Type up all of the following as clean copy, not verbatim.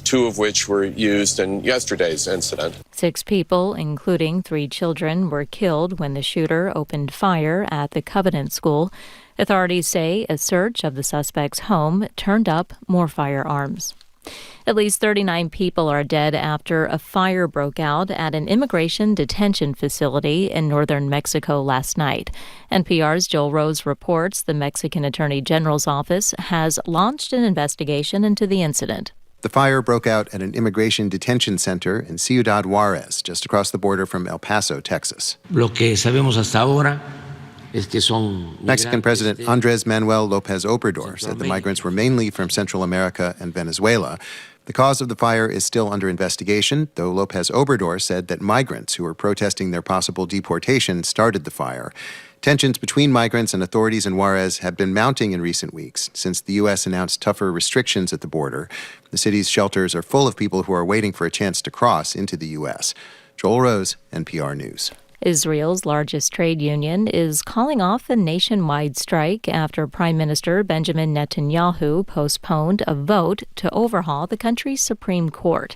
two of which were used in yesterday's incident. 6 people, including 3 children, were killed when the shooter opened fire at the Covenant school. Authorities say a search of the suspect's home turned up more firearms. At least 39 people are dead after a fire broke out at an immigration detention facility in northern Mexico last night. NPR's Joel Rose reports the Mexican Attorney General's office has launched an investigation into the incident. The fire broke out at an immigration detention center in Ciudad Juarez, just across the border from El Paso, Texas. Lo que sabemos hasta ahora Mexican President Andrés Manuel López Obrador said the migrants were mainly from Central America and Venezuela. The cause of the fire is still under investigation, though López Obrador said that migrants who were protesting their possible deportation started the fire. Tensions between migrants and authorities in Juarez have been mounting in recent weeks since the U.S. announced tougher restrictions at the border. The city's shelters are full of people who are waiting for a chance to cross into the U.S. Joel Rose, NPR News. Israel's largest trade union is calling off a nationwide strike after Prime Minister Benjamin Netanyahu postponed a vote to overhaul the country's Supreme Court.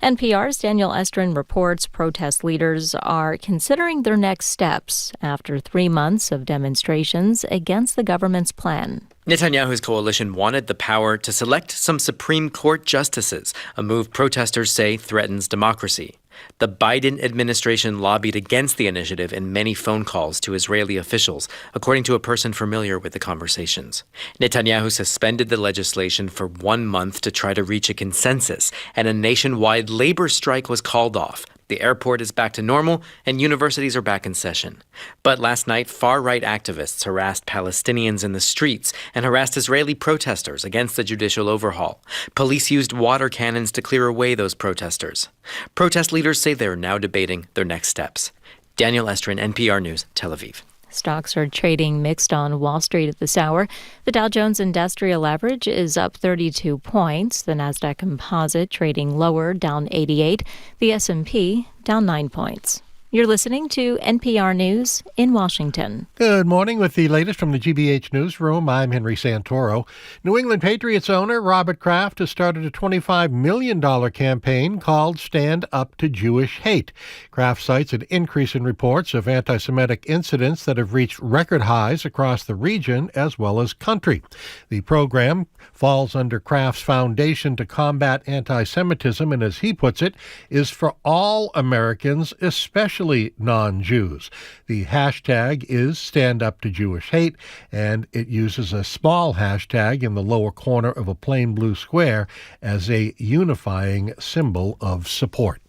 NPR's Daniel Estrin reports protest leaders are considering their next steps after 3 months of demonstrations against the government's plan. Netanyahu's coalition wanted the power to select some Supreme Court justices, a move protesters say threatens democracy. The Biden administration lobbied against the initiative in many phone calls to Israeli officials, according to a person familiar with the conversations. Netanyahu suspended the legislation for 1 month to try to reach a consensus, and a nationwide labor strike was called off. The airport is back to normal, and universities are back in session. But last night, far-right activists harassed Palestinians in the streets and harassed Israeli protesters against the judicial overhaul. Police used water cannons to clear away those protesters. Protest leaders say they're now debating their next steps. Daniel Estrin, NPR News, Tel Aviv. Stocks are trading mixed on Wall Street at this hour. The Dow Jones Industrial Average is up 32 points. The Nasdaq Composite trading lower, down 88. The S&P down 9 points. You're listening to NPR News in Washington. Good morning. With the latest from the GBH Newsroom, I'm Henry Santoro. New England Patriots owner Robert Kraft has started a $25 million campaign called Stand Up to Jewish Hate. Kraft cites an increase in reports of anti-Semitic incidents that have reached record highs across the region as well as country. The program falls under Kraft's Foundation to Combat Anti-Semitism and, as he puts it, is for all Americans, especially non-Jews. The hashtag is Stand Up to Jewish Hate, and it uses a small hashtag in the lower corner of a plain blue square as a unifying symbol of support.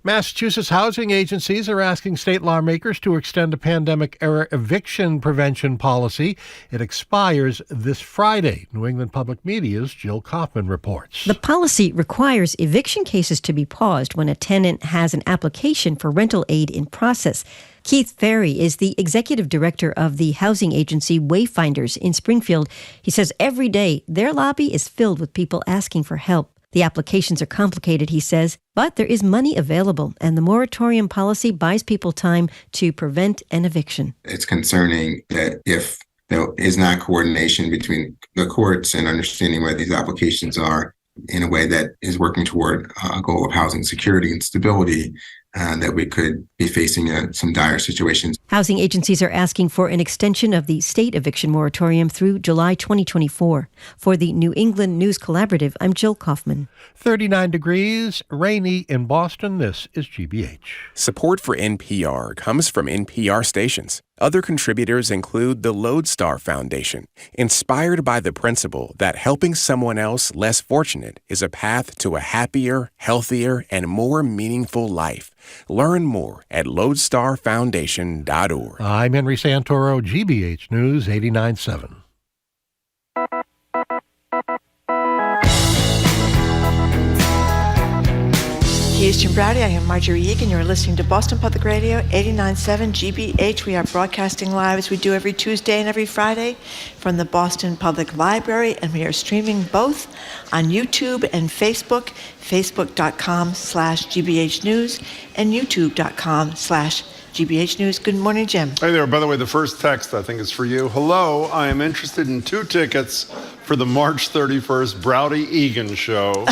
Massachusetts housing agencies are asking state lawmakers to extend a pandemic-era eviction prevention policy. It expires this Friday. New England Public Media's Jill Kaufman reports. The policy requires eviction cases to be paused when a tenant has an application for rental aid in process. Keith Ferry is the executive director of the housing agency Wayfinders in Springfield. He says every day their lobby is filled with people asking for help. The applications are complicated, he says, but there is money available, and the moratorium policy buys people time to prevent an eviction. It's concerning that if there is not coordination between the courts and understanding where these applications are in a way that is working toward a goal of housing security and stability, that we could be facing some dire situations. Housing agencies are asking for an extension of the state eviction moratorium through July 2024. For the New England News Collaborative, I'm Jill Kaufman. 39 degrees, rainy in Boston. This is GBH. Support for NPR comes from NPR stations. Other contributors include the Lodestar Foundation, inspired by the principle that helping someone else less fortunate is a path to a happier, healthier, and more meaningful life. Learn more at lodestarfoundation.org. I'm Henry Santoro, GBH News 89.7. Here's Jim Browdy. I am Marjorie Egan. You're listening to Boston Public Radio, 89.7 GBH. We are broadcasting live as we do every Tuesday and every Friday from the Boston Public Library, and we are streaming both on YouTube and Facebook, facebook.com/GBH News and youtube.com/GBH News. Good morning, Jim. Hey there. By the way, the first text I think is for you. Hello, I am interested in 2 tickets for the March 31st Browdy Egan show.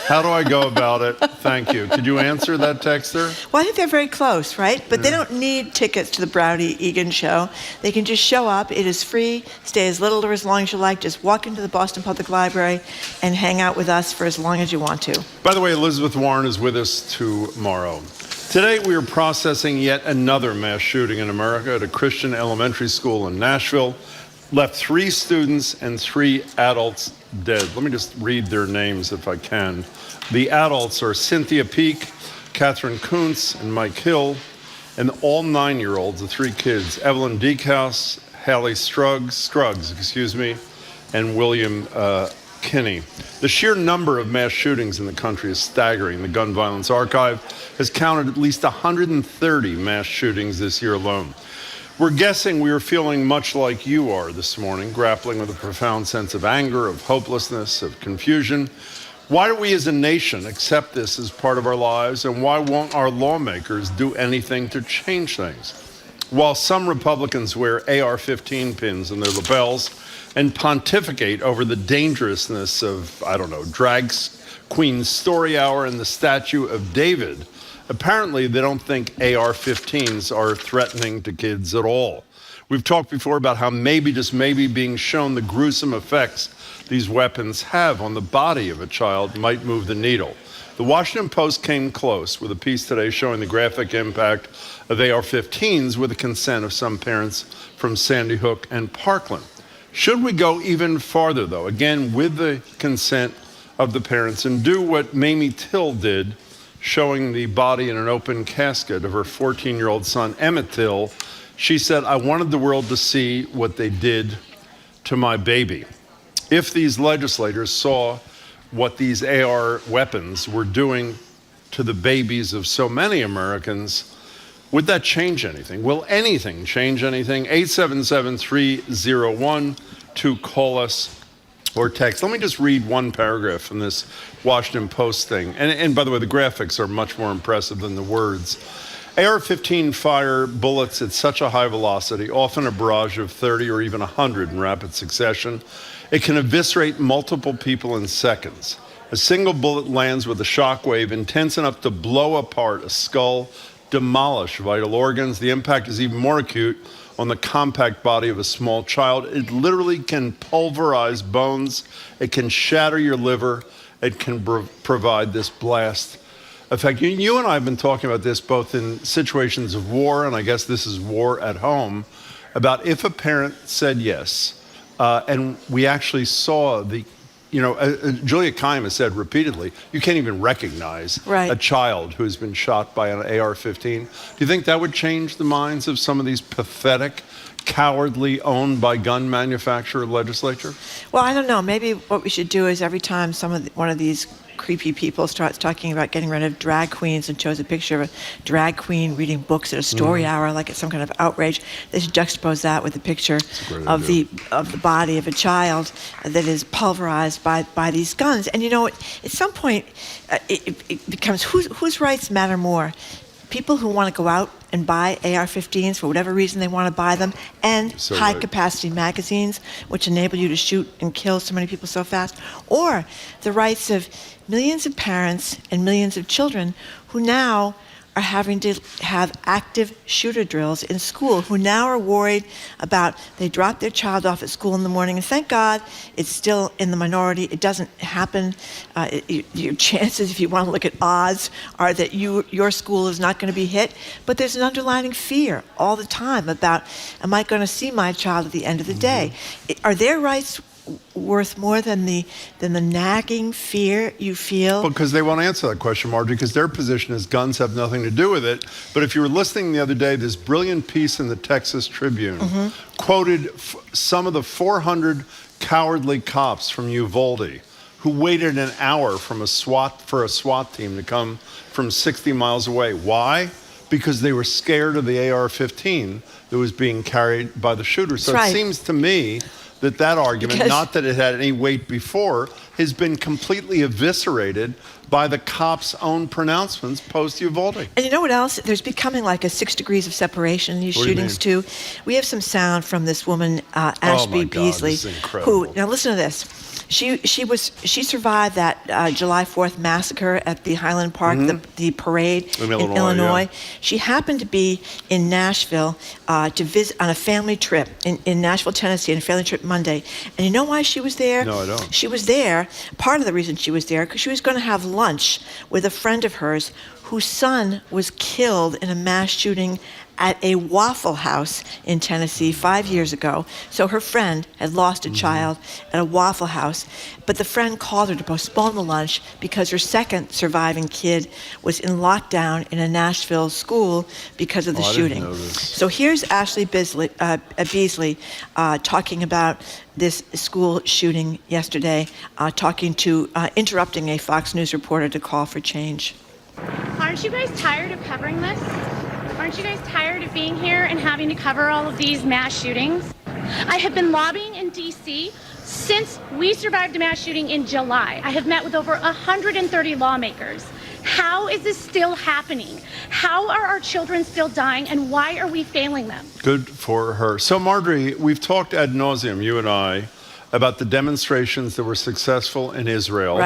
How do I go about it? Thank you. Could you answer that texter? Well, I think they're very close, right? But they don't need tickets to the Browdy Egan show. They can just show up. It is free. Stay as little or as long as you like. Just walk into the Boston Public Library and hang out with us for as long as you want to. By the way, Elizabeth Warren is with us tomorrow. Today, we are processing yet another mass shooting in America at a Christian elementary school in Nashville. Left 3 students and 3 adults dead. Let me just read their names if I can. The adults are Cynthia Peak, Catherine Kuntz, and Mike Hill, and all 9-year-olds, the 3 kids, Evelyn Deekhouse, Hallie Scruggs, and William Kinney. The sheer number of mass shootings in the country is staggering. The Gun Violence Archive has counted at least 130 mass shootings this year alone. We're guessing we are feeling much like you are this morning, grappling with a profound sense of anger, of hopelessness, of confusion. Why do we as a nation accept this as part of our lives, and why won't our lawmakers do anything to change things? While some Republicans wear AR-15 pins in their lapels and pontificate over the dangerousness of, drag queen story hour and the statue of David, apparently, they don't think AR-15s are threatening to kids at all. We've talked before about how maybe, just maybe, being shown the gruesome effects these weapons have on the body of a child might move the needle. The Washington Post came close with a piece today showing the graphic impact of AR-15s with the consent of some parents from Sandy Hook and Parkland. Should we go even farther, though, again, with the consent of the parents, and do what Mamie Till did, showing the body in an open casket of her 14-year-old son, Emmett Till? She said, "I wanted the world to see what they did to my baby." If these legislators saw what these AR weapons were doing to the babies of so many Americans, would that change anything? Will anything change anything? 877-301 to call us or text. Let me just read one paragraph from this Washington Post thing. And by the way, the graphics are much more impressive than the words. AR-15 fire bullets at such a high velocity, often a barrage of 30 or even 100 in rapid succession. It can eviscerate multiple people in seconds. A single bullet lands with a shock wave intense enough to blow apart a skull, demolish vital organs. The impact is even more acute on the compact body of a small child. It literally can pulverize bones. It can shatter your liver. It can provide this blast effect. You and I have been talking about this both in situations of war, and I guess this is war at home, about if a parent said yes, and we actually saw the, Julia Kaim has said repeatedly, you can't even recognize a child who has been shot by an AR-15. Do you think that would change the minds of some of these pathetic, cowardly, owned by gun manufacturer legislature? Well, I don't know. Maybe what we should do is every time one of these creepy people starts talking about getting rid of drag queens and shows a picture of a drag queen reading books at a story hour like it's some kind of outrage, they should juxtapose that with a picture of the body of a child that is pulverized by these guns. And at some point it becomes whose rights matter more? People who want to go out and buy AR-15s for whatever reason they want to buy them, and high-capacity magazines, which enable you to shoot and kill so many people so fast, or the rights of millions of parents and millions of children who now are having to have active shooter drills in school, who now are worried about, they drop their child off at school in the morning, and thank God it's still in the minority. It doesn't happen. Your chances, if you want to look at odds, are that your school is not going to be hit. But there's an underlying fear all the time about, am I going to see my child at the end of the day? Are their rights worth more than the nagging fear you feel? Because they won't answer that question, Marjorie, because their position is guns have nothing to do with it. But if you were listening the other day, this brilliant piece in the Texas Tribune quoted some of the 400 cowardly cops from Uvalde who waited an hour for a SWAT team to come from 60 miles away. Why? Because they were scared of the AR-15 that was being carried by the shooter. So it seems to me that argument, not that it had any weight before, has been completely eviscerated by the cops' own pronouncements post-Uvalde. And you know what else? There's becoming like a 6 degrees of separation in these shootings, too. We have some sound from this woman, Ashby Beasley, who, now listen to this. She survived that July 4th massacre at the Highland Park, the parade in Illinois. Yeah. She happened to be in Nashville to visit on a family trip in Nashville, Tennessee, on a family trip Monday. And you know why she was there? No, I don't. She was there, part of the reason she was there, because she was going to have lunch with a friend of hers whose son was killed in a mass shooting at a Waffle House in Tennessee 5 years ago. So her friend had lost a child at a Waffle House, but the friend called her to postpone the lunch because her second surviving kid was in lockdown in a Nashville school because of the shooting. So here's Ashley Beasley talking about this school shooting yesterday, interrupting a Fox News reporter to call for change. Aren't you guys tired of covering this? Aren't you guys tired of being here and having to cover all of these mass shootings? I have been lobbying in D.C. since we survived a mass shooting in July. I have met with over 130 lawmakers. How is this still happening? How are our children still dying, and why are we failing them? Good for her. So, Marjorie, we've talked ad nauseum, you and I, about the demonstrations that were successful in Israel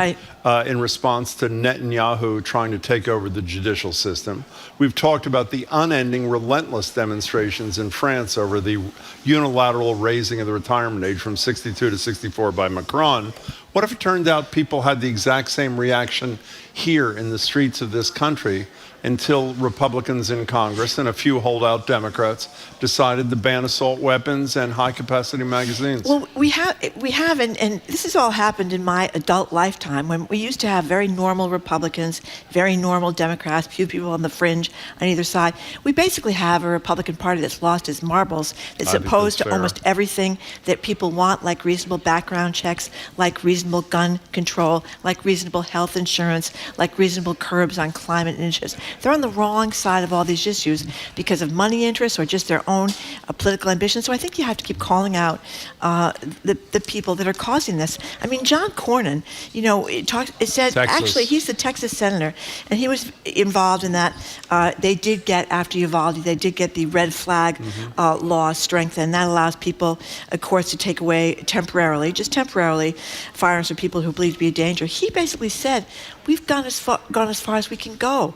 in response to Netanyahu trying to take over the judicial system. We've talked about the unending, relentless demonstrations in France over the unilateral raising of the retirement age from 62 to 64 by Macron. What if it turned out people had the exact same reaction here in the streets of this country until Republicans in Congress and a few holdout Democrats decided to ban assault weapons and high-capacity magazines? Well, we have, and this has all happened in my adult lifetime, when we used to have very normal Republicans, very normal Democrats, few people on the fringe on either side. We basically have a Republican Party that's lost its marbles, that's opposed to almost everything that people want, like reasonable background checks, like reasonable gun control, like reasonable health insurance, like reasonable curbs on climate initiatives. They're on the wrong side of all these issues because of money interests or just their own political ambitions. So I think you have to keep calling out the people that are causing this. I mean, John Cornyn, it said, Texas. Actually, he's the Texas senator, and he was involved in that. They did get, after Uvalde, they did get the red flag law strengthened. That allows people, courts, to take away temporarily, just temporarily, firearms from people who believe to be a danger. He basically said, we've gone as far as we can go.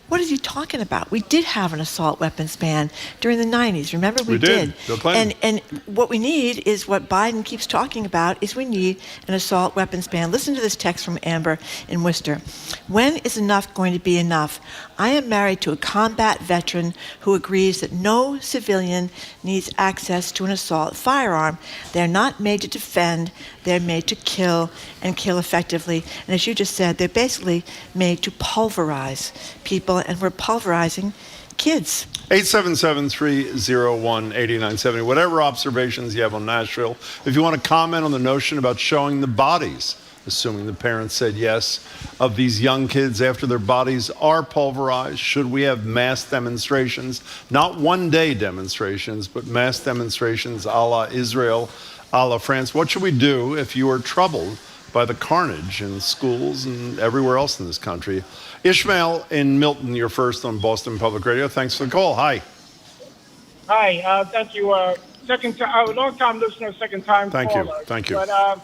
What is he talking about? We did have an assault weapons ban during the 90s. Remember, we did. And what we need is what Biden keeps talking about, is we need an assault weapons ban. Listen to this text from Amber in Worcester. When is enough going to be enough? I am married to a combat veteran who agrees that no civilian needs access to an assault firearm. They're not made to defend. They're made to kill, and kill effectively. And as you just said, they're basically made to pulverize people, and we're pulverizing kids. 877-301-8970. Whatever observations you have on Nashville, if you want to comment on the notion about showing the bodies, assuming the parents said yes, of these young kids after their bodies are pulverized, should we have mass demonstrations? Not one-day demonstrations, but mass demonstrations a la Israel, a la France. What should we do if you are troubled by the carnage in schools and everywhere else in this country? Ishmael in Milton, you're first on Boston Public Radio. Thanks for the call. Hi. Hi, thank you. Long time listener, second time caller. Thank you. But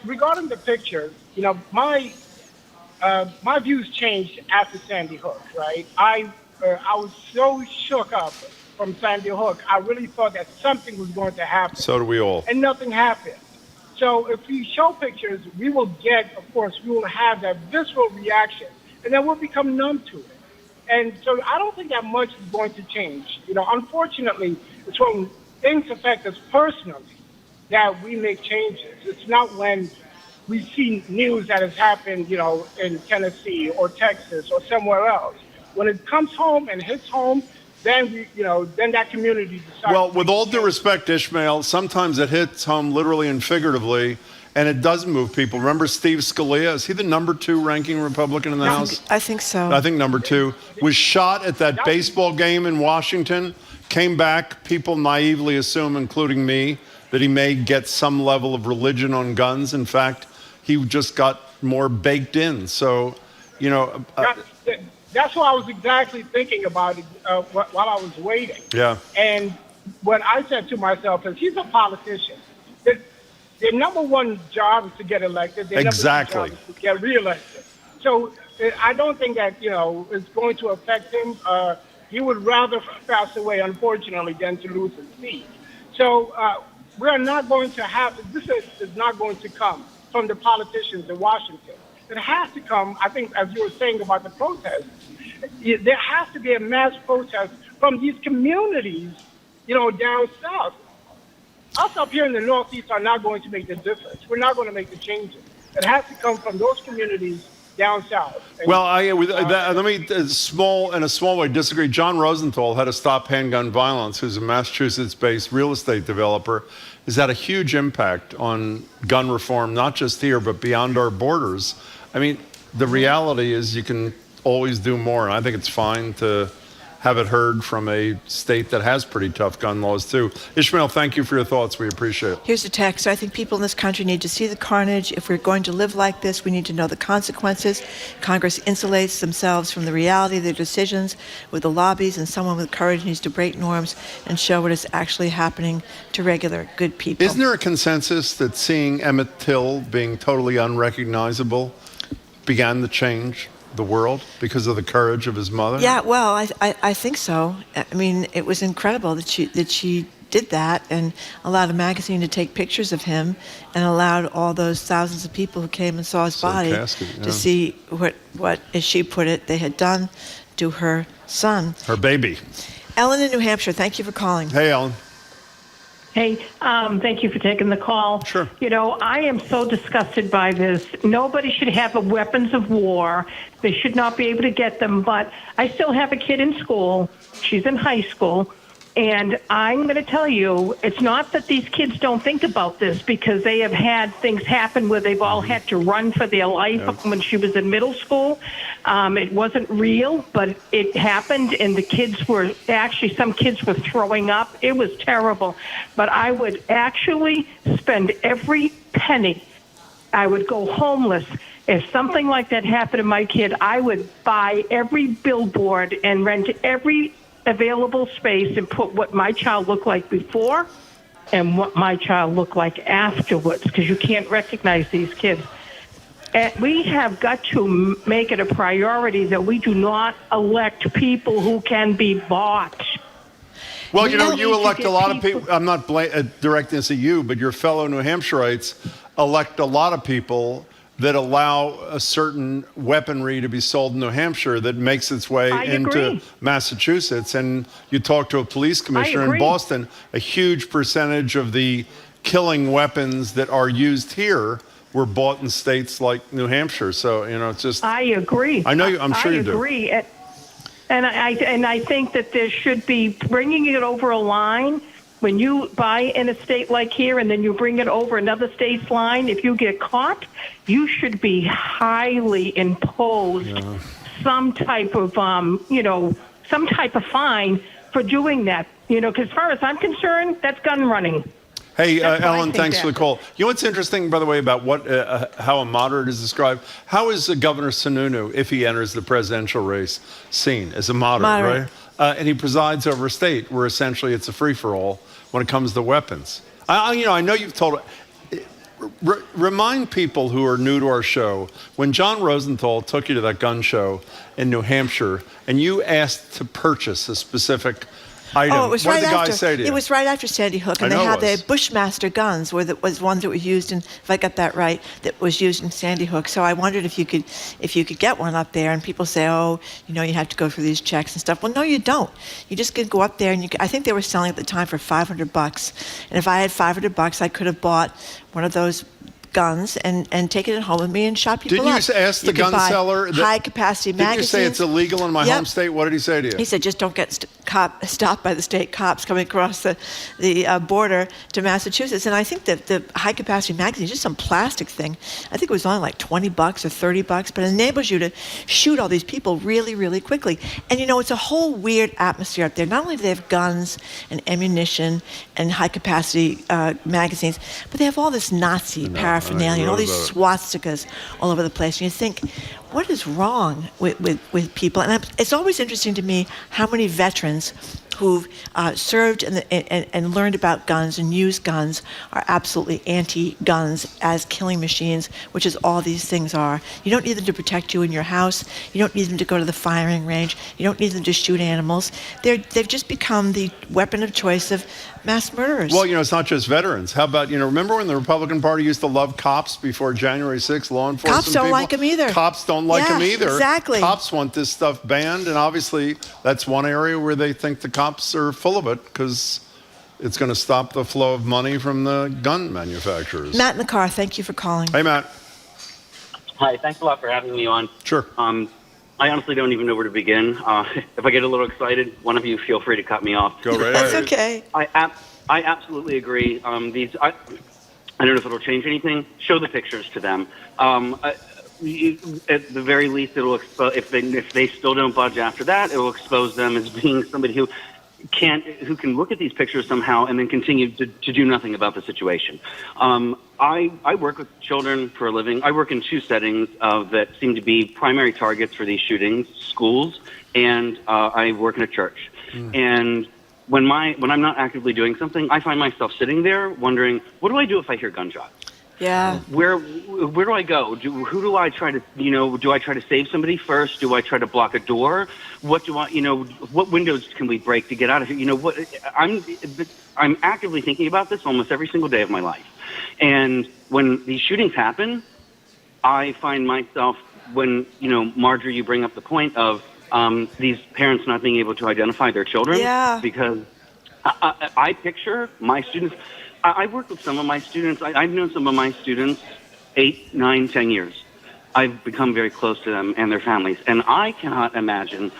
regarding the pictures, my views changed after Sandy Hook, right? I was so shook up from Sandy Hook. I really thought that something was going to happen. So do we all. And nothing happened. So if we show pictures, we will have that visceral reaction, and then we'll become numb to it. And so I don't think that much is going to change. Unfortunately, it's when things affect us personally that we make changes. It's not when we see news that has happened, in Tennessee or Texas or somewhere else. When it comes home and hits home, then then that community decides. Well, with all due respect, Ishmael, sometimes it hits home literally and figuratively, and it does move people. Remember Steve Scalia? Is he the number 2 ranking Republican in the House? I think so. I think number 2 was shot at that baseball game in Washington, came back. People naively assume, including me, that he may get some level of religion on guns. In fact, he just got more baked in. So, that's what I was exactly thinking about while I was waiting. Yeah. And what I said to myself is, he's a politician. Their number one job is to get elected. Their Exactly. number two job is to get reelected. So I don't think that, it's going to affect him. He would rather pass away, unfortunately, than to lose his seat. So we're not going to have, this is not going to come from the politicians in Washington. It has to come, I think, as you were saying about the protests, there has to be a mass protest from these communities, down south. Us up here in the Northeast are not going to make the difference. We're not going to make the changes. It has to come from those communities down south. And, well, let me in a small way disagree. John Rosenthal, head of Stop Handgun Violence, who's a Massachusetts-based real estate developer, has had a huge impact on gun reform, not just here, but beyond our borders. I mean, the reality is you can always do more, and I think it's fine to have it heard from a state that has pretty tough gun laws, too. Ishmael, thank you for your thoughts. We appreciate it. Here's a text. I think people in this country need to see the carnage. If we're going to live like this, we need to know the consequences. Congress insulates themselves from the reality of their decisions with the lobbies, and someone with courage needs to break norms and show what is actually happening to regular, good people. Isn't there a consensus that seeing Emmett Till being totally unrecognizable began to change the world because of the courage of his mother? Yeah, well, I think so. I mean, it was incredible that she did that and allowed a magazine to take pictures of him and allowed all those thousands of people who came and saw his body to see what, as she put it, they had done to her son. Her baby. Ellen in New Hampshire, thank you for calling. Hey, Ellen. Hey, thank you for taking the call. Sure. I am so disgusted by this. Nobody should have weapons of war. They should not be able to get them. But I still have a kid in school. She's in high school. And I'm going to tell you, it's not that these kids don't think about this, because they have had things happen where they've all had to run for their life when she was in middle school. It wasn't real, but it happened, and the kids were actually, some kids were throwing up. It was terrible. But I would actually spend every penny. I would go homeless. If something like that happened to my kid, I would buy every billboard and rent every available space and put what my child looked like before and what my child looked like afterwards, because you can't recognize these kids. And we have got to make it a priority that we do not elect people who can be bought. Well, you elect a lot of people. I'm not directing this at you, but your fellow New Hampshireites elect a lot of people that allow a certain weaponry to be sold in New Hampshire that makes its way into Massachusetts. And you talk to a police commissioner in Boston, a huge percentage of the killing weapons that are used here were bought in states like New Hampshire. So, it's just... I agree. I know you, I'm sure you do. I agree. And I think that there should be bringing it over a line. When you buy in a state like here and then you bring it over another state's line, if you get caught, you should be highly imposed some type of, some type of fine for doing that. Because as far as I'm concerned, that's gun running. Hey, Ellen, thanks for the call. You know what's interesting, by the way, about how a moderate is described? How is Governor Sununu, if he enters the presidential race, seen as a moderate. Right? And he presides over a state where essentially it's a free-for-all when it comes to weapons. I know you've told... Remind people who are new to our show, when John Rosenthal took you to that gun show in New Hampshire and you asked to purchase a specific item, it was what right did the guy after, say to you? It was right after Sandy Hook, and they had the Bushmaster guns, that was ones that were used in, if I got that right, that was used in Sandy Hook. So I wondered if you could get one up there. And people say, you have to go through these checks and stuff. Well, no, you don't. You just can go up there, and I think they were selling at the time for $500. And if I had $500, I could have bought one of those guns and taken it home with me and shot people up. Didn't you ask the gun seller? High-capacity magazines. Didn't you say it's illegal in my home state? What did he say to you? He said, just don't get stopped by the state cops coming across the border to Massachusetts. And I think that the high-capacity magazine is just some plastic thing. I think it was only like $20 or $30, but it enables you to shoot all these people really, really quickly. And, it's a whole weird atmosphere up there. Not only do they have guns and ammunition and high-capacity magazines, but they have all this Nazi paraphernalia, all these swastikas all over the place. And you think, what is wrong with people? And it's always interesting to me how many veterans who've served and learned about guns and used guns are absolutely anti-guns as killing machines, which is all these things are. You don't need them to protect you in your house. You don't need them to go to the firing range. You don't need them to shoot animals. They've just become the weapon of choice of mass murderers. Well, it's not just veterans. How about, remember when the Republican Party used to love cops before January 6th, law enforcement Cops don't like them either. Cops don't like them either. Exactly. Cops want this stuff banned, and obviously that's one area where they think the cops are full of it because it's going to stop the flow of money from the gun manufacturers. Matt in the car, thank you for calling. Hey, Matt. Hi, thanks a lot for having me on. Sure. I honestly don't even know where to begin. If I get a little excited, one of you feel free to cut me off. Go right ahead. That's okay. I absolutely agree. I don't know if it'll change anything. Show the pictures to them. At the very least, it'll if they still don't budge after that, it will expose them as being somebody who can look at these pictures somehow and then continue to do nothing about the situation. I work with children for a living. I work in two settings that seem to be primary targets for these shootings: schools, and I work in a church. And when I'm not actively doing something, I find myself sitting there wondering, what do I do if I hear gunshots? Yeah. Where do I go? Who do I try to, do I try to save somebody first? Do I try to block a door? What do I, what windows can we break to get out of here? I'm actively thinking about this almost every single day of my life. And when these shootings happen, I find myself when, Marjorie, you bring up the point of these parents not being able to identify their children. Yeah. Because I picture my students. I work with some of my students. I've known some of my students 8, 9, 10 years. I've become very close to them and their families. And I cannot imagine,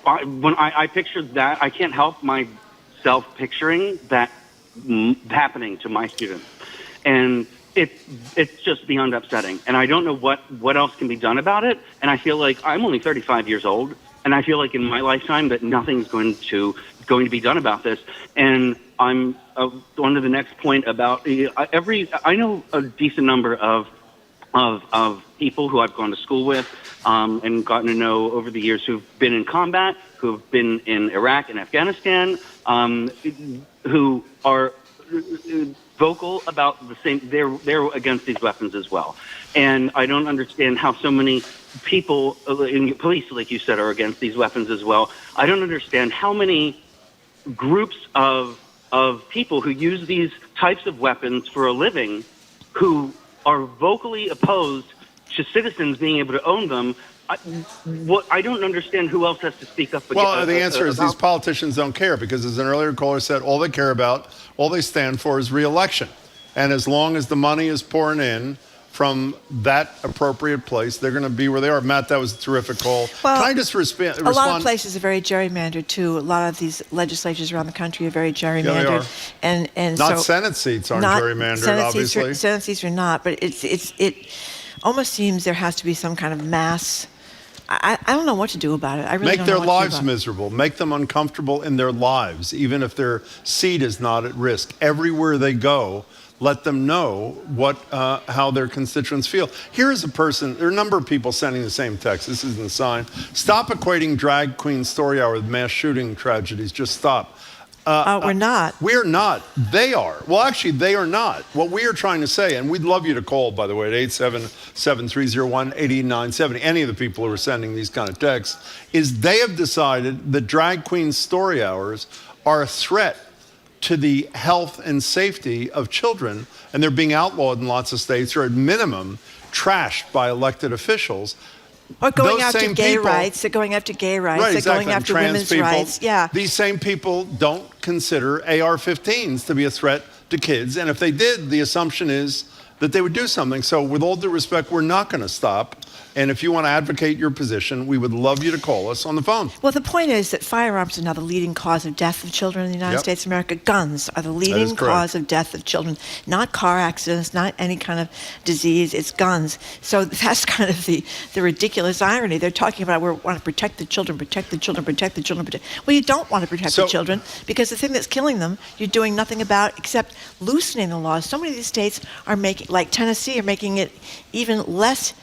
when I picture that, I can't help myself picturing that happening to my students. And it's just beyond upsetting. And I don't know what else can be done about it. And I feel like I'm only 35 years old. And I feel like in my lifetime that nothing's going to be done about this. And I'm on to the next point about I know a decent number of people who I've gone to school with and gotten to know over the years who've been in combat, who've been in Iraq and Afghanistan, who are vocal about the same. They're against these weapons as well. And I don't understand how so many people in police, like you said, are against these weapons as well. I don't understand how many groups of people who use these types of weapons for a living who are vocally opposed to citizens being able to own them. I don't understand who else has to speak up. Well, the answer is these politicians don't care because, as an earlier caller said, all they care about, all they stand for is re-election. And as long as the money is pouring in from that appropriate place, they're going to be where they are. Matt, that was a terrific call. Well, can I just respond? A lot of places are very gerrymandered, too. A lot of these legislatures around the country are very gerrymandered. Yeah, they are. And not so Senate seats aren't gerrymandered, obviously. Senate seats are not, but it almost seems there has to be some kind of mass. I don't know what to do about it. I really don't know what to do about it. Make their lives miserable. Make them uncomfortable in their lives, even if their seat is not at risk. Everywhere they go, let them know how their constituents feel. Here is a person, there are a number of people sending the same text. This isn't a sign. Stop equating drag queen story hour with mass shooting tragedies. Just stop. We're not. We're not. They are. Well, actually, they are not. What we are trying to say, and we'd love you to call, by the way, at 877-301-8970, any of the people who are sending these kind of texts, is they have decided that drag queen story hours are a threat to the health and safety of children, and they're being outlawed in lots of states, or at minimum, trashed by elected officials. Or going after gay rights. They're going after gay rights. Right, exactly. They're going after women's rights. Yeah. These same people don't consider AR-15s to be a threat to kids. And if they did, the assumption is that they would do something. So with all due respect, we're not going to stop. And if you want to advocate your position, we would love you to call us on the phone. Well, the point is that firearms are now the leading cause of death of children in the United States of America. Guns are the leading cause of death of children. Not car accidents, not any kind of disease, it's guns. So that's kind of the ridiculous irony. They're talking about we want to protect the children, protect the children, protect the children. Well, you don't want to protect the children because the thing that's killing them, you're doing nothing about except loosening the laws. So many of these states are making, like Tennessee, are making it even less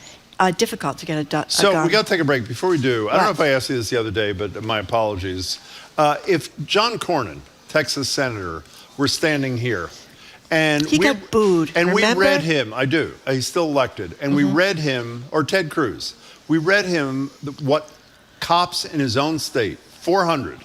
difficult to get a gun. So we got to take a break. Before we do, I don't know if I asked you this the other day, but my apologies. If John Cornyn, Texas senator, were standing here, and he got booed, and remember? we read him. I do. He's still elected, and we read him, or Ted Cruz. We read him what cops in his own state, 400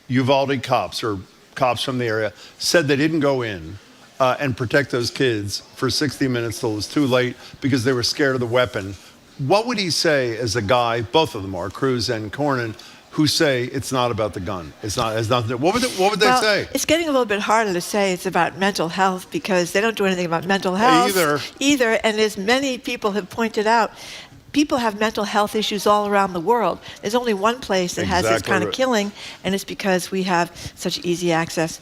Uvalde cops or cops from the area, said they didn't go in and protect those kids for 60 minutes till it was too late because they were scared of the weapon. What would he say as a guy, both of them are, Cruz and Cornyn, who say it's not about the gun? It's not. It's nothing. What would they say? It's getting a little bit harder to say it's about mental health because they don't do anything about mental health either. And as many people have pointed out, people have mental health issues all around the world. There's only one place that has this kind of killing, and it's because we have such easy access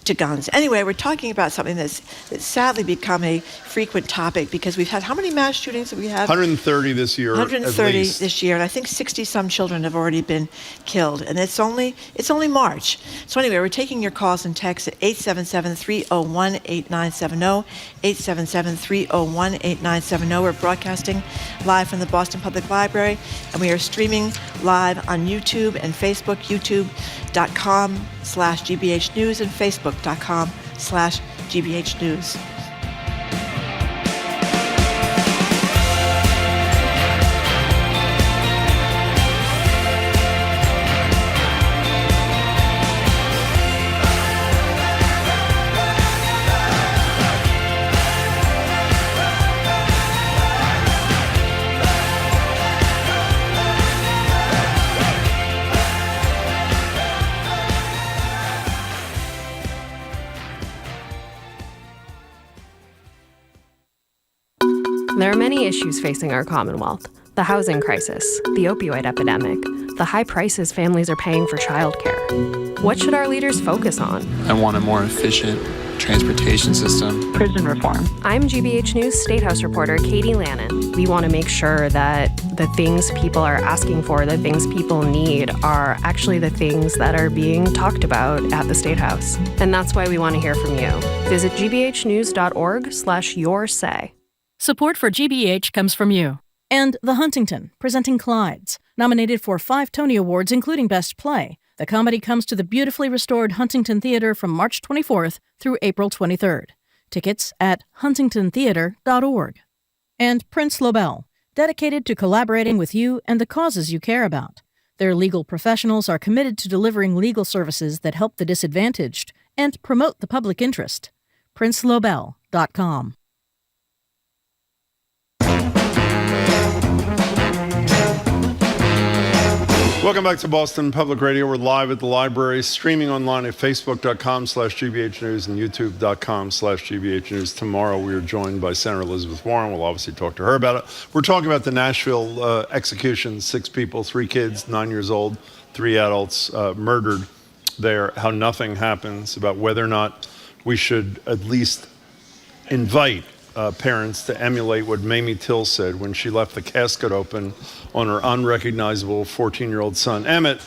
to guns. Anyway, we're talking about something that's sadly become a frequent topic because we've had, how many mass shootings have we had? 130 this year. 130 this year, and I think 60-some children have already been killed, and it's only March. So anyway, we're taking your calls and texts at 877-301-8970, 877-301-8970. We're broadcasting live from the Boston Public Library, and we are streaming live on YouTube and Facebook, youtube.com/GBH News and Facebook.com/GBH News. There are many issues facing our Commonwealth. The housing crisis, the opioid epidemic, the high prices families are paying for childcare. What should our leaders focus on? I want a more efficient transportation system. Prison reform. I'm GBH News State House reporter Katie Lannon. We want to make sure that the things people are asking for, the things people need, are actually the things that are being talked about at the State House. And that's why we want to hear from you. Visit gbhnews.org/yoursay. Support for GBH comes from you. And The Huntington, presenting Clydes. Nominated for 5 Tony Awards, including Best Play. The comedy comes to the beautifully restored Huntington Theater from March 24th through April 23rd. Tickets at huntingtontheater.org. And Prince Lobel, dedicated to collaborating with you and the causes you care about. Their legal professionals are committed to delivering legal services that help the disadvantaged and promote the public interest. PrinceLobel.com. Welcome back to Boston Public Radio. We're live at the library, streaming online at facebook.com/GBH News and youtube.com/GBH News. Tomorrow we are joined by Senator Elizabeth Warren. We'll obviously talk to her about it. We're talking about the Nashville execution, 6 people, 3 kids, 9 years old, 3 adults murdered there, how nothing happens, about whether or not we should at least invite parents to emulate what Mamie Till said when she left the casket open on her unrecognizable 14-year-old son, Emmett,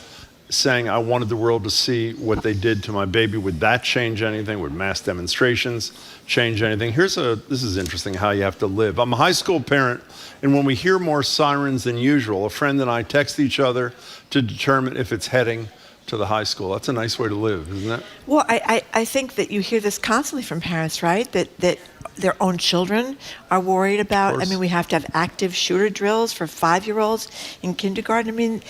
saying, I wanted the world to see what they did to my baby. Would that change anything? Would mass demonstrations change anything? This is interesting, how you have to live. I'm a high school parent, and when we hear more sirens than usual, a friend and I text each other to determine if it's heading to the high school. That's a nice way to live, isn't it? Well, I think that you hear this constantly from parents, right? That their own children are worried about. I mean, we have to have active shooter drills for 5-year-olds in kindergarten. I mean,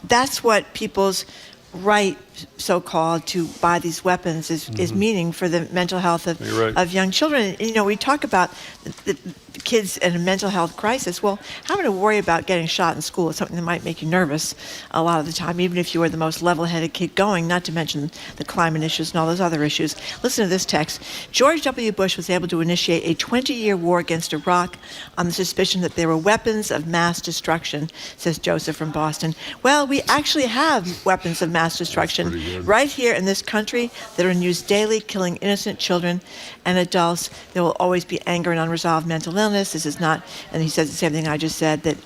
that's what people's right, so-called, to buy these weapons is meaning for the mental health of young children. And, you know, we talk about the kids in a mental health crisis. Well, having to worry about getting shot in school is something that might make you nervous a lot of the time, even if you were the most level-headed kid going, not to mention the climate issues and all those other issues. Listen to this text. George W. Bush was able to initiate a 20-year war against Iraq on the suspicion that there were weapons of mass destruction, says Joseph from Boston. Well, we actually have weapons of mass destruction right here in this country that are in use daily, killing innocent children and adults. There will always be anger and unresolved mental illness. illness. This is not, and he says the same thing I just said, that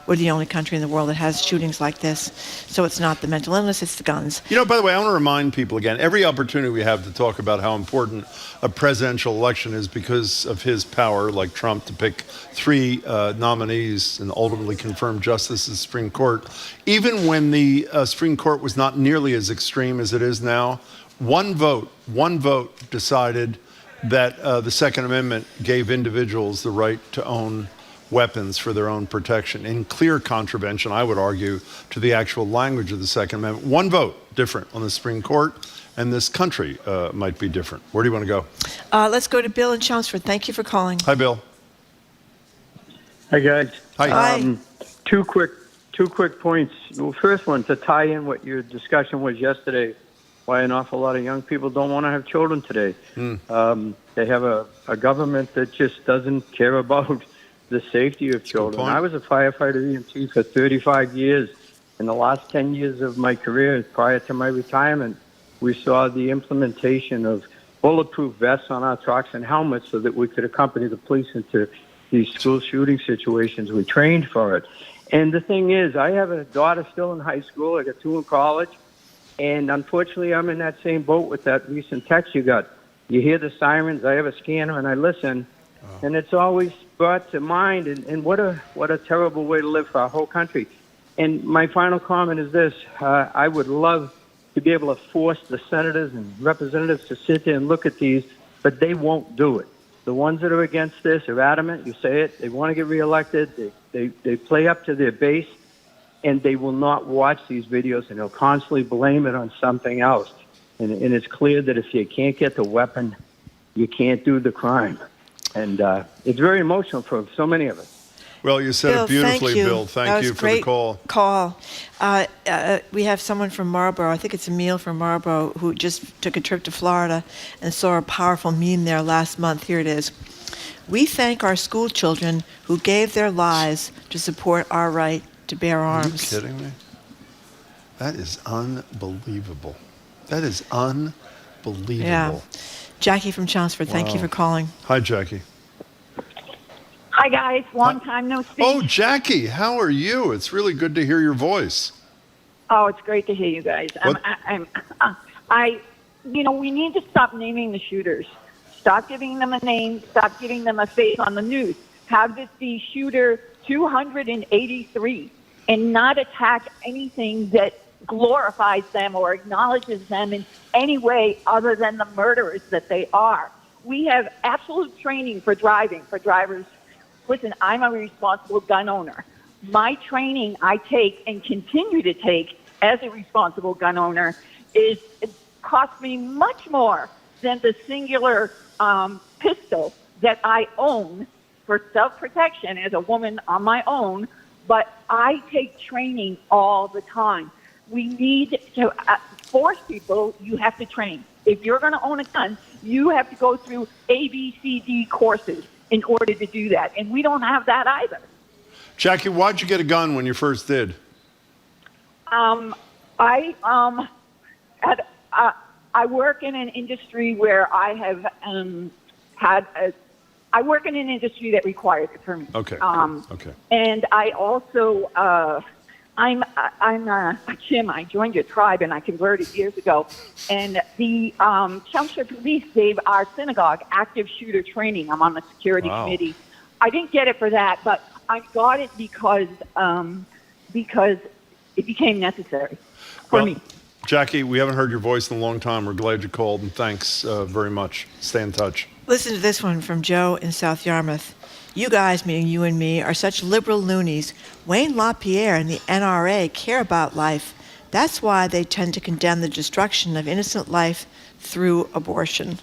we're the only country in the world that has shootings like this. So it's not the mental illness, it's the guns. You know, by the way, I want to remind people again, every opportunity we have to talk about how important a presidential election is because of his power, like Trump, to pick 3 nominees and ultimately confirm justice of the Supreme Court. Even when the Supreme Court was not nearly as extreme as it is now, one vote decided that the Second Amendment gave individuals the right to own weapons for their own protection, in clear contravention, I would argue, to the actual language of the Second Amendment. One vote different on the Supreme Court, and this country might be different. Where do you want to go? Let's go to Bill in Chelmsford. Thank you for calling. Hi, Bill. Hi, guys. Hi. Two quick points. Well, first one, to tie in what your discussion was yesterday, why an awful lot of young people don't want to have children today. They have a government that just doesn't care about the safety of children. I was a firefighter EMT for 35 years. In the last 10 years of my career, prior to my retirement, we saw the implementation of bulletproof vests on our trucks and helmets so that we could accompany the police into these school shooting situations. We trained for it. And the thing is, I have a daughter still in high school. I got 2 in college. And unfortunately, I'm in that same boat with that recent text you got. You hear the sirens. I have a scanner and I listen. And it's always brought to mind. And what a terrible way to live for our whole country. And my final comment is this. I would love to be able to force the senators and representatives to sit there and look at these, but they won't do it. The ones that are against this are adamant. You say it. They want to get reelected. They play up to their base, and they will not watch these videos, and they'll constantly blame it on something else. And it's clear that if you can't get the weapon, you can't do the crime. And it's very emotional for so many of us. Well, you said it beautifully, Bill. Thank you for the call. We have someone from Marlboro, I think it's Emil from Marlboro, who just took a trip to Florida and saw a powerful meme there last month. Here it is. We thank our school children who gave their lives to support our right to bear arms. Are you kidding me? That is unbelievable. That is unbelievable. Yeah. Jackie from Chelmsford, thank you for calling. Hi, Jackie. Hi, guys. Long time no speak. Oh, Jackie, how are you? It's really good to hear your voice. Oh, it's great to hear you guys. We need to stop naming the shooters. Stop giving them a name. Stop giving them a face on the news. Have this be shooter 283 and not attack anything that glorifies them or acknowledges them in any way other than the murderers that they are. We have absolute training for drivers. Listen, I'm a responsible gun owner. My training I take and continue to take as a responsible gun owner it costs me much more than the singular pistol that I own for self-protection as a woman on my own, but I take training all the time. We need to force people, you have to train. If you're going to own a gun, you have to go through ABCD courses in order to do that. And we don't have that either. Jackie, why'd you get a gun when you first did? I work in an industry where I have I work in an industry that requires a permit. Okay. Okay. And I also I'm Jim. I joined your tribe and I converted years ago. And the Chelmsford Police gave our synagogue active shooter training. I'm on the security committee. I didn't get it for that, but I got it because it became necessary for me. Jackie, we haven't heard your voice in a long time. We're glad you called, and thanks very much. Stay in touch. Listen to this one from Joe in South Yarmouth. You guys, meaning you and me, are such liberal loonies. Wayne LaPierre and the NRA care about life. That's why they tend to condemn the destruction of innocent life through abortion.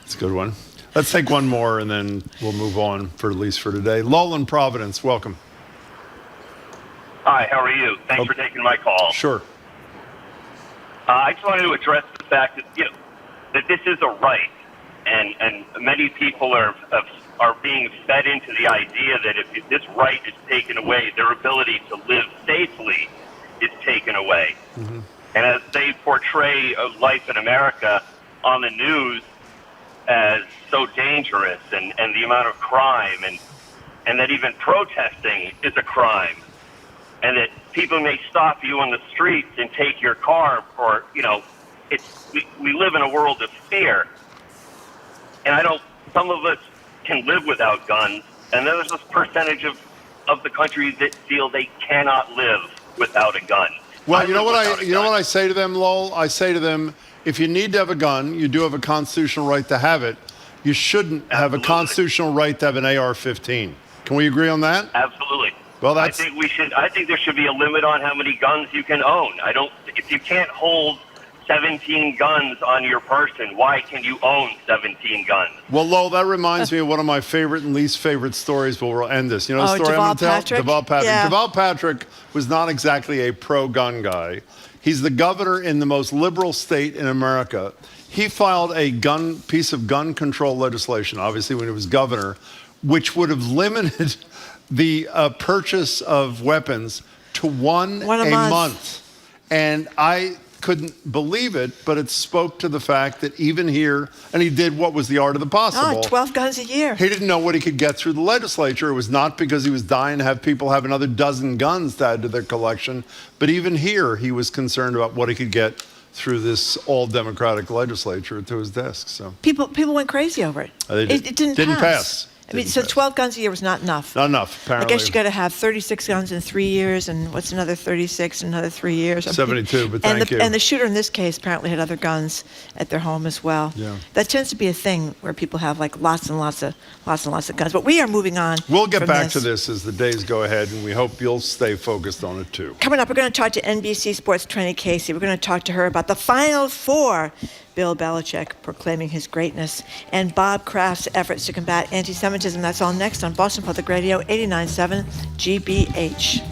That's a good one. Let's take one more, and then we'll move on, for at least for today. Lowell in Providence, welcome. Hi, how are you? Thanks for taking my call. Sure. I just wanted to address the fact that that this is a right, and many people are being fed into the idea that if this right is taken away, their ability to live safely is taken away. Mm-hmm. And as they portray life in America on the news as so dangerous and the amount of crime and that even protesting is a crime and that people may stop you on the streets and take your car or, we live in a world of fear. And some of us can live without guns, and then there's this percentage of the country that feel they cannot live without a gun. Well, you know what I say to them, Lowell? I say to them, if you need to have a gun, you do have a constitutional right to have it. You shouldn't have a constitutional right to have an AR-15. Can we agree on that? Absolutely. Well, I think there should be a limit on how many guns you can own. If you can't hold 17 guns on your person, why can you own 17 guns? Well, Lowell, that reminds me of one of my favorite and least favorite stories, but we'll end this. You know the story I'm going to tell? Deval Patrick. Yeah. Deval Patrick was not exactly a pro-gun guy. He's the governor in the most liberal state in America. He filed a piece of gun control legislation, obviously when he was governor, which would have limited the purchase of weapons to one a month. And I couldn't believe it, but it spoke to the fact that even here, and he did what was the art of the possible. 12 guns a year. He didn't know what he could get through the legislature. It was not because he was dying to have people have another dozen guns to add to their collection, but even here he was concerned about what he could get through this all-Democratic legislature to his desk. So people went crazy over it. It didn't pass. I mean, so 12 guns a year was not enough. Not enough, apparently. I guess you got to have 36 guns in 3 years, and what's another 36 in another 3 years? 72, but thank you. And the shooter in this case apparently had other guns at their home as well. Yeah. That tends to be a thing where people have like lots and lots of guns. But we are moving on. We'll get back to this as the days go ahead, and we hope you'll stay focused on it too. Coming up, we're going to talk to NBC Sports Trainer Casey. We're going to talk to her about the Final Four. Bill Belichick proclaiming his greatness, and Bob Kraft's efforts to combat anti-Semitism. That's all next on Boston Public Radio 89.7 GBH.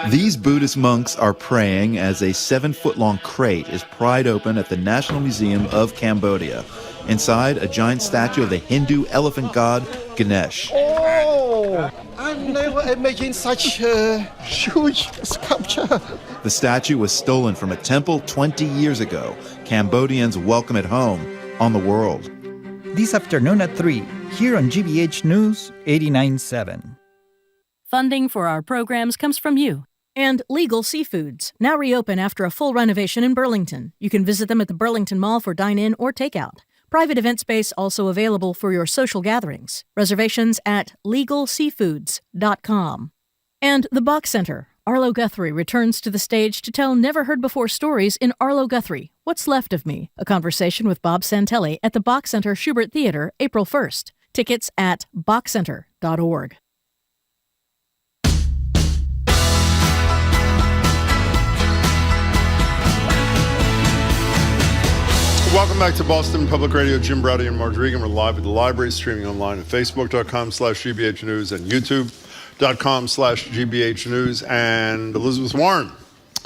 These Buddhist monks are praying as a 7-foot-long crate is pried open at the National Museum of Cambodia. Inside, a giant statue of the Hindu elephant god Ganesh. Oh, I've never imagined such a huge sculpture. The statue was stolen from a temple 20 years ago. Cambodians welcome it home on the world. This afternoon at 3, here on GBH News 89.7. Funding for our programs comes from you. And Legal Seafoods, now reopen after a full renovation in Burlington. You can visit them at the Burlington Mall for dine-in or takeout. Private event space also available for your social gatherings. Reservations at LegalSeafoods.com. And the Box Center. Arlo Guthrie returns to the stage to tell never-heard-before stories in Arlo Guthrie, What's Left of Me? A conversation with Bob Santelli at the Box Center Schubert Theater, April 1st. Tickets at boxcenter.org. Welcome back to Boston Public Radio. Jim Browdy and Marge Regan. We're live at the library, streaming online at facebook.com/GBH News and youtube.com/GBH News. And Elizabeth Warren,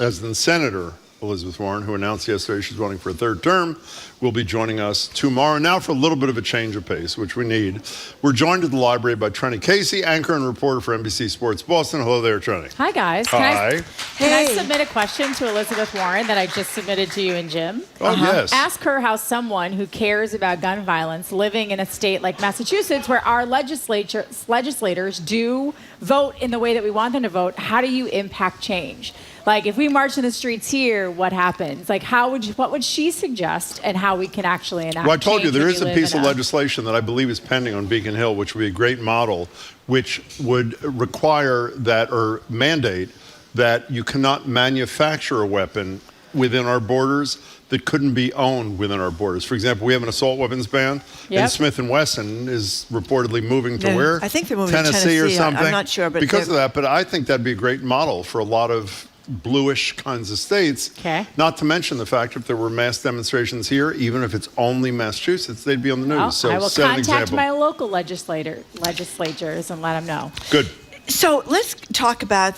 as the Senator Elizabeth Warren, who announced yesterday she's running for a third term, will be joining us tomorrow. Now for a little bit of a change of pace, which we need. We're joined at the library by Trenny Casey, anchor and reporter for NBC Sports Boston. Hello there, Trenny. Hi, guys. Hi. Can I submit a question to Elizabeth Warren that I just submitted to you and Jim? Oh, yes. Ask her how someone who cares about gun violence living in a state like Massachusetts, where our legislators do vote in the way that we want them to vote, how do you impact change? Like, if we march in the streets here, what happens? Like, what would she suggest and how we can actually enact change? Well, I told you, there is a piece of legislation that I believe is pending on Beacon Hill, which would be a great model, which would require that or mandate that you cannot manufacture a weapon within our borders that couldn't be owned within our borders. For example, we have an assault weapons ban, and Smith & Wesson is reportedly moving to where? I think they're moving to Tennessee or something. I'm not sure, but because of that. But I think that'd be a great model for a lot of bluish kinds of states. Okay. Not to mention the fact if there were mass demonstrations here, even if it's only Massachusetts, they'd be on the news. Well, So I will set an contact example. my local legislatures and let them know. Good. So let's talk about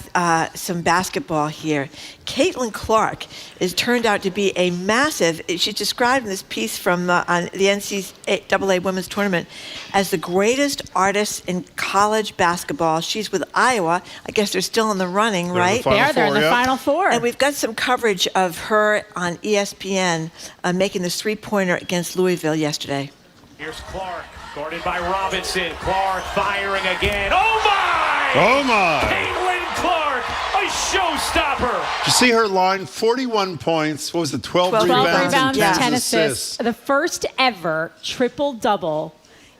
some basketball here. Caitlin Clark is turned out to be a massive, she's described in this piece from on the NCAA Women's Tournament as the greatest artist in college basketball. She's with Iowa. I guess they're still in the running, right? They're in the Final Four. And we've got some coverage of her on ESPN making this three-pointer against Louisville yesterday. Here's Clark, guarded by Robinson. Clark firing again. Oh, my! Oh, my. Caitlin Clark, a showstopper. Did you see her line? 41 points. What was it? 12 rebounds and 10 assists. The first ever triple-double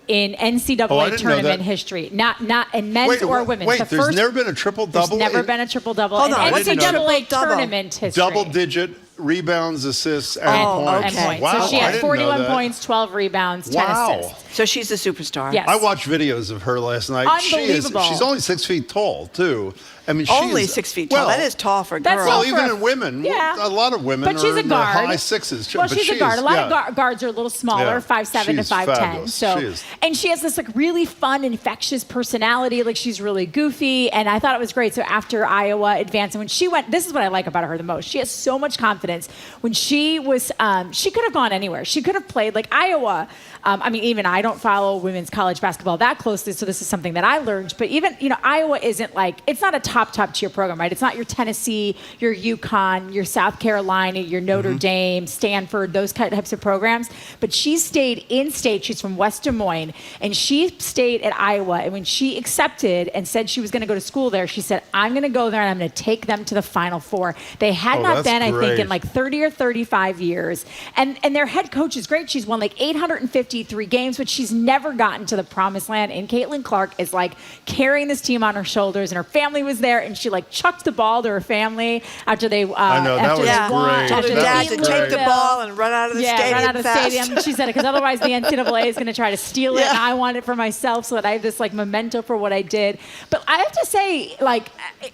in NCAA tournament history. Not in men's or women's. Wait, there's never been a triple-double? There's never been a triple-double in NCAA tournament history. Double-digit rebounds, assists, and points. And points. Wow, so she had 41 that. points, 12 rebounds, 10 assists. So she's a superstar. Yes. I watched videos of her last night. Unbelievable. She's only 6 feet tall, too. I mean, only 6 feet tall. That is tall for a girl. Well, even in women, a lot of women but she's are a in guard. the high sixes. Well, she's a guard. A lot of guards are a little smaller, 5'7" to 5'10". So, and she has this like really fun, infectious personality. Like she's really goofy, and I thought it was great. So after Iowa advanced, and when she went, this is what I like about her the most. She has so much confidence. When she was, she could have gone anywhere. She could have played like Iowa. I mean, even I don't follow women's college basketball that closely, so this is something that I learned. But even, Iowa isn't like, it's not a top tier program, right? It's not your Tennessee, your UConn, your South Carolina, your Notre Dame, Stanford, those types of programs. But she stayed in state. She's from West Des Moines, and she stayed at Iowa. And when she accepted and said she was going to go to school there, she said, I'm going to go there and I'm going to take them to the Final Four. They had not been, I think, in like 30 or 35 years. And their head coach is great. She's won like 853 games, but she's never gotten to the promised land. And Caitlin Clark is like carrying this team on her shoulders, and her family was there, and she like chucked the ball to her family after they I know, that was great. Told her dad to take the ball and run out of the stadium. Run out of the stadium. She said it because otherwise the NCAA is going to try to steal it, and I want it for myself so that I have this like memento for what I did. But I have to say, like,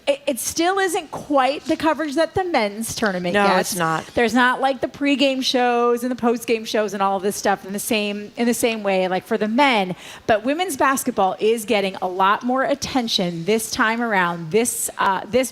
it still isn't quite the coverage that the men's tournament gets. No, it's not. There's not like the pregame shows and the postgame shows and all of this stuff in the same way, like for the men. But women's basketball is getting a lot more attention this time around, this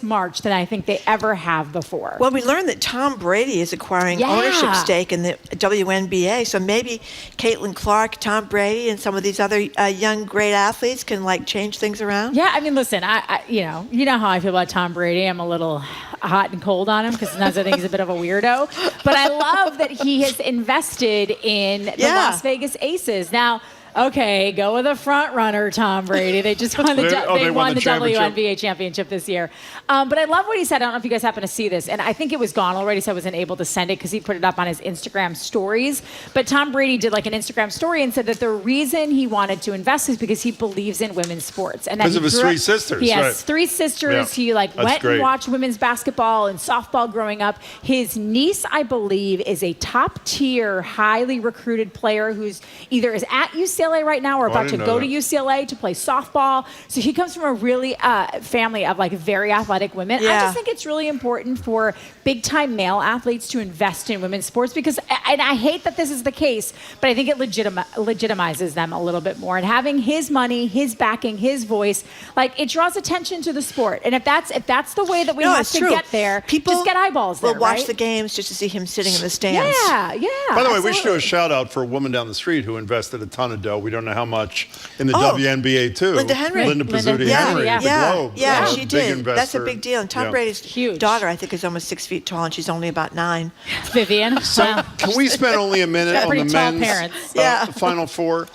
March, than I think they ever have before. Well, we learned that Tom Brady is acquiring ownership stake in the WNBA, so maybe Caitlin Clark, Tom Brady, and some of these other young great athletes can like change things around. Yeah, I mean, listen, I you know how I feel about Tom Brady. I'm a little hot and cold on him because sometimes I think he's a bit of a weirdo. But I love that he has invested in the Las Vegas Aces. Now, okay, go with a front runner, Tom Brady. They just won the WNBA championship this year. But I love what he said. I don't know if you guys happen to see this. And I think it was gone already, so I wasn't able to send it because he put it up on his Instagram stories. But Tom Brady did like an Instagram story and said that the reason he wanted to invest is because he believes in women's sports. And because of his three sisters. He has three sisters. Yeah. He went and watched women's basketball and softball growing up. His niece, I believe, is a top-tier, highly recruited player who's either is at UCLA right now or about to go to UCLA to play softball. So he comes from a really family of like very athletic women. I just think it's really important for big-time male athletes to invest in women's sports because, and I hate that this is the case, but I think it legitimizes them a little bit more. And having his money, his backing, his voice, like it draws attention to the sport. And if that's the way that we have to get there, people just get eyeballs there, will watch the games just to see him sitting in the stands. Yeah. By the way, we should do a shout out for a woman down the street who invested a ton of dough. We don't know how much in the WNBA too. Linda Henry. Linda Pizzuti Henry. The Globe. Yeah, she did. Investor. That's a big deal. And Tom Brady's daughter, I think, is almost 6 feet tall, and she's only about 9. Vivian. So can we spend only a minute on the men's Final Four?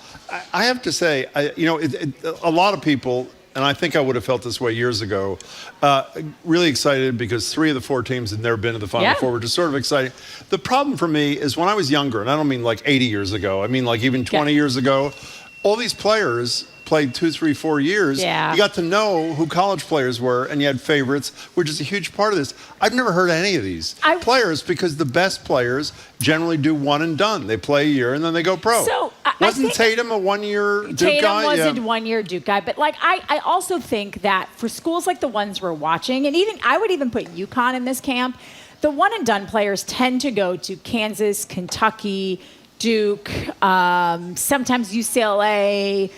I have to say, a lot of people, and I think I would have felt this way years ago, really excited because 3 of the 4 teams had never been to the Final Four, which is sort of exciting. The problem for me is when I was younger, and I don't mean like 80 years ago, I mean like even 20 years ago, all these players played 2, 3, 4 years, you got to know who college players were, and you had favorites, which is a huge part of this. I've never heard any of these players because the best players generally do one and done. They play a year and then they go pro. So wasn't Tatum a one-year Duke guy? Tatum was a one-year Duke guy, but like I also think that for schools like the ones we're watching, and even I would even put UConn in this camp, the one and done players tend to go to Kansas, Kentucky, Duke, sometimes UCLA,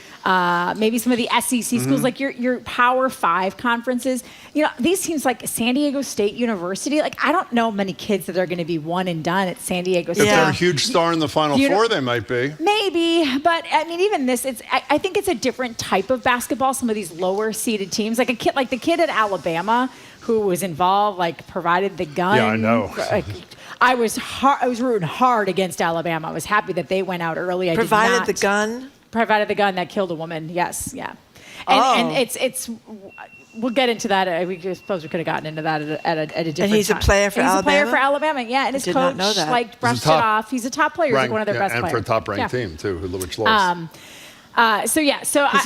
maybe some of the SEC schools, like your Power 5 conferences. You know, these teams like San Diego State University, like I don't know many kids that are going to be one and done at San Diego State. If they're a huge star in the Final Four, they might be. Maybe, but I mean, even this, I think it's a different type of basketball. Some of these lower seeded teams, like the kid at Alabama who was involved, like provided the gun. Yeah, I know. I was rooting hard against Alabama. I was happy that they went out early. Provided the gun that killed a woman. Yes, yeah. And it's we'll get into that. We suppose we could have gotten into that at a different time. And he's a player for Alabama? He's a player for Alabama, yeah. And his coach like brushed it off. He's a top player. He's like one of their best players. And for a top-ranked team, too, which lost. Has he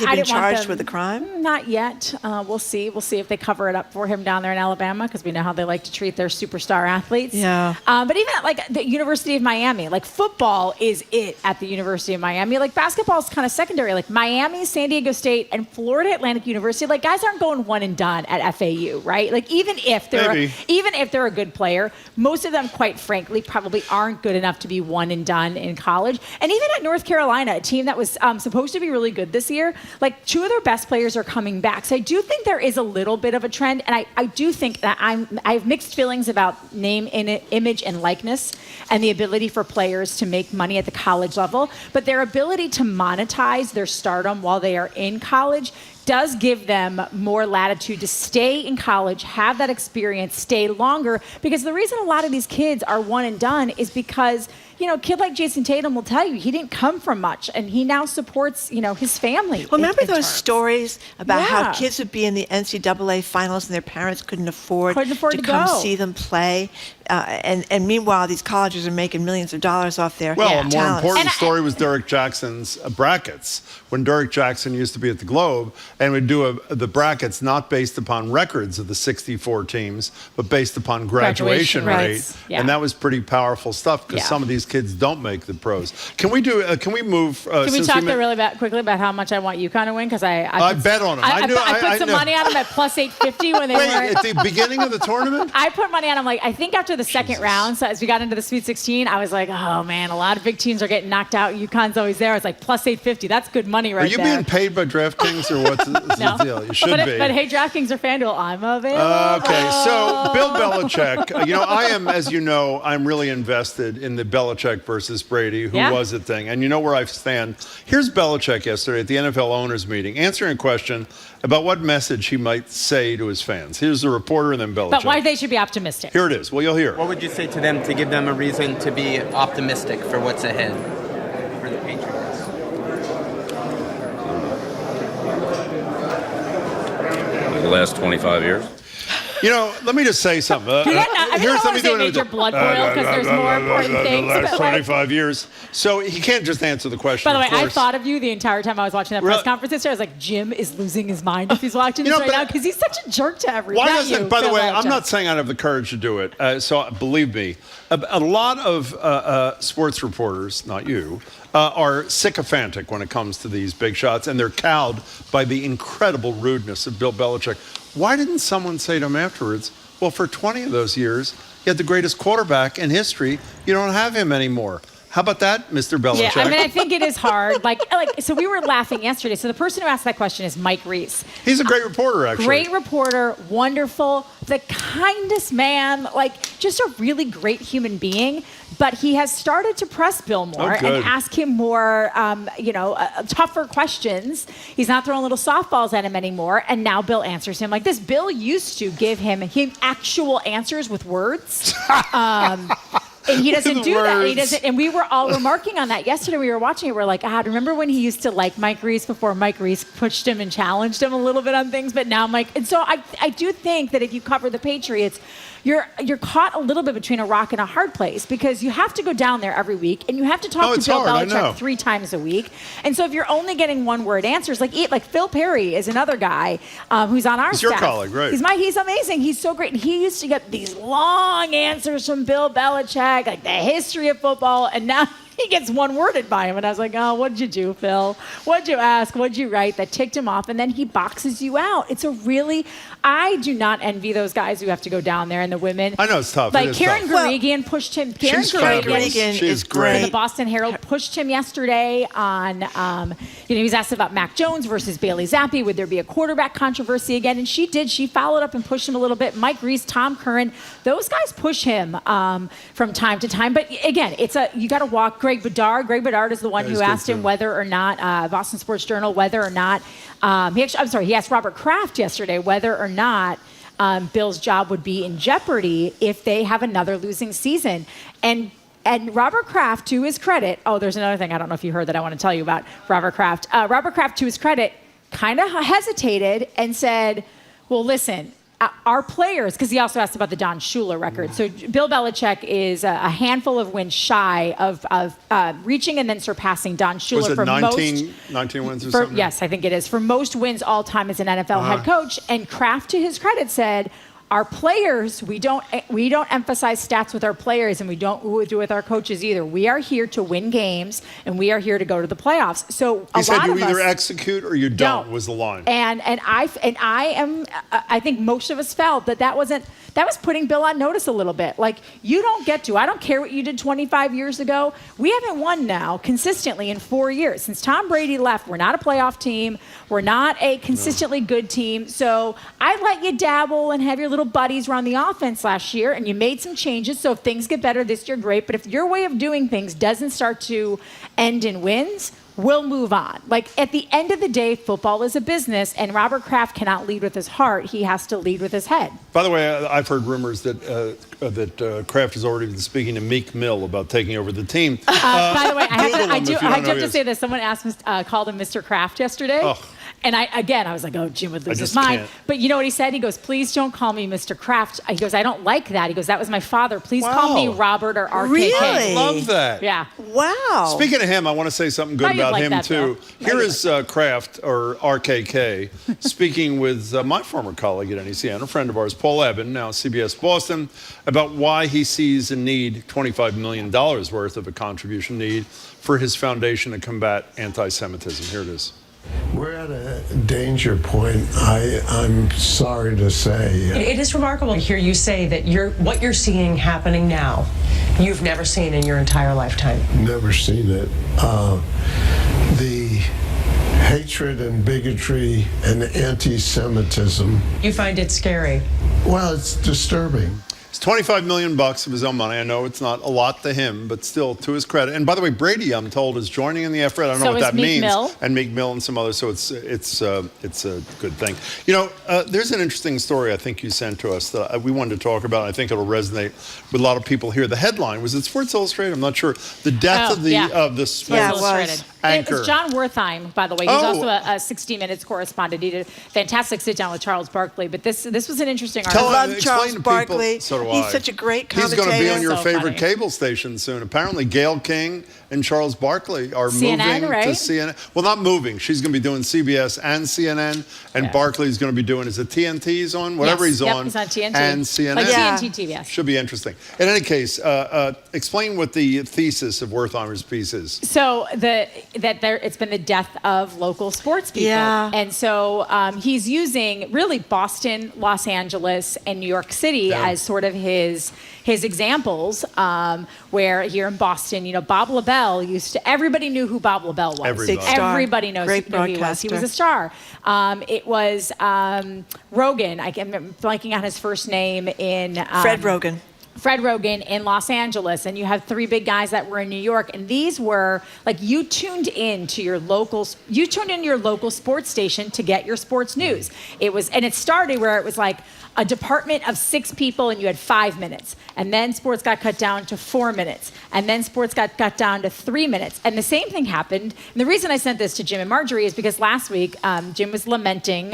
been charged with a crime? Not yet. We'll see. We'll see if they cover it up for him down there in Alabama, because we know how they like to treat their superstar athletes. Yeah. But even at like the University of Miami, like football is it at the University of Miami. Like basketball is kind of secondary. Like Miami, San Diego State, and Florida Atlantic University. Like guys aren't going one and done at FAU, right? Like even if they're a good player, most of them, quite frankly, probably aren't good enough to be one and done in college. And even at North Carolina, a team that was supposed to be really good this year, like 2 of their best players are coming back. So I do think there is a little bit of a trend, and I do think that I have mixed feelings about name, image, and likeness, and the ability for players to make money at the college level, but their ability to monetize their stardom while they are in college does give them more latitude to stay in college, have that experience, stay longer, because the reason a lot of these kids are one and done is because, you know, a kid like Jason Tatum will tell you he didn't come from much, and he now supports, you know, his family. Well, remember those stories about how kids would be in the NCAA finals and their parents couldn't afford to come see them play, and meanwhile these colleges are making millions of dollars off their talent. A more important story was Derek Jackson's brackets. When Derek Jackson used to be at the Globe and would do the brackets not based upon records of the 64 teams, but based upon graduation rate, and that was pretty powerful stuff, because some of these kids don't make the pros. Can we move? Can we talk really quickly about how much I want UConn to win? Because I bet on them. I put some money on them at plus 850 when they were at the beginning of the tournament. I put money on them. Like I think after the second round, so as we got into the Sweet 16, I was like, oh man, a lot of big teams are getting knocked out. UConn's always there. I was like plus 850. That's good money right there. Are you being paid by DraftKings or what's the deal? You should be. But hey, DraftKings or FanDuel, I'm available. Okay, so Bill Belichick. You know, I am, as you know, I'm really invested in the Belichick versus Brady, who was a thing. And you know where I stand. Here's Belichick yesterday at the NFL owners meeting, answering a question about what message he might say to his fans. Here's the reporter and then Belichick. But why they should be optimistic. Here it is. Well, you'll hear. What would you say to them to give them a reason to be optimistic for what's ahead for the Patriots? The last 25 years. You know, let me just say something. Let me do major blood boil because there's more important things. The last 25 years. So he can't just answer the question. By the way, I thought of you the entire time I was watching that press conference yesterday. I was like, Jim is losing his mind if he's watching this right now, because he's such a jerk to everyone. By the way, I'm not saying I have the courage to do it. So believe me, a lot of sports reporters, not you, are sycophantic when it comes to these big shots, and they're cowed by the incredible rudeness of Bill Belichick. Why didn't someone say to him afterwards, well, for 20 of those years, you had the greatest quarterback in history. You don't have him anymore. How about that, Mr. Belichick? Yeah, I mean, I think it is hard. So we were laughing yesterday. So the person who asked that question is Mike Reese. He's a great reporter, actually. Great reporter, wonderful, the kindest man, like just a really great human being. But he has started to press Bill more and ask him more, tougher questions. He's not throwing little softballs at him anymore. And now Bill answers him like this. Bill used to give him actual answers with words. And he doesn't do that. He doesn't. And we were all remarking on that yesterday. We were watching it. We're like, remember when he used to like Mike Reese before Mike Reese pushed him and challenged him a little bit on things? But now Mike. And so I do think that if you cover the Patriots, you're caught a little bit between a rock and a hard place because you have to go down there every week and you have to talk to Bill Belichick 3 times a week. And so if you're only getting one-word answers, like Phil Perry is another guy who's on our staff. He's your colleague, right? He's amazing. He's so great. And he used to get these long answers from Bill Belichick, like the history of football, and now he gets one-worded by him. And I was like, oh, what'd you do, Phil? What'd you ask? What'd you write? That ticked him off. And then he boxes you out. I do not envy those guys who have to go down there and the women. I know it's tough. Like Karen Guregian pushed him. Karen Guregian is great. The Boston Herald pushed him yesterday on, he was asked about Mac Jones versus Bailey Zappi. Would there be a quarterback controversy again? And she did. She followed up and pushed him a little bit. Mike Reese, Tom Curran, those guys push him from time to time. But again, you got to walk. Greg Bedard is the one who asked him whether or not, Boston Sports Journal, whether or not, he asked Robert Kraft yesterday whether or not Bill's job would be in jeopardy if they have another losing season. And Robert Kraft, to his credit, there's another thing I don't know if you heard that I want to tell you about Robert Kraft. Robert Kraft, to his credit, kind of hesitated and said, well, listen, our players, because he also asked about the Don Shula record. So Bill Belichick is a handful of wins shy of reaching and then surpassing Don Shula for 19 wins or something? Yes, I think it is. For most wins all time as an NFL head coach. And Kraft, to his credit, said, our players, we don't emphasize stats with our players, and we don't do it with our coaches either. We are here to win games, and we are here to go to the playoffs. So he said you either execute or you don't was the line. And I think most of us felt that was putting Bill on notice a little bit. Like, you don't get to. I don't care what you did 25 years ago. We haven't won now consistently in 4 years. Since Tom Brady left, we're not a playoff team. We're not a consistently good team. So I let you dabble and have your little buddies run the offense last year, and you made some changes. So if things get better this year, great. But if your way of doing things doesn't start to end in wins, we'll move on. Like, at the end of the day, football is a business, and Robert Kraft cannot lead with his heart. He has to lead with his head. By the way, I've heard rumors that Kraft has already been speaking to Meek Mill about taking over the team. By the way, I do have to say this. Someone called him Mr. Kraft yesterday. Oh. And I was like, oh, Jim would lose his mind. Can't. But you know what he said? He goes, please don't call me Mr. Kraft. He goes, I don't like that. He goes, that was my father. Please call me Robert or RKK. Really? I love that. Yeah. Wow. Speaking of him, I want to say something good about him, too. Here is Kraft, or RKK, speaking with my former colleague at NECN, a friend of ours, Paul Eben, now CBS Boston, about why he sees a need, $25 million worth of a contribution need, for his foundation to combat anti-Semitism. Here it is. We're at a danger point, I'm sorry to say. It is remarkable to hear you say that what you're seeing happening now, you've never seen in your entire lifetime. Never seen it. The hatred and bigotry and anti-Semitism. You find it scary? Well, it's disturbing. It's $25 million of his own money. I know it's not a lot to him, but still, to his credit. And by the way, Brady, I'm told, is joining in the effort. I don't know what that means. And Meek Mill and some others. So it's a good thing. You know, there's an interesting story I think you sent to us that we wanted to talk about. I think it'll resonate with a lot of people here. The headline was it Sports Illustrated? I'm not sure. The death of the sports anchor. It's John Wertheim, by the way. He's also a 60 Minutes correspondent. He did a fantastic sit-down with Charles Barkley. But this was an interesting article. I love Charles Barkley. He's such a great commentator. He's going to be on your favorite cable station soon. Apparently, Gayle King and Charles Barkley are moving to CNN. Well, not moving. She's going to be doing CBS and CNN, and Barkley's going to be doing, is it TNT he's on? Whatever he's on. He's on TNT. And CNN. Like TNT TV, yes. Should be interesting. In any case, explain what the thesis of Wertheimer's piece is. So it's been the death of local sports people. Yeah. And so he's using really Boston, Los Angeles, and New York City as sort of his examples, where here in Boston, you know, Bob LaBelle everybody knew who Bob LaBelle was. Everybody knows who he was. He was a star. It was Rogan. I'm blanking on his first name in... Fred Rogan. Fred Rogan in Los Angeles, and you have three big guys that were in New York, and these were like you tuned in your local sports station to get your sports news. It started where it was like, a department of 6 people and you had 5 minutes. And then sports got cut down to 4 minutes. And then sports got cut down to 3 minutes. And the same thing happened. And the reason I sent this to Jim and Marjorie is because last week, Jim was lamenting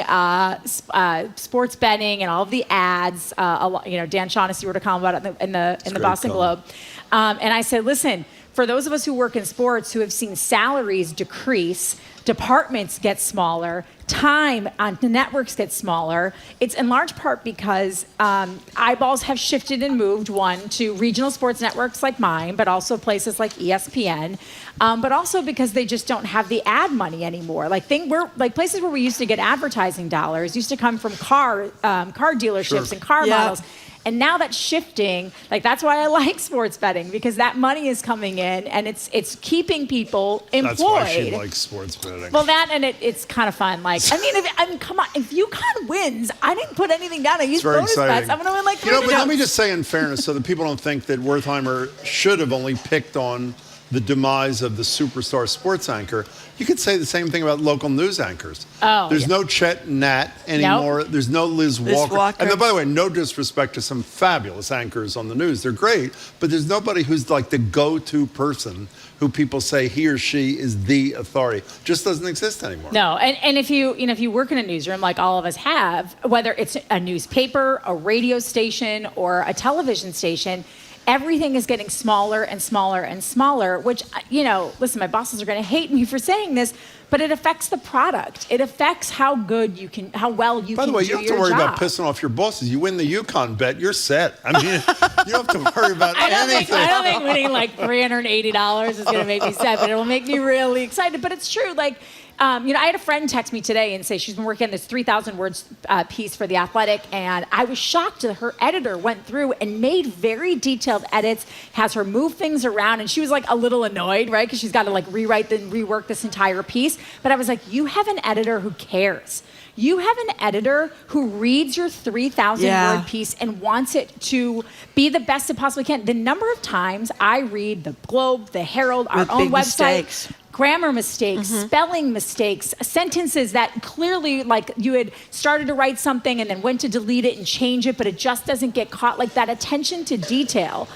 sports betting and all of the ads. Dan Shaughnessy wrote a column about it in the Boston Globe. And I said, listen, for those of us who work in sports who have seen salaries decrease, departments get smaller, time on the networks get smaller, it's in large part because eyeballs have shifted and moved, one, to regional sports networks like mine, but also places like ESPN, but also because they just don't have the ad money anymore. Places where we used to get advertising dollars used to come from car dealerships and car models. And now that's shifting. That's why I like sports betting, because that money is coming in and it's keeping people employed. That's why she likes sports betting. Well, that and it's kind of fun. Come on, if UConn wins, I didn't put anything down. I used bonus bets. I'm going to win like $3 million. But let me just say, in fairness, so that people don't think that Wertheimer should have only picked on the demise of the superstar sports anchor. You could say the same thing about local news anchors. There's no Chet Nat anymore. Nope. There's no Liz Walker. And by the way, no disrespect to some fabulous anchors on the news. They're great, but there's nobody who's like the go-to person who people say he or she is the authority. Just doesn't exist anymore. No, and if you work in a newsroom like all of us have, whether it's a newspaper, a radio station, or a television station, everything is getting smaller and smaller and smaller, which, listen, my bosses are going to hate me for saying this, but it affects the product. It affects how well you can do your job. By the way, you don't have to worry about pissing off your bosses. You win the UConn bet, you're set. I mean, you don't have to worry about anything. I don't think winning like $380 is going to make me sad, but it'll make me really excited. But it's true. I had a friend text me today and say she's been working on this 3,000 words piece for The Athletic, and I was shocked that her editor went through and made very detailed edits, has her move things around, and she was a little annoyed, right? Because she's got to rewrite and rework this entire piece. But I was like, you have an editor who cares. You have an editor who reads your 3,000 word piece and wants it to be the best it possibly can. The number of times I read the Globe, the Herald, our own website, mistakes. Grammar mistakes, spelling mistakes, sentences that clearly you had started to write something and then went to delete it and change it, but it just doesn't get caught. That attention to detail.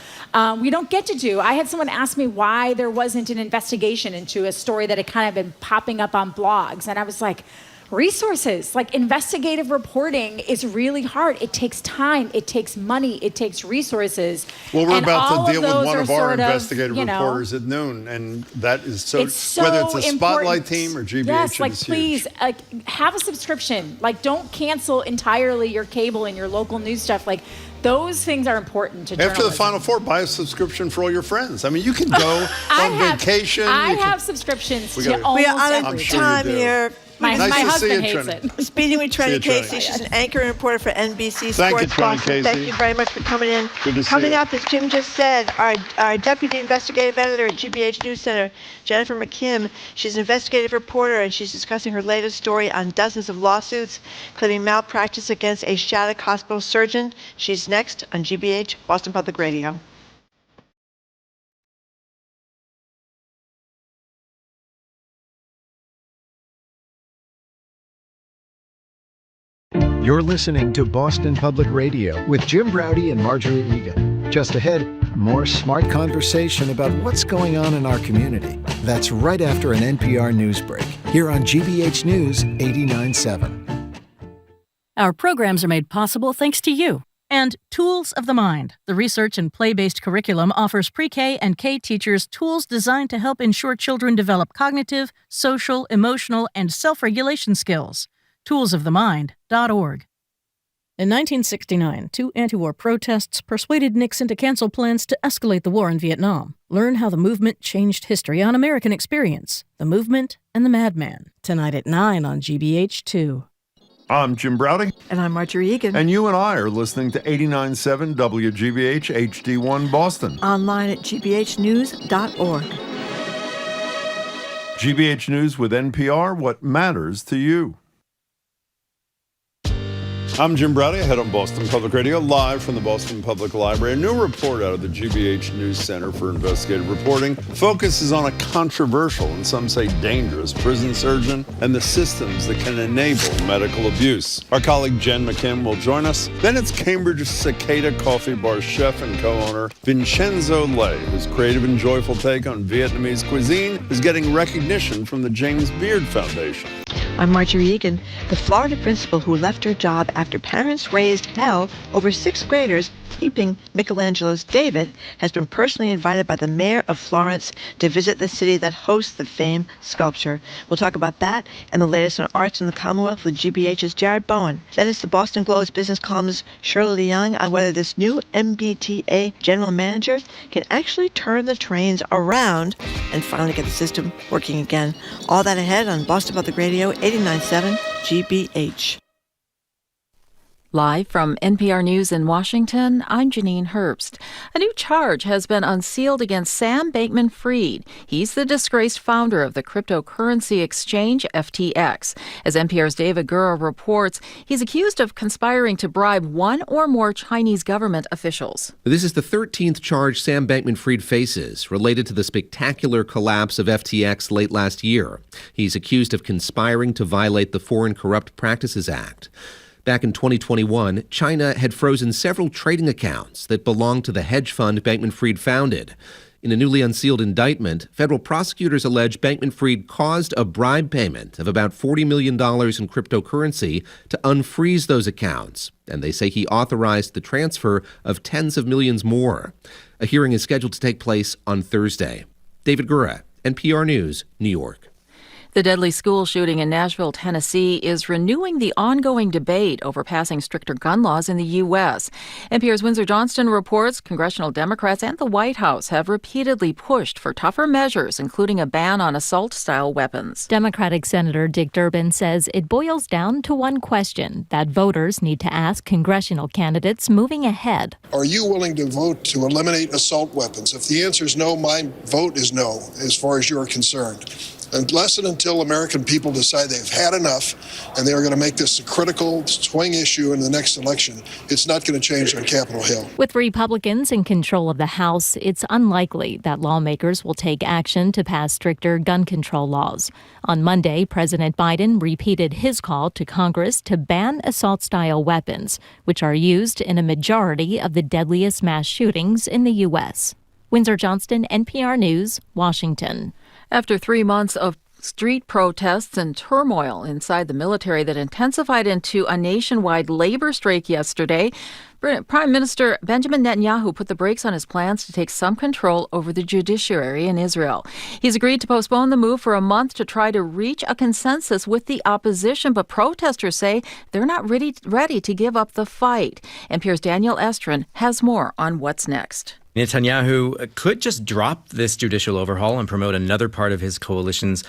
We don't get to do. I had someone ask me why there wasn't an investigation into a story that had kind of been popping up on blogs. And I was like, resources. Investigative reporting is really hard. It takes time. It takes money. It takes resources. Well, we're about to deal with one of our investigative reporters at noon, and that is whether it's a Spotlight team or GBH. Yes, please have a subscription. Don't cancel entirely your cable and your local news stuff. Those things are important to journalism. After the Final Four, buy a subscription for all your friends. I mean, you can go on vacation. I have subscriptions to almost we are out of time here. My husband hates it. Speaking with Trenny Casey, she's an anchor and reporter for NBC Thank Sports you, Boston. Thank you very much for coming in. Good to see Coming you. up, as Jim just said, our deputy investigative editor at GBH News Center, Jennifer McKim. She's an investigative reporter, and she's discussing her latest story on dozens of lawsuits claiming malpractice against a Shattuck Hospital surgeon. She's next on GBH Boston Public Radio. You're listening to Boston Public Radio with Jim Browdy and Marjorie Egan. Just ahead, more smart conversation about what's going on in our community. That's right after an NPR news break, here on GBH News 89.7. Our programs are made possible thanks to you. And Tools of the Mind, the research and play-based curriculum, offers pre-K and K teachers tools designed to help ensure children develop cognitive, social, emotional, and self-regulation skills. toolsofthemind.org. In 1969, 2 anti-war protests persuaded Nixon to cancel plans to escalate the war in Vietnam. Learn how the movement changed history on American Experience, The Movement and the Madman, tonight at 9 on GBH2. I'm Jim Browdy. And I'm Marjorie Egan. And you and I are listening to 89.7 WGBH HD1 Boston. Online at gbhnews.org. GBH News with NPR, what matters to you. I'm Jim Browdy, head on Boston Public Radio, live from the Boston Public Library. A new report out of the GBH News Center for Investigative Reporting focuses on a controversial and some say dangerous prison surgeon and the systems that can enable medical abuse. Our colleague Jen McKim will join us. Then it's Cambridge's Cicada Coffee Bar chef and co-owner Vincenzo Lay, whose creative and joyful take on Vietnamese cuisine is getting recognition from the James Beard Foundation. I'm Marjorie Egan. The Florida principal who left her job after parents raised hell over sixth graders keeping Michelangelo's David has been personally invited by the mayor of Florence to visit the city that hosts the famed sculpture. We'll talk about that and the latest on arts in the Commonwealth with GBH's Jared Bowen. Then it's the Boston Globe's business columnist Shirley Young on whether this new MBTA general manager can actually turn the trains around and finally get the system working again. All that ahead on Boston Public Radio 89.7 GBH. Live from NPR News in Washington, I'm Janine Herbst. A new charge has been unsealed against Sam Bankman-Fried. He's the disgraced founder of the cryptocurrency exchange FTX. As NPR's David Gura reports, he's accused of conspiring to bribe one or more Chinese government officials. This is the 13th charge Sam Bankman-Fried faces, related to the spectacular collapse of FTX late last year. He's accused of conspiring to violate the Foreign Corrupt Practices Act. Back in 2021, China had frozen several trading accounts that belonged to the hedge fund Bankman-Fried founded. In a newly unsealed indictment, federal prosecutors allege Bankman-Fried caused a bribe payment of about $40 million in cryptocurrency to unfreeze those accounts, and they say he authorized the transfer of tens of millions more. A hearing is scheduled to take place on Thursday. David Gura, NPR News, New York. The deadly school shooting in Nashville, Tennessee, is renewing the ongoing debate over passing stricter gun laws in the U.S. NPR's Windsor Johnston reports congressional Democrats and the White House have repeatedly pushed for tougher measures, including a ban on assault-style weapons. Democratic Senator Dick Durbin says it boils down to one question that voters need to ask congressional candidates moving ahead. Are you willing to vote to eliminate assault weapons? If the answer is no, my vote is no, as far as you're concerned. Unless and until American people decide they've had enough and they are going to make this a critical swing issue in the next election, it's not going to change on Capitol Hill. With Republicans in control of the House, it's unlikely that lawmakers will take action to pass stricter gun control laws. On Monday, President Biden repeated his call to Congress to ban assault-style weapons, which are used in a majority of the deadliest mass shootings in the U.S. Windsor Johnston, NPR News, Washington. After 3 months of street protests and turmoil inside the military that intensified into a nationwide labor strike yesterday, Prime Minister Benjamin Netanyahu put the brakes on his plans to take some control over the judiciary in Israel. He's agreed to postpone the move for a month to try to reach a consensus with the opposition, but protesters say they're not ready to give up the fight. NPR's Daniel Estrin has more on what's next. Netanyahu could just drop this judicial overhaul and promote another part of his coalition's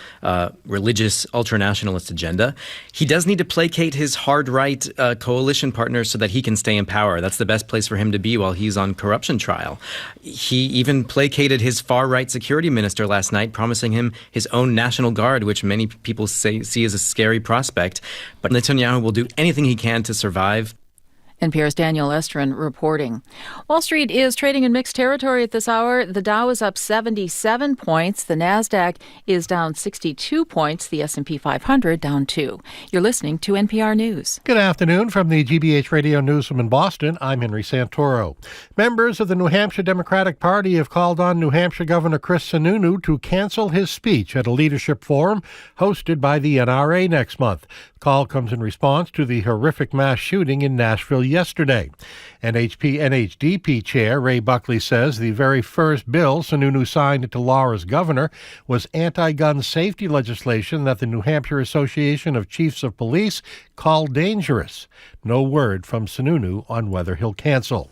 religious ultranationalist agenda. He does need to placate his hard-right coalition partners so that he can stay in power. That's the best place for him to be while he's on corruption trial. He even placated his far-right security minister last night, promising him his own National Guard, which many people see as a scary prospect. But Netanyahu will do anything he can to survive. NPR's Daniel Estrin reporting. Wall Street is trading in mixed territory at this hour. The Dow is up 77 points. The Nasdaq is down 62 points. The S&P 500 down 2. You're listening to NPR News. Good afternoon from the GBH Radio Newsroom in Boston. I'm Henry Santoro. Members of the New Hampshire Democratic Party have called on New Hampshire Governor Chris Sununu to cancel his speech at a leadership forum hosted by the NRA next month. The call comes in response to the horrific mass shooting in Nashville yesterday. NHDP Chair Ray Buckley says the very first bill Sununu signed into law as governor was anti-gun safety legislation that the New Hampshire Association of Chiefs of Police called dangerous. No word from Sununu on whether he'll cancel.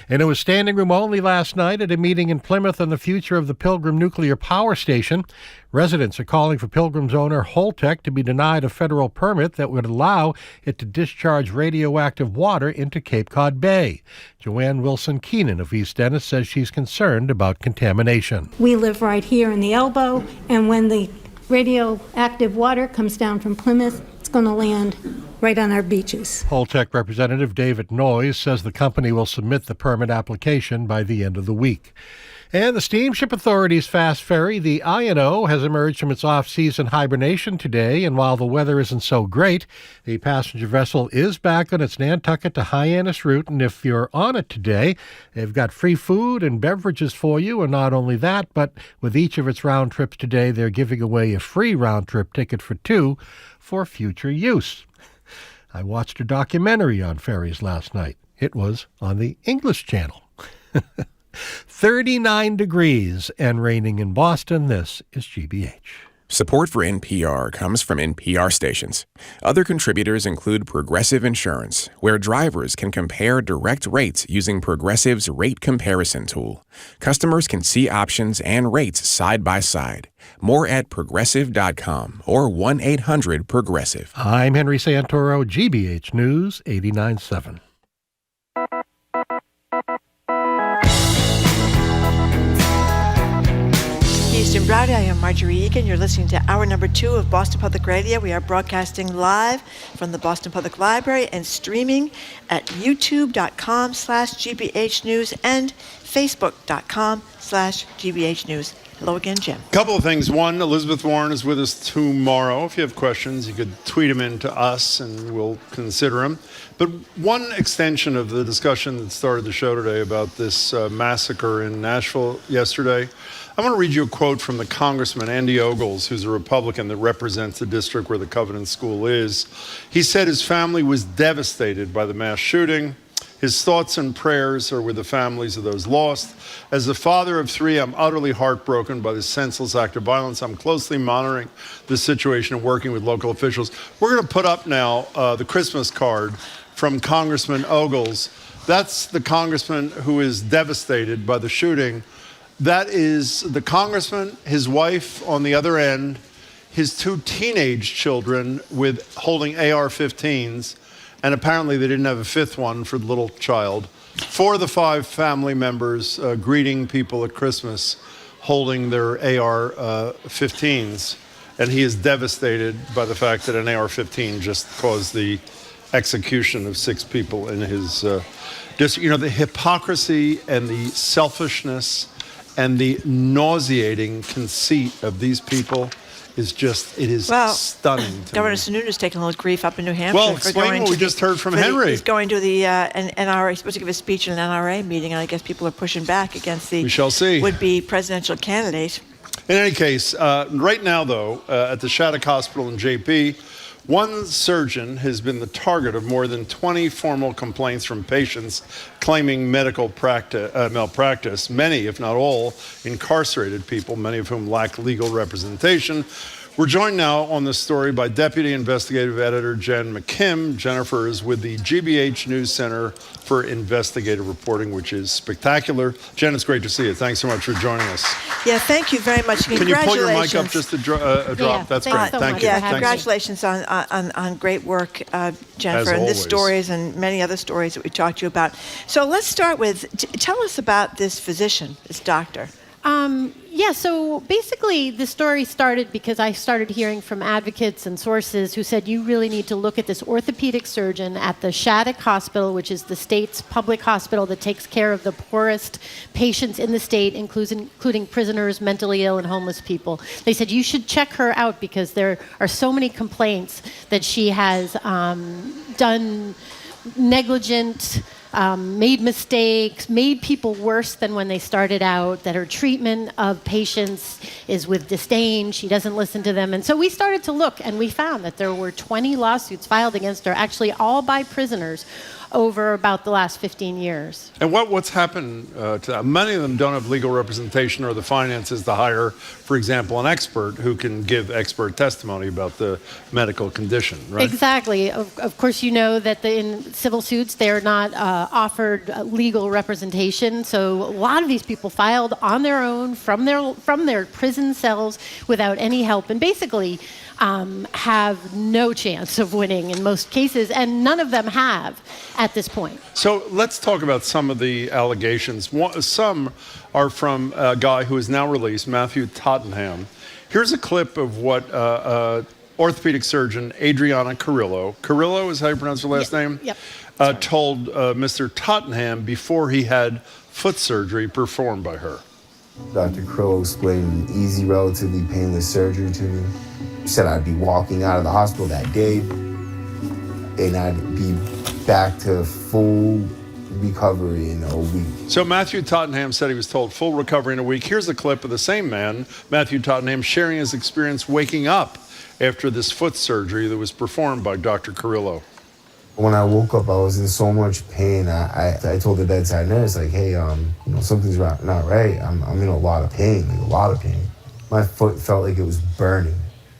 And it was standing room only last night at a meeting in Plymouth on the future of the Pilgrim Nuclear Power Station. Residents are calling for Pilgrim's owner Holtec to be denied a federal permit that would allow it to discharge radioactive water into Cape Cod Bay. Joanne Wilson-Keenan of East Dennis says she's concerned about contamination. We live right here in the elbow, and when the radioactive water comes down from Plymouth, it's going to land right on our beaches. Holtec Representative David Noyes says the company will submit the permit application by the end of the week. And the Steamship Authority's fast ferry, the I&O, has emerged from its off-season hibernation today, and while the weather isn't so great, the passenger vessel is back on its Nantucket to Hyannis route, and if you're on it today, they've got free food and beverages for you, and not only that, but with each of its round trips today, they're giving away a free round-trip ticket for 2 for future use. I watched a documentary on ferries last night. It was on the English Channel. 39 degrees and raining in Boston. This is GBH. Support for NPR comes from NPR stations. Other contributors include Progressive Insurance, where drivers can compare direct rates using Progressive's rate comparison tool. Customers can see options and rates side by side. More at progressive.com or 1-800-PROGRESSIVE. I'm Henry Santoro, GBH News 89.7. Jim Browdy. I am Marjorie Egan. You're listening to hour number 2 of Boston Public Radio. We are broadcasting live from the Boston Public Library and streaming at youtube.com/GBH News and facebook.com/GBH News. Hello again, Jim. A couple of things. One, Elizabeth Warren is with us tomorrow. If you have questions, you could tweet them in to us and we'll consider them. But one extension of the discussion that started the show today about this massacre in Nashville yesterday, I want to read you a quote from the Congressman, Andy Ogles, who's a Republican that represents the district where the Covenant School is. He said his family was devastated by the mass shooting. His thoughts and prayers are with the families of those lost. As the father of 3, I'm utterly heartbroken by this senseless act of violence. I'm closely monitoring the situation and working with local officials. We're going to put up now the Christmas card from Congressman Ogles. That's the congressman who is devastated by the shooting. That is the congressman, his wife on the other end, his 2 teenage children with holding AR-15s, and apparently they didn't have a 5th one for the little child. 4 of the 5 family members greeting people at Christmas holding their AR-15s, and he is devastated by the fact that an AR-15 just caused the execution of 6 people in his district. You know, the hypocrisy and the selfishness and the nauseating conceit of these people is just, it is stunning to Governor me. Sununu's taking a little grief up in New Hampshire. Well, explain what we just heard from Henry. He's going to the NRA, he's supposed to give a speech at an NRA meeting, and I guess people are pushing back against the would-be presidential candidate. In any case, right now, though, at the Shattuck Hospital in JP, one surgeon has been the target of more than 20 formal complaints from patients claiming medical malpractice. Many, if not all, incarcerated people, many of whom lack legal representation. We're joined now on this story by Deputy Investigative Editor Jen McKim. Jennifer is with the GBH News Center for Investigative Reporting, which is spectacular. Jen, it's great to see you. Thanks so much for joining us. Yeah, thank you very much. Can you pull your mic up just a drop? That's great. So thank you. Yeah, congratulations on great work, Jennifer, and this stories and many other stories that we talked to you about. So let's start with, tell us about this physician, this doctor. Yeah, so basically the story started because I started hearing from advocates and sources who said you really need to look at this orthopedic surgeon at the Shattuck Hospital, which is the state's public hospital that takes care of the poorest patients in the state, including prisoners, mentally ill, and homeless people. They said you should check her out because there are so many complaints that she has done negligent, made mistakes, made people worse than when they started out, that her treatment of patients is with disdain, she doesn't listen to them. And so we started to look, and we found that there were 20 lawsuits filed against her, actually all by prisoners, over about the last 15 years. And what's happened to them? Many of them don't have legal representation or the finances to hire, for example, an expert who can give expert testimony about the medical condition, right? Exactly. Of course, you know that in civil suits, they're not offered legal representation. So a lot of these people filed on their own from their prison cells without any help, and basically have no chance of winning in most cases, and none of them have at this point. So let's talk about some of the allegations. Some are from a guy who is now released, Matthew Tottenham. Here's a clip of what orthopedic surgeon Adriana Carrillo. Carrillo is how you pronounce her last name? Yep. Told Mr. Tottenham before he had foot surgery performed by her. Dr. Carrillo explained an easy, relatively painless surgery to me. He said I'd be walking out of the hospital that day and I'd be back to full recovery in a week. So Matthew Tottenham said he was told full recovery in a week. Here's a clip of the same man, Matthew Tottenham, sharing his experience waking up after this foot surgery that was performed by Dr. Carrillo. When I woke up, I was in so much pain. I told the bedside nurse, like, hey, something's not right. I'm in a lot of pain, like a lot of pain. My foot felt like it was burning,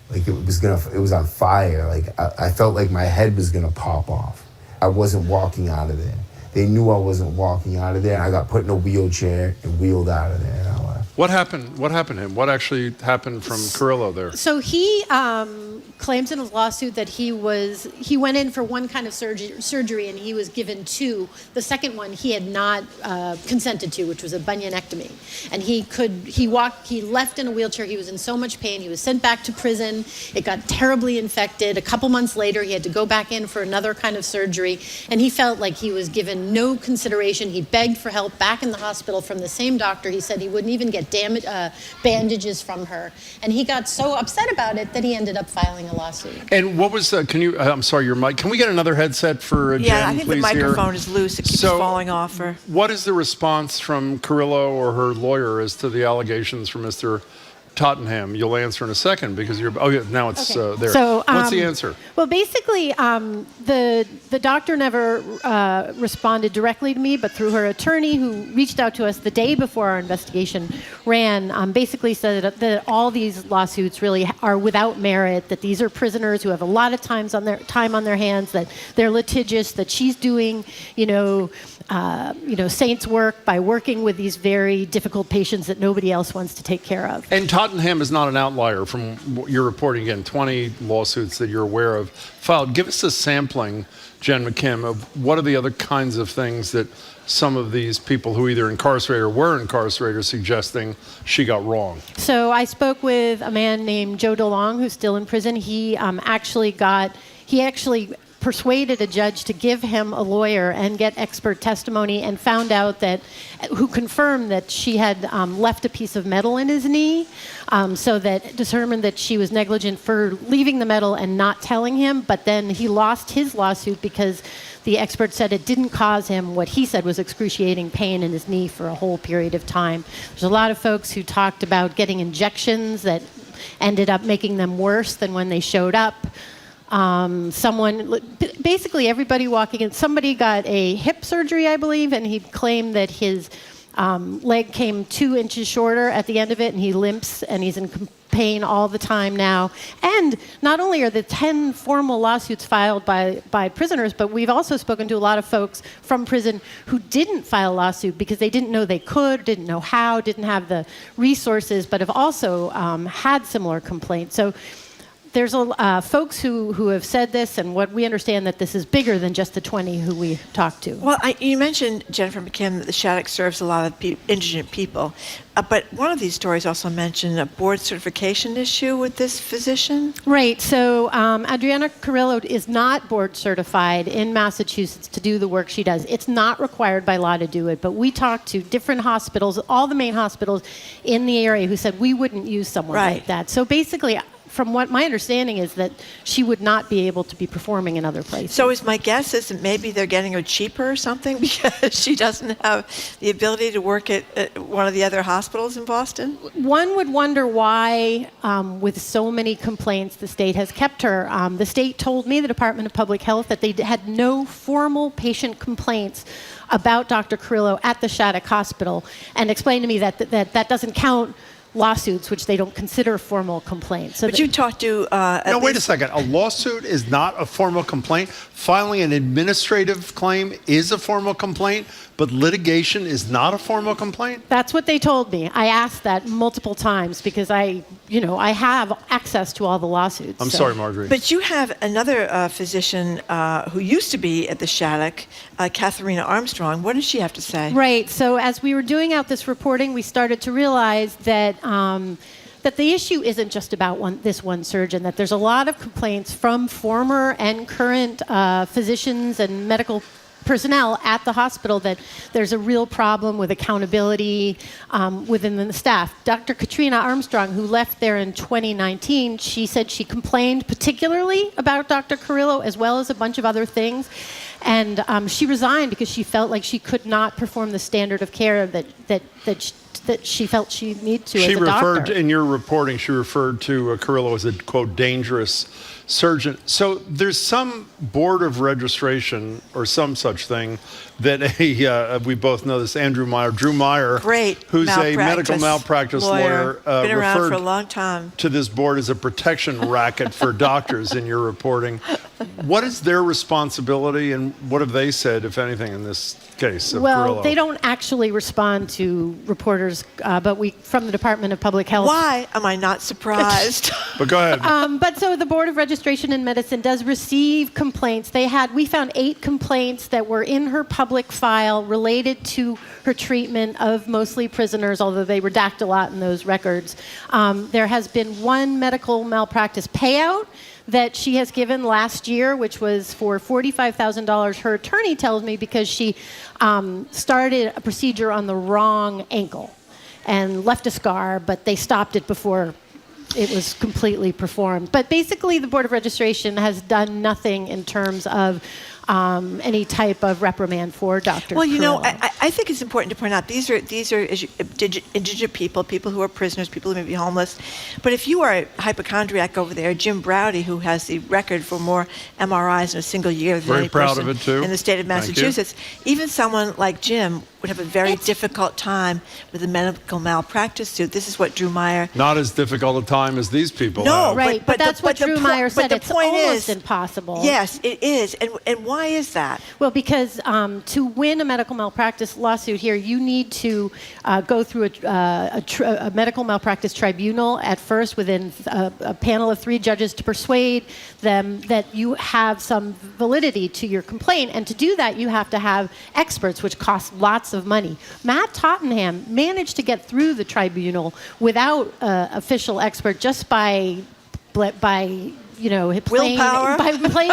like it was on fire. Like I felt like my head was gonna pop off. I wasn't walking out of there. They knew I wasn't walking out of there. I got put in a wheelchair and wheeled out of there. And I left. What happened? What happened to him? What actually happened from Carrillo there? So he claims in his lawsuit that he went in for one kind of surgery and he was given two. The second one he had not consented to, which was a bunionectomy. And he left in a wheelchair. He was in so much pain. He was sent back to prison. It got terribly infected. A couple months later, he had to go back in for another kind of surgery. And he felt like he was given no consideration. He begged for help back in the hospital from the same doctor. He said he wouldn't even get bandages from her. And he got so upset about it that he ended up filing a lawsuit. And what was, I'm sorry, your mic. Can we get another headset for Jen, Yeah, I think please, the microphone here? is loose. It keeps falling off her. What is the response from Carrillo or her lawyer as to the allegations from Mr. Tottenham? You'll answer in a second because now it's there. So, what's the answer? Well, basically, the doctor never responded directly to me, but through her attorney, who reached out to us the day before our investigation ran, basically said that all these lawsuits really are without merit. That these are prisoners who have a lot of time on their hands. That they're litigious. That she's doing, saints' work by working with these very difficult patients that nobody else wants to take care of. And Tottenham is not an outlier from what you're reporting. Again, 20 lawsuits that you're aware of filed. Give us a sampling, Jen McKim, of what are the other kinds of things that some of these people who either incarcerated or were incarcerated are suggesting she got wrong. So I spoke with a man named Joe DeLong, who's still in prison. He actually persuaded a judge to give him a lawyer and get expert testimony, and found out who confirmed that she had left a piece of metal in his knee, so that determined that she was negligent for leaving the metal and not telling him. But then he lost his lawsuit because the expert said it didn't cause him what he said was excruciating pain in his knee for a whole period of time. There's a lot of folks who talked about getting injections that ended up making them worse than when they showed up. Basically everybody walking in, somebody got a hip surgery, I believe, and he claimed that his leg came 2 inches shorter at the end of it, and he limps and he's in pain all the time now. And not only are the 10 formal lawsuits filed by prisoners, but we've also spoken to a lot of folks from prison who didn't file a lawsuit because they didn't know they could, didn't know how, didn't have the resources, but have also had similar complaints. So there's folks who have said this, and what we understand that this is bigger than just the 20 who we talked to. Well, you mentioned, Jennifer McKim, that the Shattuck serves a lot of indigent people. But one of these stories also mentioned a board certification issue with this physician. Right. So Adriana Carrillo is not board certified in Massachusetts to do the work she does. It's not required by law to do it. But we talked to different hospitals, all the main hospitals in the area, who said we wouldn't use someone like that. So basically, from what my understanding is, that she would not be able to be performing in other places. So is my guess is that maybe they're getting her cheaper or something because she doesn't have the ability to work at one of the other hospitals in Boston? One would wonder why, with so many complaints, the state has kept her. The state told me, the Department of Public Health, that they had no formal patient complaints about Dr. Carrillo at the Shattuck Hospital, and explained to me that doesn't count lawsuits, which they don't consider formal complaints. So but you talked to... no, wait a second. A lawsuit is not a formal complaint. Filing an administrative claim is a formal complaint, but litigation is not a formal complaint? That's what they told me. I asked that multiple times because I have access to all the lawsuits. I'm sorry, Marjorie. But you have another physician who used to be at the Shattuck, Katharina Armstrong. What does she have to say? Right. So as we were doing out this reporting, we started to realize that that the issue isn't just about this one surgeon, that there's a lot of complaints from former and current physicians and medical personnel at the hospital that there's a real problem with accountability within the staff. Dr. Katrina Armstrong, who left there in 2019, she said she complained particularly about Dr. Carrillo as well as a bunch of other things. And she resigned because she felt like she could not perform the standard of care that she felt she needed to as a doctor. In your reporting, she referred to Carrillo as a, quote, dangerous surgeon. So there's some board of registration or some such thing that we both know this, Drew Meyer, great, who's a medical malpractice lawyer, been around referred for a long time to this board as a protection racket for doctors in your reporting. What is their responsibility and what have they said, if anything, in this case of Carrillo? They don't actually respond to reporters, but we, from the Department of Public Health. Why am I not surprised? But go ahead. But so the Board of Registration in Medicine does receive complaints. We found 8 complaints that were in her public file related to her treatment of mostly prisoners, although they redact a lot in those records. There has been 1 medical malpractice payout that she has given last year, which was for $45,000, her attorney tells me, because she started a procedure on the wrong ankle and left a scar, but they stopped it before it was completely performed. But basically, the Board of Registration has done nothing in terms of any type of reprimand for Dr. Well, you know, Carrillo. I think it's important to point out these are indigent people who are prisoners, people who may be homeless. But if you are a hypochondriac over there, Jim Browdy, who has the record for more MRIs in a single year than any person in the state of Massachusetts, even someone like Jim would have a very difficult time with a medical malpractice suit. This is what Drew Meyer... Not as difficult a time as these people No, have. Right, but that's what Drew Meyer said. It's almost impossible. Yes, it is. And why is that? Well, because to win a medical malpractice lawsuit here, you need to go through a medical malpractice tribunal at first within a panel of 3 judges to persuade them that you have some validity to your complaint. And to do that, you have to have experts, which cost lots of money. Matt Tottenham managed to get through the tribunal without official expert just by playing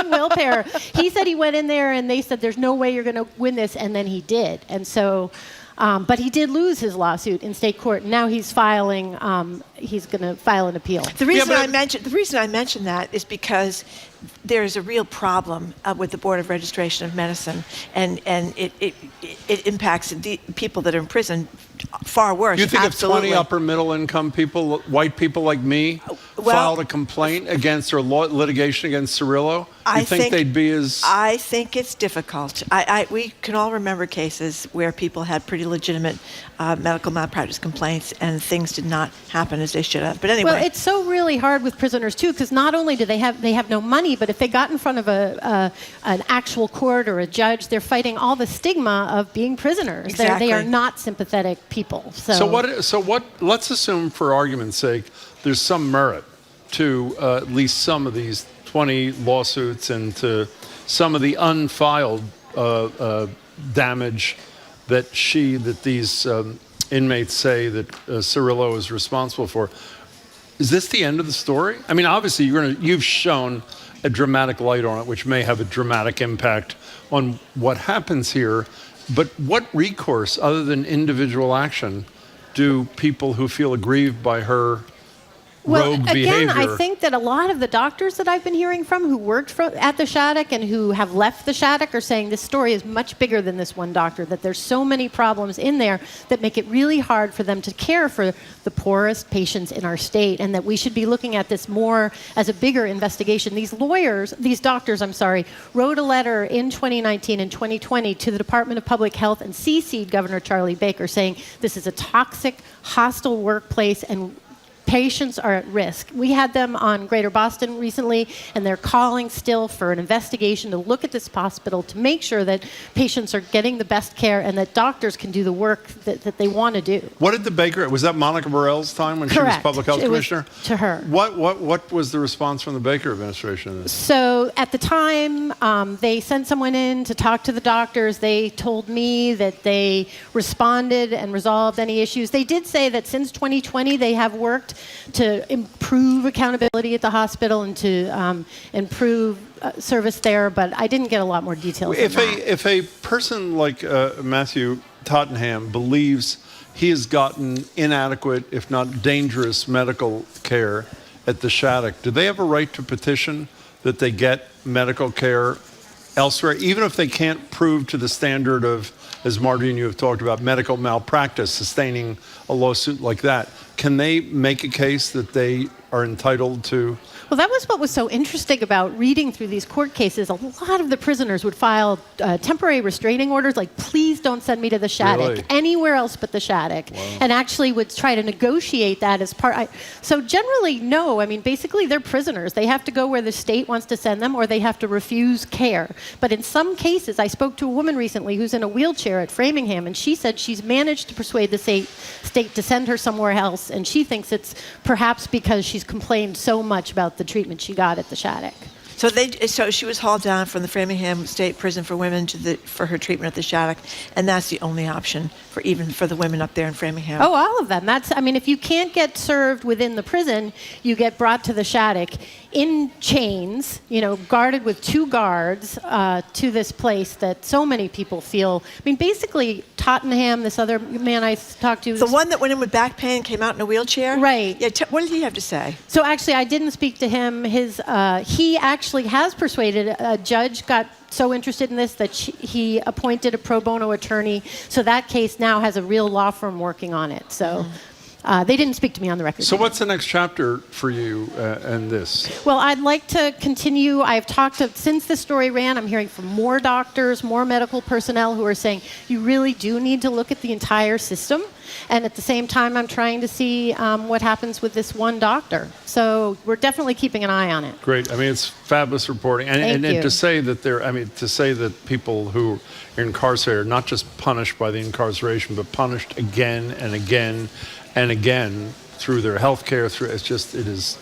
willpower. He said he went in there and they said, there's no way you're going to win this, and then he did. And so, but he did lose his lawsuit in state court. Now he's filing. He's going to file an appeal. The reason I mention that is because there is a real problem with the Board of Registration of Medicine, and it impacts the people that are in prison far worse. You think Absolutely. if 20 upper middle income people, white people like me, filed a complaint against or litigation against Cirillo, you think they'd be as... I think it's difficult. We can all remember cases where people had pretty legitimate medical malpractice complaints and things did not happen as they should have. But anyway. Well, it's so really hard with prisoners too, because not only do they have no money, but if they got in front of an actual court or a judge, they're fighting all the stigma of being prisoners. Exactly. They are not sympathetic people. So what? Let's assume, for argument's sake, there's some merit to at least some of these 20 lawsuits and to some of the unfiled damage that these inmates say that Cirillo is responsible for. Is this the end of the story? I mean, obviously, you've shown a dramatic light on it, which may have a dramatic impact on what happens here. But what recourse, other than individual action, do people who feel aggrieved by her rogue behavior? Again, I think that a lot of the doctors that I've been hearing from who worked at the Shattuck and who have left the Shattuck are saying this story is much bigger than this one doctor, that there's so many problems in there that make it really hard for them to care for the poorest patients in our state, and that we should be looking at this more as a bigger investigation. These doctors, wrote a letter in 2019 and 2020 to the Department of Public Health and CC'd Governor Charlie Baker saying this is a toxic, hostile workplace and patients are at risk. We had them on Greater Boston recently, and they're calling still for an investigation to look at this hospital to make sure that patients are getting the best care and that doctors can do the work that they want to do. What did the Baker... Was that Monica Burrell's time when Correct. she was public health commissioner? To her. What was the response from the Baker administration to this? So at the time, they sent someone in to talk to the doctors. They told me that they responded and resolved any issues. They did say that since 2020, they have worked to improve accountability at the hospital and to improve service there, but I didn't get a lot more details. If a person like Matthew Tottenham believes he has gotten inadequate, if not dangerous, medical care at the Shattuck, do they have a right to petition that they get medical care elsewhere, even if they can't prove to the standard of, as Marty and you have talked about, medical malpractice, sustaining a lawsuit like that? Can they make a case that they are entitled to? Well, that was what was so interesting about reading through these court cases. A lot of the prisoners would file temporary restraining orders, like, please don't send me to the Shattuck, Really? anywhere else but the Shattuck, and actually would try to negotiate that as part. So generally, no. I mean, basically, they're prisoners. They have to go where the state wants to send them, or they have to refuse care. But in some cases, I spoke to a woman recently who's in a wheelchair at Framingham, and she said she's managed to persuade the state to send her somewhere else, and she thinks it's perhaps because she's complained so much about the treatment she got at the Shattuck. So she was hauled down from the Framingham State Prison for Women for her treatment at the Shattuck, and that's the only option for the women up there in Framingham. Oh, all of them. If you can't get served within the prison, you get brought to the Shattuck in chains, guarded with 2 guards to this place that so many people feel. I mean, basically, Tottenham, this other man I talked to. The one that went in with back pain, came out in a wheelchair? Right. Yeah. What did he have to say? So actually, I didn't speak to him. He actually has persuaded, a judge got so interested in this that he appointed a pro bono attorney. So that case now has a real law firm working on it. So they didn't speak to me on the record. So what's the next chapter for you and this? Well, I'd like to continue. I've talked to, since the story ran, I'm hearing from more doctors, more medical personnel who are saying, you really do need to look at the entire system. And at the same time, I'm trying to see what happens with this one doctor. So we're definitely keeping an eye on it. Great. I mean, it's fabulous reporting. And to say that people who are incarcerated are not just punished by the incarceration, but punished again and again and again through their health care. It is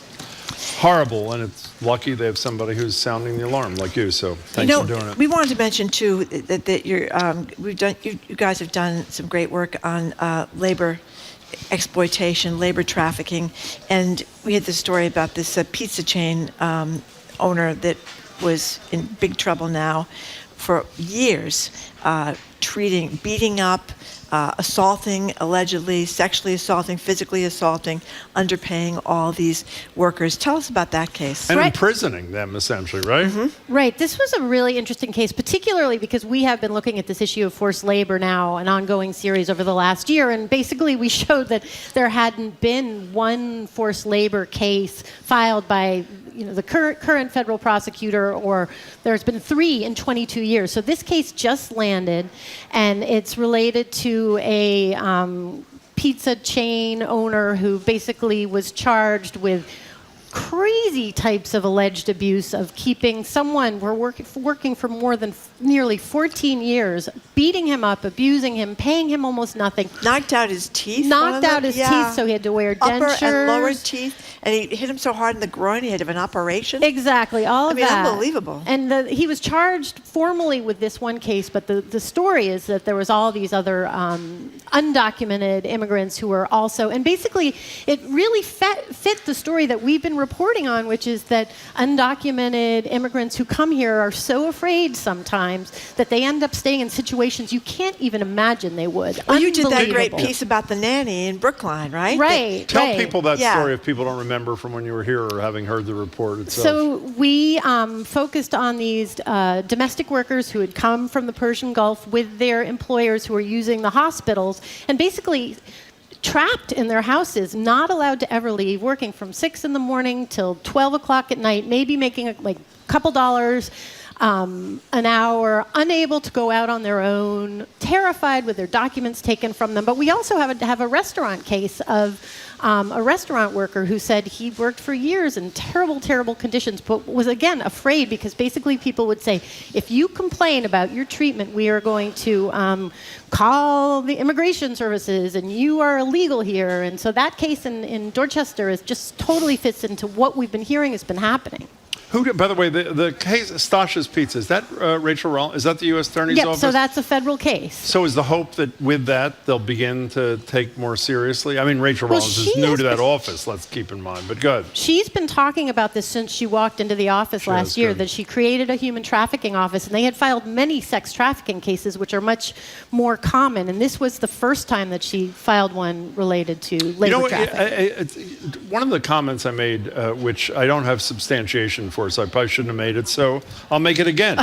horrible, and it's lucky they have somebody who's sounding the alarm like you. So thanks for doing it. We wanted to mention too that you guys have done some great work on labor exploitation, labor trafficking, and we had this story about this pizza chain owner that was in big trouble now for years, beating up, assaulting, allegedly, sexually assaulting, physically assaulting, underpaying all these workers. Tell us about that case. And imprisoning them, essentially, right? Mm-hmm. Right. This was a really interesting case, particularly because we have been looking at this issue of forced labor now, an ongoing series over the last year, and basically we showed that there hadn't been one forced labor case filed by the current federal prosecutor, or there's been 3 in 22 years. So this case just landed, and it's related to a pizza chain owner who basically was charged with crazy types of alleged abuse of keeping someone working for more than nearly 14 years, beating him up, abusing him, paying him almost nothing. Knocked out his teeth. Teeth, so he had to wear dentures. Upper and lower teeth. And he hit him so hard in the groin, he had to have an operation. Exactly, all of that. Unbelievable. And he was charged formally with this one case, but the story is that there was all these other undocumented immigrants who were also, and basically it really fit the story that we've been reporting on, which is that undocumented immigrants who come here are so afraid sometimes that they end up staying in situations you can't even imagine they would. Well, you did that great piece about the nanny in Brookline, right? Right. Tell people that story if people don't remember from when you were here or having heard the report itself. So we focused on these domestic workers who had come from the Persian Gulf with their employers who were using the hospitals, and basically trapped in their houses, not allowed to ever leave, working from 6 in the morning till 12 o'clock at night, maybe making a couple dollars an hour, unable to go out on their own, terrified with their documents taken from them. But we also have a restaurant case of a restaurant worker who said he worked for years in terrible, terrible conditions, but was, again, afraid because basically people would say, if you complain about your treatment, we are going to call the immigration services and you are illegal here. And so that case in Dorchester just totally fits into what we've been hearing has been happening. By the way, the case Stasha's Pizza, is that Rachel Rollins? Is that the U.S. Attorney's Yep, Office? so that's a federal case. So is the hope that with that they'll begin to take more seriously? I mean, Rachel Rollins is new to that office, let's keep in mind, but good. She's been talking about this since she walked into the office last year, that she created a human trafficking office, and they had filed many sex trafficking cases, which are much more common, and this was the first time that she filed one related to labor trafficking. One of the comments I made, which I don't have substantiation for, so I probably shouldn't have made it, so I'll make it again.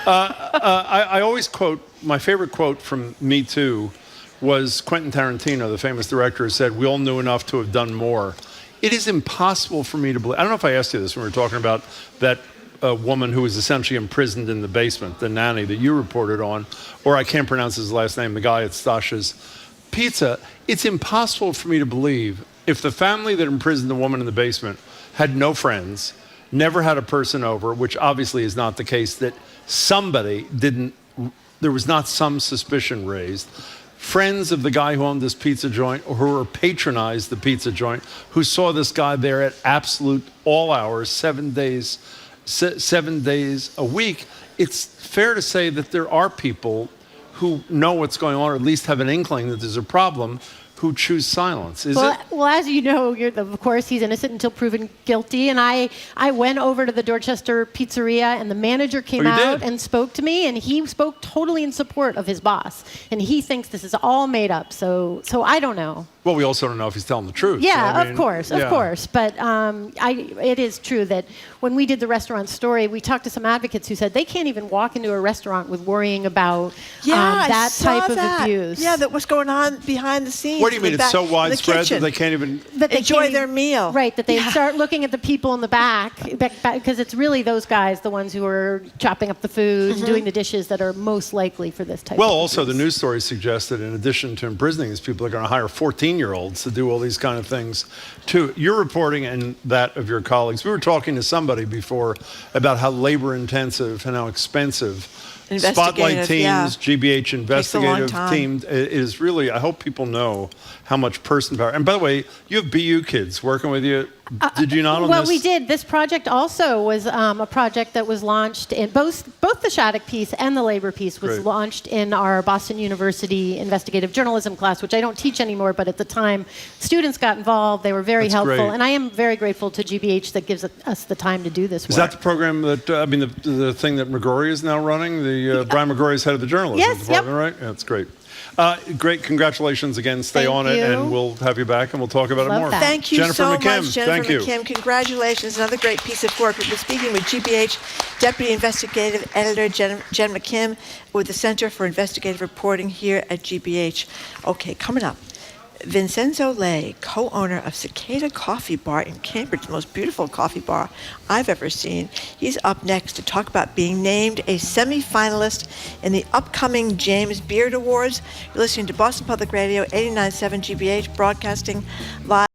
I always quote, my favorite quote from Me Too was Quentin Tarantino, the famous director, who said, "We all knew enough to have done more." It is impossible for me to believe. I don't know if I asked you this when we were talking about that woman who was essentially imprisoned in the basement, the nanny that you reported on, or I can't pronounce his last name, the guy at Stasha's Pizza. It's impossible for me to believe if the family that imprisoned the woman in the basement had no friends, never had a person over, which obviously is not the case, that there was not some suspicion raised. Friends of the guy who owned this pizza joint or who patronized the pizza joint, who saw this guy there at absolute all hours, 7 days a week. It's fair to say that there are people who know what's going on, or at least have an inkling that there's a problem, who choose silence. Well, as you know, of course, he's innocent until proven guilty. And I went over to the Dorchester Pizzeria, and the manager came out and spoke to me, and he spoke totally in support of his boss. And he thinks this is all made up. So I don't know. Well, we also don't know if he's telling the truth. Yeah, so, I mean, of course. But it is true that when we did the restaurant story, we talked to some advocates who said they can't even walk into a restaurant with worrying about that type of abuse. Yeah, that what's going on behind the scenes. What do you mean? It's so widespread that they can't even enjoy their meal. Right, that they start looking at the people in the back, because it's really those guys, the ones who are chopping up the food and doing the dishes, that are most likely for this type of abuse. Well, also the news story suggests that in addition to imprisoning these people, they're going to hire 14-year-olds to do all these kind of things too. Your reporting and that of your colleagues. We were talking to somebody before about how labor-intensive and how expensive Spotlight teams, GBH investigative team. It is really, I hope people know how much person power. And by the way, you have BU kids working with you. Did you not on well, this? we did. This project also was a project that was launched in both the Shattuck piece and the labor piece was launched in our Boston University investigative journalism class, which I don't teach anymore, but at the time, students got involved. They were very helpful. Great. And I am very grateful to GBH that gives us the time to do this work. Is that the program that, the thing that McGrory is now running? Brian McGrory is head of the journalism department, right? Yeah, that's great. Great. Congratulations again. Stay on it, and we'll have you back, and we'll talk about it more. Thank you Jennifer so McKim, much, Jennifer McKim. Congratulations. Another great piece of work. We've been speaking with GBH Deputy Investigative Editor Jen McKim with the Center for Investigative Reporting here at GBH. Okay, coming up. Vincenzo Lay, co-owner of Cicada Coffee Bar in Cambridge, the most beautiful coffee bar I've ever seen. He's up next to talk about being named a semi-finalist in the upcoming James Beard Awards. You're listening to Boston Public Radio, 89.7 GBH, broadcasting live.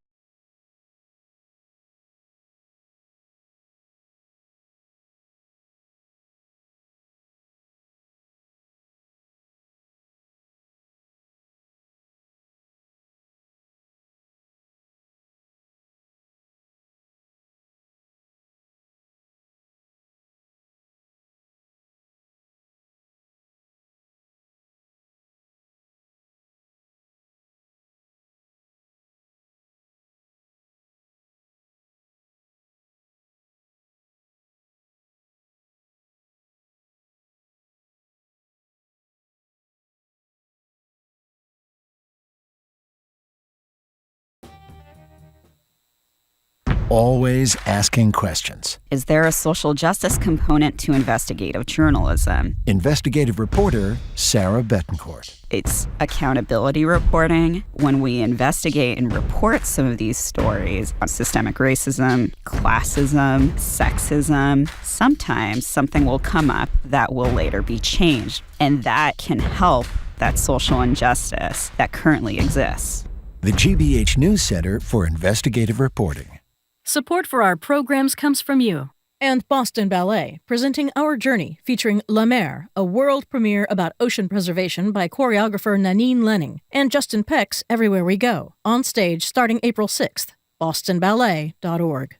Always asking questions. Is there a social justice component to investigative journalism? Investigative reporter Sarah Betancourt. It's accountability reporting. When we investigate and report some of these stories, systemic racism, classism, sexism, sometimes something will come up that will later be changed. And that can help that social injustice that currently exists. The GBH News Center for Investigative Reporting. Support for our programs comes from you. And Boston Ballet, presenting Our Journey, featuring La Mer, a world premiere about ocean preservation by choreographer Nanine Lenning, and Justin Peck's Everywhere We Go, on stage starting April 6th, bostonballet.org.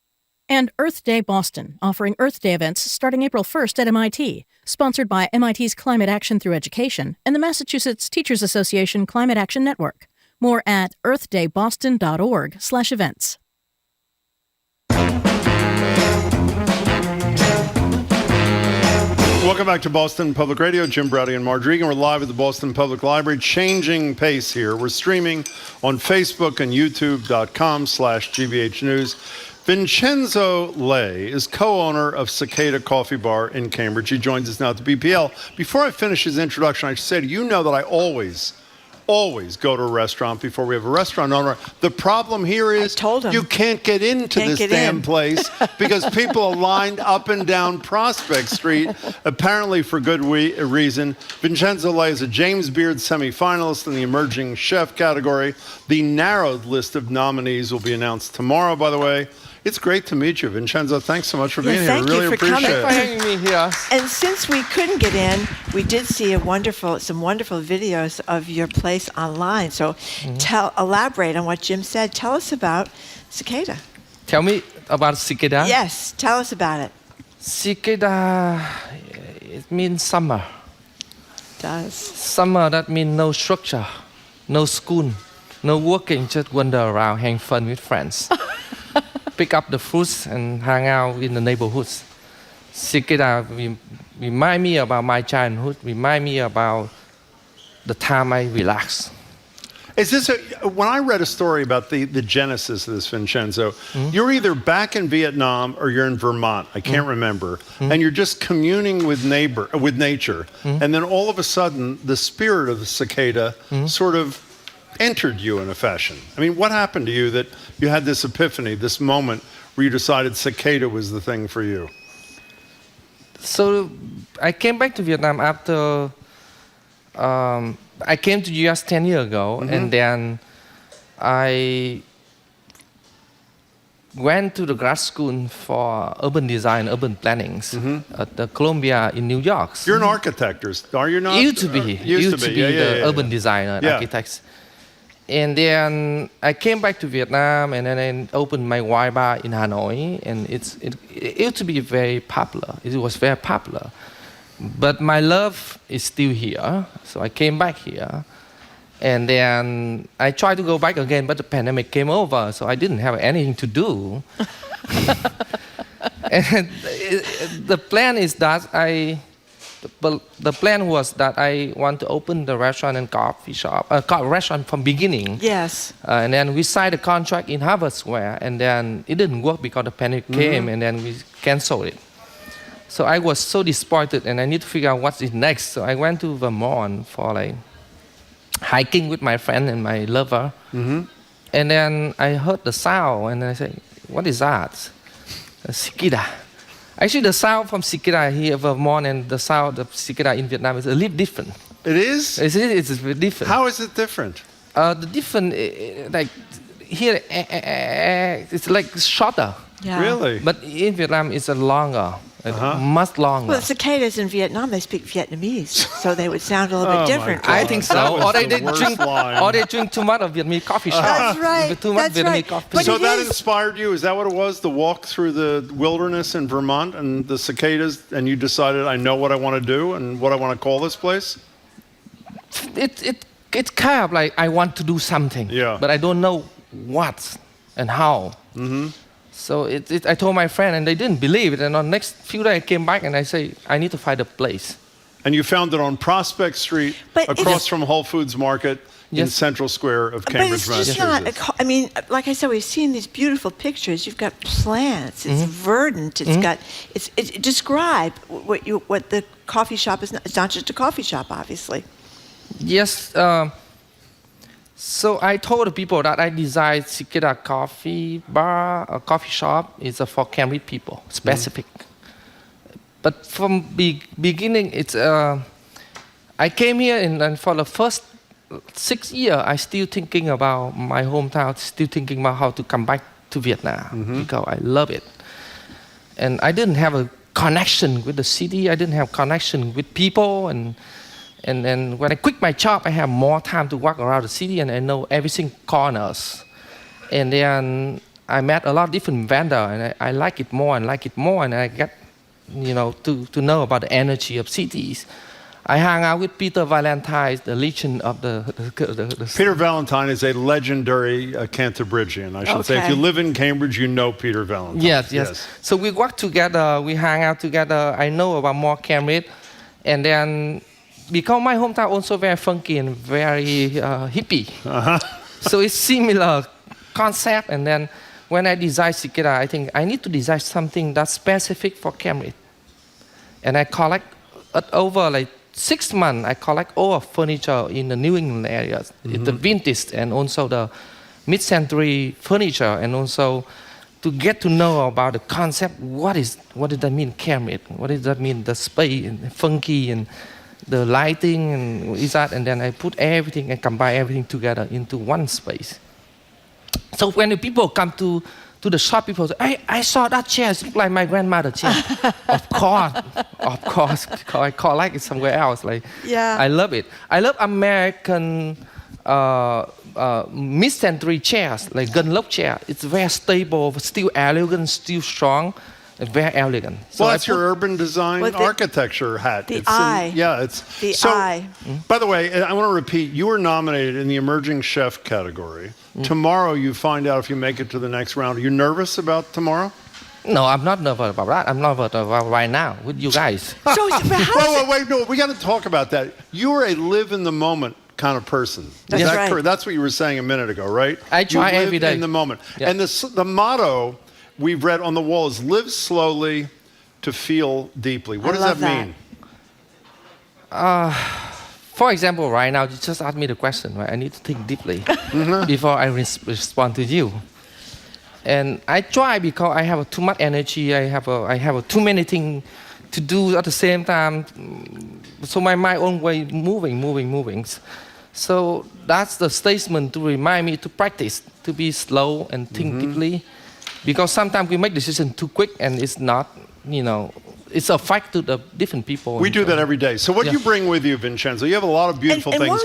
And Earth Day Boston, offering Earth Day events starting April 1st at MIT, sponsored by MIT's Climate Action Through Education and the Massachusetts Teachers Association Climate Action Network. More at earthdayboston.org/events. Welcome back to Boston Public Radio. Jim Browdy and Marge Regan. We're live at the Boston Public Library. Changing pace here. We're streaming on Facebook and YouTube.com/GBH News. Vincenzo Lei is co-owner of Cicada Coffee Bar in Cambridge. He joins us now at the BPL. Before I finish his introduction, I should say, you know that I always go to a restaurant before we have a restaurant owner. The problem here is you can't get into this damn place because people are lined up and down Prospect Street, apparently for good reason. Vincenzo Lei is a James Beard semifinalist in the emerging chef category. The narrowed list of nominees will be announced tomorrow, by the way. It's great to meet you, Vincenzo. Thanks so much for being here. Really appreciate it. Thank you for having me here. And since we couldn't get in, we did see some wonderful videos of your place online. So elaborate on what Jim said. Tell us about Cicada. Tell me about Cicada? Yes, tell us about it. Cicada, it means summer. It does. Summer, that means no structure, no school, no working, just wander around, hang fun with friends. Pick up the fruits and hang out in the neighborhoods. Cicada remind me about my childhood, remind me about the time I relax. Is this when I read a story about the genesis of this, Vincenzo, you're either back in Vietnam or you're in Vermont, I can't remember, and you're just communing with nature, and then all of a sudden the spirit of the cicada sort of entered you in a fashion. I mean, what happened to you that you had this epiphany, this moment where you decided cicada was the thing for you? So I came back to Vietnam after I came to US 10 years ago, and then I went to the grad school for urban design, urban planning at the Columbia in New York. You're an architect, are you not? Used to be the urban designer and architect. And then I came back to Vietnam, and then I opened my wine bar in Hanoi, and it used to be very popular. It was very popular. But my love is still here, so I came back here. And then I tried to go back again, but the pandemic came over, so I didn't have anything to do. And the plan is that the plan was that I want to open the restaurant and coffee shop, restaurant from beginning. Yes. And then we signed a contract in Harvard Square, and then it didn't work because the pandemic came, and then we canceled it. So I was so disappointed, and I need to figure out what's next. So I went to Vermont for like hiking with my friend and my lover. And then I heard the sound, and I said, "What is that?" Cicada. Actually, the sound from cicada here in Vermont and the sound of cicada in Vietnam is a little different. It is? It's different. How is it different? The different, like here, it's like shorter. Yeah. Really? But in Vietnam, it's a longer, much longer. Well, cicadas in Vietnam, they speak Vietnamese, so they would sound a little bit different. I think so. Or they drink too much of Vietnamese coffee shop. That's right. Too much Vietnamese coffee. So that inspired you? Is that what it was? The walk through the wilderness in Vermont and the cicadas, and you decided, I know what I want to do and what I want to call this place? It's kind of like I want to do something, but I don't know what and how. So I told my friend, and they didn't believe it. And on the next few days, I came back and I say, I need to find a place. And you found it on Prospect Street, across from Whole Foods Market in Central Square of Cambridge, but it's just not. I mean, like I said, we've seen these beautiful pictures. You've got plants. It's verdant. It's got. Describe what the coffee shop is. It's not just a coffee shop, obviously. Yes. So I told the people that I designed Cicada coffee bar, a coffee shop, is for Cambridge people, specific. But from beginning, it's I came here and for the first 6 years, I still thinking about my hometown, still thinking about how to come back to Vietnam because I love it. And I didn't have a connection with the city. I didn't have connection with people. And then when I quit my job, I have more time to walk around the city and I know every single corners. And then I met a lot of different vendors, and I like it more and like it more, and I get, to know about the energy of cities. I hang out with Peter Valentine, the legend of the Peter Valentine is a legendary Cantabrigian, I should say. If you live in Cambridge, you know Peter Valentine. Yes. So we work together, we hang out together. I know about more Cambridge. And then, because my hometown also very funky and very hippie. So it's similar concept. And then when I design Cicada, I think I need to design something that's specific for Cambridge. And I collect over 6 months, I collect all of furniture in the New England areas, the vintage and also the mid-century furniture, and also to get to know about the concept. What does that mean, Cambridge? What does that mean, the space and funky and the lighting and is that? And then I put everything and combine everything together into one space. So when the people come to the shop, people say, I saw that chair, it looked like my grandmother's chair. Of course, because I collect it somewhere else. I love it. I love American mid-century chairs, like Gunlock chair. It's very stable, still elegant, still strong, and very elegant. So that's your urban design architecture hat. The eye. Eye. By the way, I want to repeat, you were nominated in the Emerging Chef category. Tomorrow you find out if you make it to the next round. Are you nervous about tomorrow? No, I'm not nervous about that. I'm nervous about right now with you guys. Wait, no, we got to talk about that. You are a live in the moment kind of person. That's right. Correct? That's what you were saying a minute ago, right? I try every day. In the moment. Yeah. And the motto we've read on the wall is live slowly to feel deeply. What does that mean? For example, right now, you just asked me the question, right? I need to think deeply before I respond to you. And I try because I have too much energy. I have too many things to do at the same time. So my mind always moving. So that's the statement to remind me to practice, to be slow and think deeply. Because sometimes we make decisions too quick and it's not, it's a fact to the different people. We do that every day. So what do you bring with you, Vincenzo? You have a lot of beautiful things.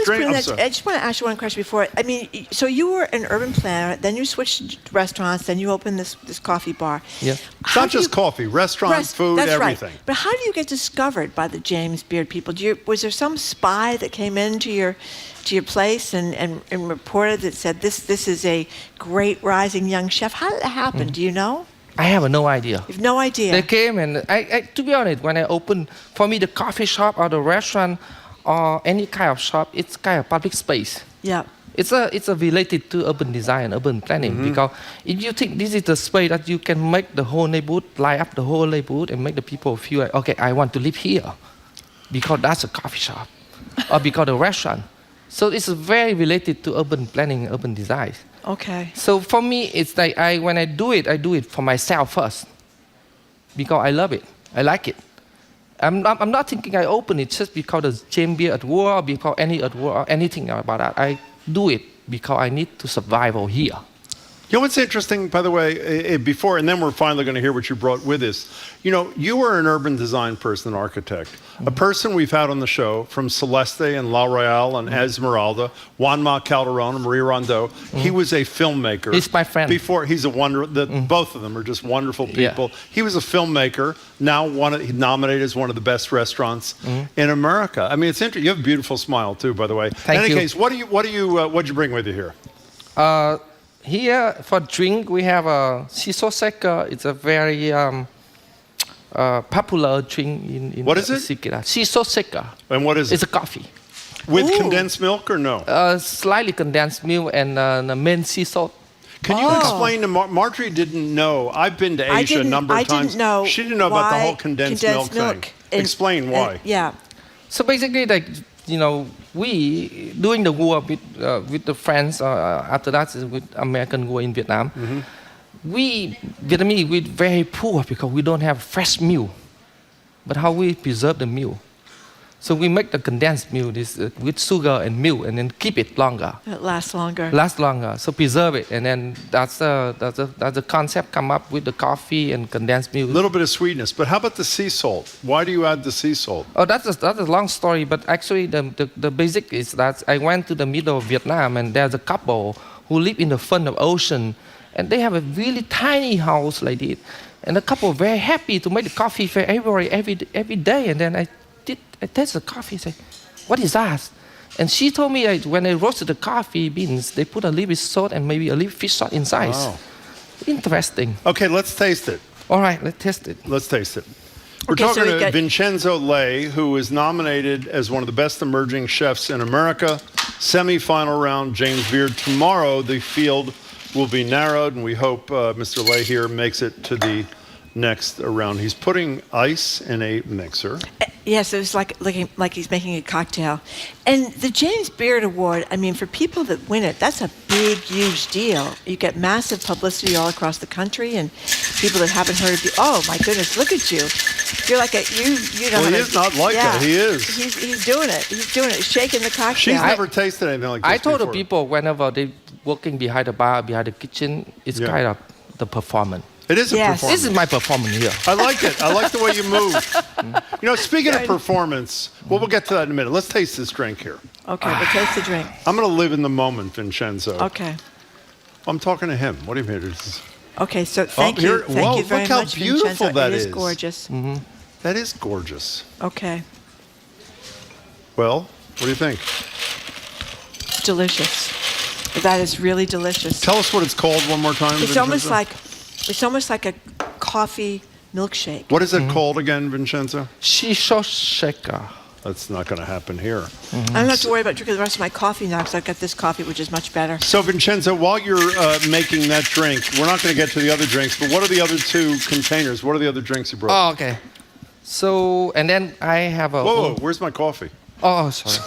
I just want to ask you one question before. I mean, so you were an urban planner, then you switched to restaurants, then you opened this coffee bar. Yeah. It's not just coffee, restaurant, food, that's everything. Right. But how do you get discovered by the James Beard people? Was there some spy that came into your place and reported that said this is a great rising young chef? How did that happen? Do you know? I have no idea. You have no idea. They came and to be honest, when I opened, for me, the coffee shop or the restaurant or any kind of shop, it's kind of public space. Yeah. It's related to urban design, urban planning. Because if you think this is the space that you can make the whole neighborhood, light up the whole neighborhood and make the people feel like, okay, I want to live here because that's a coffee shop or because a restaurant. So it's very related to urban planning, urban design. Okay. So for me, it's like when I do it for myself first, because I love it, I like it. I'm not thinking I open it just because the James Beard at war, because any at war, or anything about that. I do it because I need to survive over here. You know what's interesting, by the way, before, and then we're finally going to hear what you brought with us. You were an urban design person, an architect, a person we've had on the show from Celeste and La Royale and Esmeralda, Juanma Calderon and Marie Rondeau. He was a filmmaker. He's my friend. Before, he's a both of them are just wonderful people. Yeah. He was a filmmaker, now nominated as one of the best restaurants in America. I mean, it's interesting. You have a beautiful smile too, by the way. Thank you. In any case, what'd you bring with you here? Here, for drink, we have a Shiso Seka. It's a very popular drink in what is it? Cicada. Shiso Seka. And what is it? It's a coffee. With condensed milk or no? Slightly condensed milk and the main sea salt. Can you explain to Marjorie? Didn't know. I've been to Asia a number of times. Didn't know. She didn't know about the whole condensed milk thing. Explain why. Yeah. So basically, we during the war with the France, after that with American war in Vietnam, we Vietnamese we're very poor because we don't have fresh milk. But how we preserve the milk? So we make the condensed milk with sugar and milk, and then keep it longer. It lasts longer. Lasts longer. So preserve it, and then that's the concept come up with the coffee and condensed milk. A little bit of sweetness, but how about the sea salt? Why do you add the sea salt? Oh, that's a long story, but actually the basic is that I went to the middle of Vietnam, and there's a couple who live in the front of ocean, and they have a really tiny house like this. And a couple very happy to make the coffee for everybody every day. And then I taste the coffee, say, what is that? And she told me that when they roasted the coffee beans, they put a little bit salt and maybe a little fish salt inside. Wow. Interesting. Okay, let's taste it. All right, let's taste it. Let's taste it. We're Okay, talking so to Vincenzo Lei, who is nominated as one of the best emerging chefs in America. Semi-final round, James Beard. Tomorrow, the field will be narrowed, and we hope Mr. Lei here makes it to the next round. He's putting ice in a mixer. Yes, it was like he's making a cocktail. And the James Beard Award, I mean, for people that win it, that's a big, huge deal. You get massive publicity all across the country, and people that haven't heard of you, oh my goodness, look at you. You're like you know. Well, he is not like that. He is. He's doing it. He's doing it. Shaking the cocktail. She's never tasted anything like this I told before. the people whenever they working behind the bar, behind the kitchen, it's kind of the performance. It is a performance. This is my performance here. I like it. I like the way you move. You know, speaking of performance, well, we'll get to that in a minute. Let's taste this drink here. Okay, but taste the drink. I'm going to live in the moment, Vincenzo. Okay. I'm talking to him. What do you mean? Okay, so thank you. Thank you very look how much, beautiful Vincenzo. that It is. is gorgeous. Mm-hmm. That is gorgeous. Okay. Well, what do you think? Delicious. That is really delicious. Tell us what it's called one more time, It's Vincenzo. almost like a coffee milkshake. What is it called again, Vincenzo? Shisho shaker. That's not going to happen here. I don't have to worry about drinking the rest of my coffee now because I've got this coffee, which is much better. So, Vincenzo, while you're making that drink, we're not going to get to the other drinks, but what are the other two containers? What are the other drinks you brought? Oh, okay. So, and then I have a... Whoa, where's my coffee? Oh, sorry.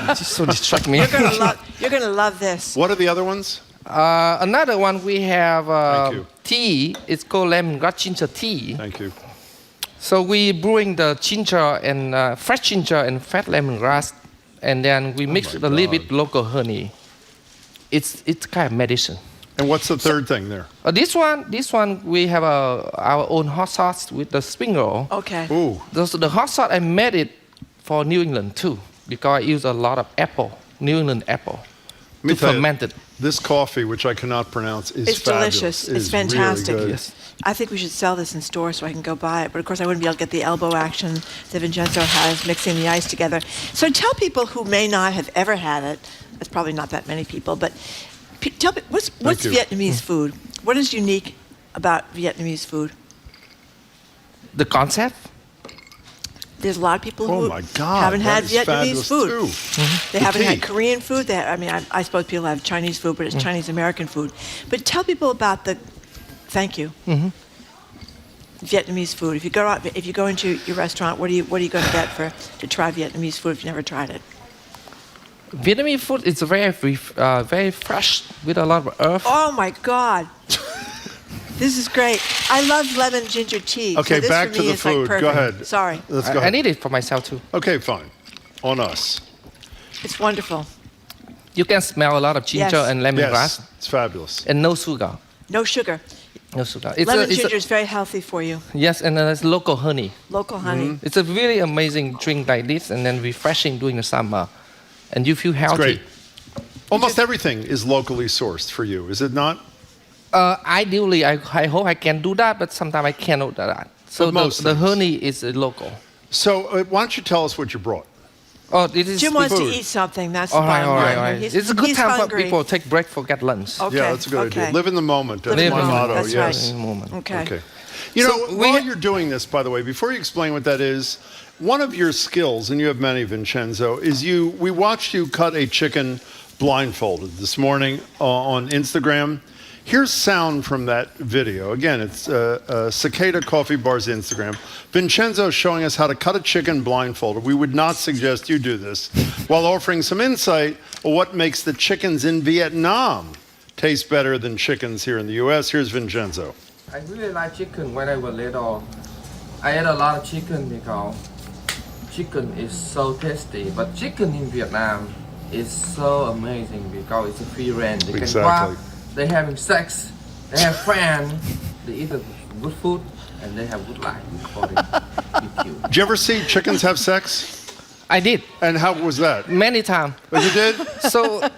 Just so distract me. You're gonna love this. What are the other ones? Another one we have Thank you. tea. It's called lemongrass ginger tea. Thank you. So we brewing the ginger and fresh ginger and fat lemongrass, and then we mix with a little bit local honey. It's kind of medicine. And what's the third thing there? This one we have our own hot sauce with the spring roll. Okay. Ooh. The hot sauce I made it for New England too, because I use a lot of apple, New England apple, to ferment it. This coffee, which I cannot pronounce, is It's fabulous. delicious. It It's is fantastic. Really good. Yes. I think we should sell this in stores so I can go buy it. But of course, I wouldn't be able to get the elbow action that Vincenzo has mixing the ice together. So tell people who may not have ever had it. That's probably not that many people, but tell me what's Vietnamese food? What is unique about Vietnamese food? The concept. There's a lot of people who my God, haven't that had is Vietnamese fabulous food. too. They The haven't tea. had Korean food. I suppose people have Chinese food, but it's Chinese American food. But tell people about the. Thank you. Vietnamese food. If you go into your restaurant, what are you going to get to try Vietnamese food if you've never tried it? Vietnamese food is very fresh with a lot of earth. Oh my God. This is great. I love lemon ginger tea. Okay, so this back for to me the is like food. perfect. Go ahead. Sorry. Let's go I ahead. need it for myself too. Okay, fine. On us. It's wonderful. You can smell a lot of ginger Yes. and lemongrass. Yes, it's fabulous. And no sugar. No sugar. No sugar. Lemon ginger is very healthy for you. Yes, and then there's local honey. Local honey. It's a really amazing drink like this, and then refreshing during the summer, and you feel It's healthy. great. Almost everything is locally sourced for you, is it not? Ideally, I hope I can do that, but sometimes I cannot do that. So But most the things. honey is local. So why don't you tell us what you brought? Oh, this is Jim wants to food. eat something. That's the All right, bottom all right, line. all right. He's- It's a good he's time hungry. for people to take break for get lunch. Okay, Yeah, that's a good okay. idea. Live in the moment. That's Live in my the moment, motto. that's yes. right. In a moment. Okay. Okay. You So know, we while you're doing this, by the way, before you explain what that is, one of your skills, and you have many, Vincenzo, is we watched you cut a chicken blindfolded this morning on Instagram. Here's sound from that video. Again, it's Cicada Coffee Bar's Instagram. Vincenzo showing us how to cut a chicken blindfolded. We would not suggest you do this, while offering some insight on what makes the chickens in Vietnam taste better than chickens here in the U.S. Here's Vincenzo. I really like chicken when I was little. I ate a lot of chicken because chicken is so tasty. But chicken in Vietnam is so amazing because it's a free range. They can go out, they having sex, they have friends, they eat good food, and they have good life. Did you ever see chickens have sex? I did. And how was that? Many times. Oh, you did? So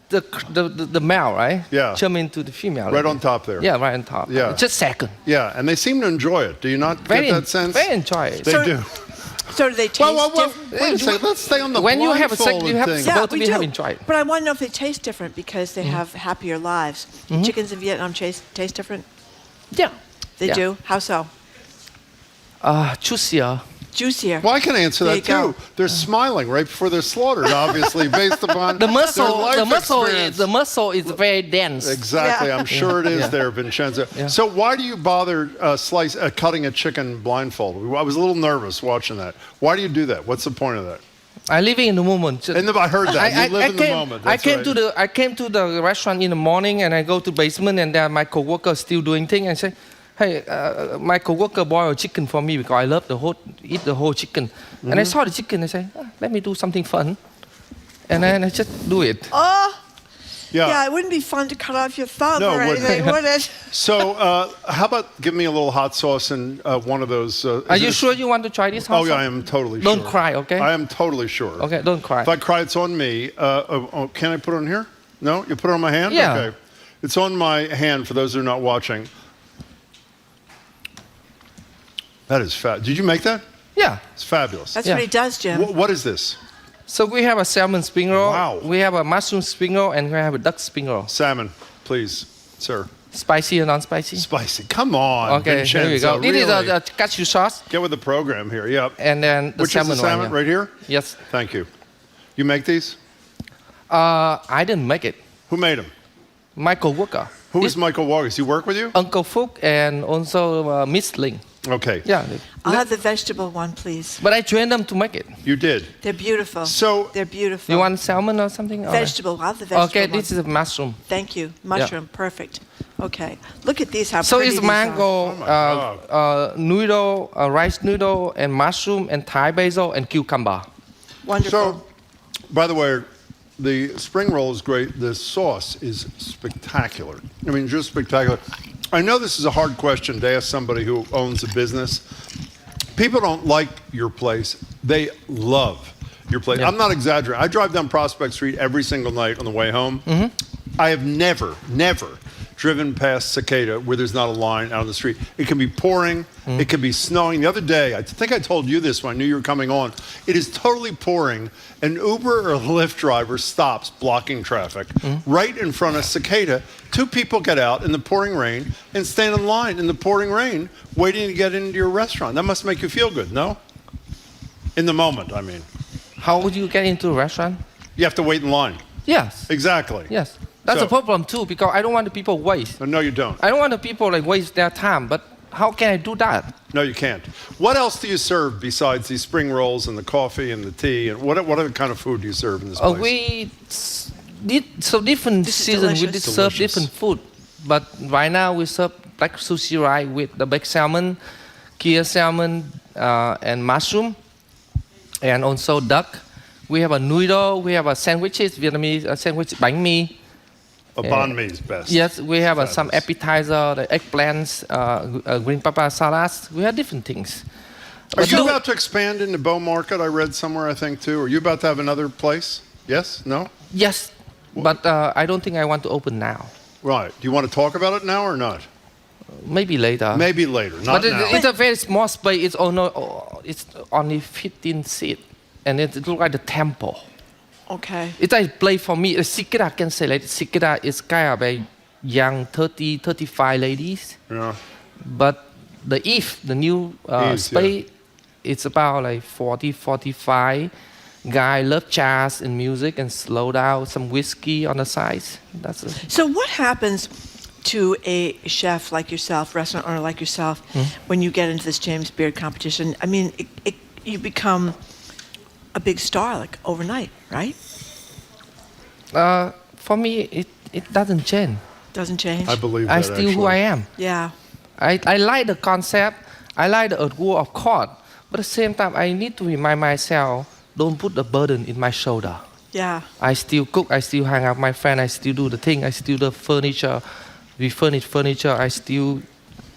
the male, right? Yeah. Jump into the female. Right on top there. Yeah, right on top. Yeah. Just second. Yeah, and they seem to enjoy it. Do you not get that sense? Very enjoy it. They do. So do they taste different? Wait a second, let's stay on the When you have a sex, blindfolded you have thing. supposed to we be do. having enjoy it. But I want to know if they taste different because they have happier lives. Chickens in Vietnam taste different? Yeah. They Yeah. do? How so? Juicier. Juicier. Well, I can answer There that you go. too. They're smiling right before they're slaughtered, obviously, based upon The muscle, their life the experience. muscle is very dense. Exactly, I'm sure it is Yeah. there, Vincenzo. Yeah. So why do you bother cutting a chicken blindfolded? I was a little nervous watching that. Why do you do that? What's the point of that? I live in the moment. I heard that. You live in the moment. I That's came to the restaurant in the morning and I go to basement and there my coworker still doing things and say, hey, my coworker boiled chicken for me because I love eat the whole chicken. And I saw the chicken and I say, let me do something fun. And then I just do it. Oh, Yeah. it wouldn't be fun to cut off your thumb No, or it wouldn't. anything, would it? So how about give me a little hot sauce and one of those... Are you sure you want to try this? Oh, yeah, I am totally Don't sure. cry, okay? I am totally sure. Okay, don't cry. If I cry, it's on me. Can I put it on here? No? You put it on my hand? Yeah. Okay. It's on my hand for those who are not watching. That is fat. Did you make that? Yeah. It's fabulous. That's what he does, Jim. What is this? So we have a salmon spring roll. Wow. We have a mushroom spring roll and we have a duck spring roll. Salmon, please, sir. Spicy or non-spicy? Spicy. Come on, Okay, Vincenzo, here we go. This is really. a cashew sauce. Get with the program here, yep. And then the Which salmon is the salmon one, right here? Yes. Thank you. You make these? I didn't make it. Who made them? Michael Walker. Who is Michael Walker? Does he work with you? Uncle Fook and also Miss Ling. Okay. Yeah. I'll have the vegetable one, please. But I trained them to make it. You did? They're beautiful. So they're beautiful. You want salmon or something? Vegetable. I'll have the vegetable Okay, one. this is a mushroom. Thank you. Mushroom. Perfect. Okay. Look at these, how So pretty it's these mango, are. noodle, rice noodle, and mushroom, and Thai basil, and cucumber. Wonderful. So, by the way, the spring roll is great. The sauce is spectacular. I mean, just spectacular. I know this is a hard question to ask somebody who owns a business. People don't like your place. They love your place. Yeah. I'm not exaggerating. I drive down Prospect Street every single night on the way home. I have never driven past Cicada where there's not a line out on the street. It can be pouring. It can be snowing. The other day, I think I told you this when I knew you were coming on. It is totally pouring. An Uber or Lyft driver stops blocking traffic right in front of Cicada. Two people get out in the pouring rain and stand in line in the pouring rain waiting to get into your restaurant. That must make you feel good, no? In the moment, I mean. How would you get into a restaurant? You have to wait in line. Yes. Exactly. Yes. That's So- a problem too, because I don't want the people waste. No, you don't. I don't want the people waste their time, but how can I do that? No, you can't. What else do you serve besides these spring rolls and the coffee and the tea? And what other kind of food do you serve in this place? We did so different seasons. We did serve different food, but right now we serve like sushi rice with the baked salmon, Kia salmon, and mushroom, and also duck. We have a noodle. We have a sandwiches, Vietnamese sandwich bánh mì. A banh mi is best. Yes, we have some appetizer, the eggplants, green pepper salads. We have different things. Are you about to expand into Bow Market? I read somewhere, I think, too. Are you about to have another place? Yes? No? Yes, but I don't think I want to open now. Right. Do you want to talk about it now or not? Maybe later. Maybe later, not but now. It's a very small space. It's only 15 seats, and it looks like the temple. Okay. It's a place for me. Cicada, I can say like Cicada is kind of a young 30, 35 ladies. Yeah. But the new space, it's about like 40, 45. Guy love jazz and music and slow down, some whiskey on the side. That's it. So what happens to a chef like yourself, restaurant owner like yourself, when you get into this James Beard competition? I mean, you become a big star like overnight, right? For me, it doesn't change. Doesn't change? I believe that, I still who I am. Yeah. I like the concept. I like the rule of court. But at the same time, I need to remind myself, don't put the burden in my shoulder. Yeah. I still cook. I still hang out with my friend. I still do the thing. I still do the furniture. We furnish furniture. I still,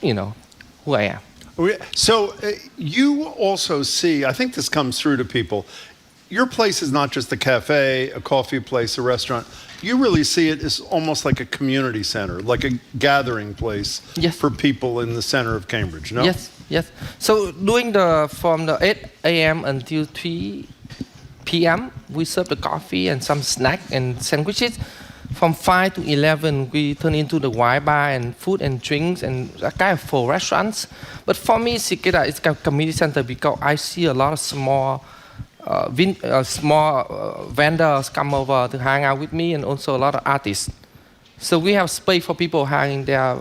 who I am. So you also see, I think this comes through to people, your place is not just a cafe, a coffee place, a restaurant. You really see it as almost like a community center, like a gathering place for people in the center of Cambridge, no? Yes. So from the 8 a.m. until 3 p.m., we serve the coffee and some snack and sandwiches. From 5 to 11, we turn into the wine bar and food and drinks and a kind of full restaurants. But for me, Cicada is a community center because I see a lot of small vendors come over to hang out with me, and also a lot of artists. So we have space for people hanging there,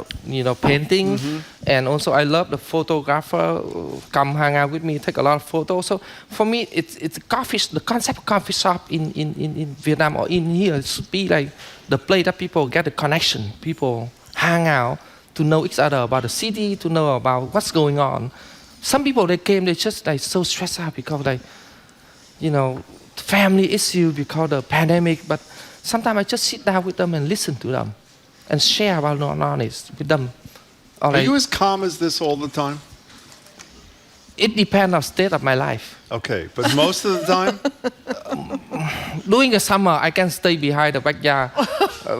painting. And also I love the photographer come hang out with me, take a lot of photos. So for me, it's the concept of coffee shop in Vietnam or in here, it should be like the place that people get a connection. People hang out to know each other about the city, to know about what's going on. Some people, they just like so stressed out because family issue because of the pandemic. But sometimes I just sit down with them and listen to them and share about what's going on with them. Are you as calm as this all the time? It depends on the state of my life. Okay, but most of the time? During the summer, I can stay behind the backyard,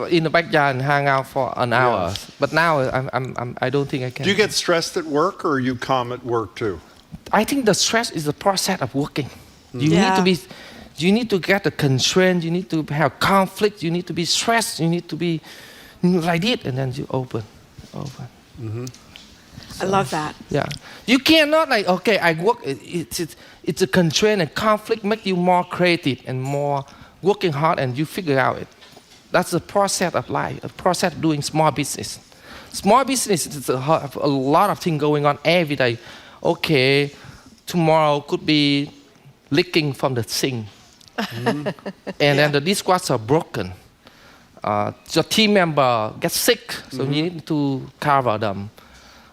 in the backyard and hang out for an hour. Yes. But now I don't think I can. Do you get stressed at work, or are you calm at work too? I think the stress is the process of working. You need to get the constraint, you need to have conflict, you need to be stressed, you need to be like it, and then you open. I love that. Yeah. You cannot I work, it's a constraint and conflict make you more creative and more working hard, and you figure out it. That's the process of life, a process of doing small business. Small business is a lot of things going on every day. Okay, tomorrow could be leaking from the sink. And then the dishwashers are broken. Your team member gets sick, so you need to cover them.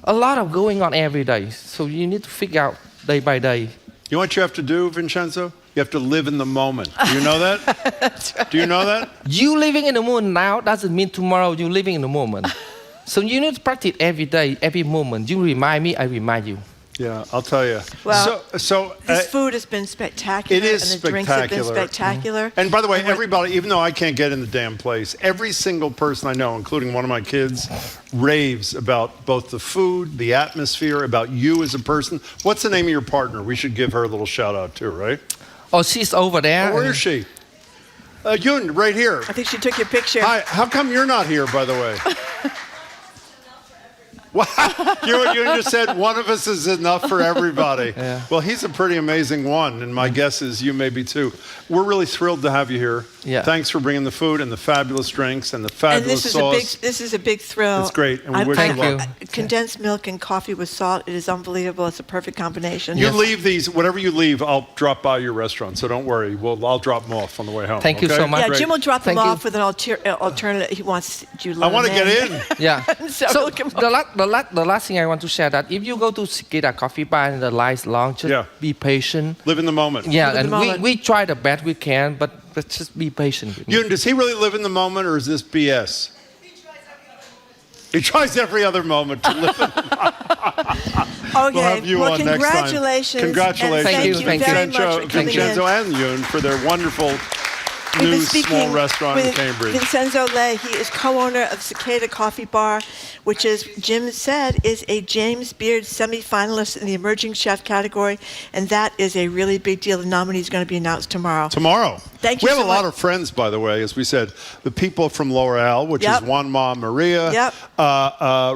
A lot of going on every day, so you need to figure out day by day. You know what you have to do, Vincenzo? You have to live in the moment. Do you know that? Right. Do you know that? You living in the moment now doesn't mean tomorrow you're living in the moment. So you need to practice every day, every moment. You remind me, I remind you. Yeah, I'll tell you. Well, this food has been spectacular. It is and the drinks have been spectacular. And by the way, everybody, even though I can't get in the damn place, every single person I know, including one of my kids, raves about both the food, the atmosphere, about you as a person. What's the name of your partner? We should give her a little shout out too, right? Oh, she's over there. Oh, where is she? Yun, right here. I think she took your picture. Hi, how come you're not here, by the way? You just said one of us is enough for everybody. Yeah. Well, he's a pretty amazing one, and my guess is you may be too. We're really thrilled to have you here. Yeah. Thanks for bringing the food and the fabulous drinks and the fabulous sauce. This is a big thrill. It's great, and we wish you luck. Condensed milk and coffee with salt. It is unbelievable. It's a perfect combination. You leave these, whatever you leave, I'll drop by your restaurant, so don't worry. I'll drop them off on the way home. Thank you so much. Yeah, Jim will drop them off with an alternative. He wants you to I want to get in. Yeah. So the last thing I want to share that if you go to Cicada Coffee Bar and the line's long, just be patient. Live in the moment. Yeah, and we try the best we can, but just be patient with me. Does he really live in the moment, or is this BS? He tries every other moment to live in the moment. Okay. We'll have you on next time. Congratulations. Congratulations. Thank you very much for coming Vincenzo in. and Yun for their wonderful new small restaurant in Cambridge. Vincenzo Lei, he is co-owner of Cicada Coffee Bar, which, as Jim said, is a James Beard semi-finalist in the Emerging Chef category, and that is a really big deal. The nominee is going to be announced tomorrow. Thank you We have so a lot much. of friends, by the way, as we said. The people from Lower Al, which is Juan Ma Maria,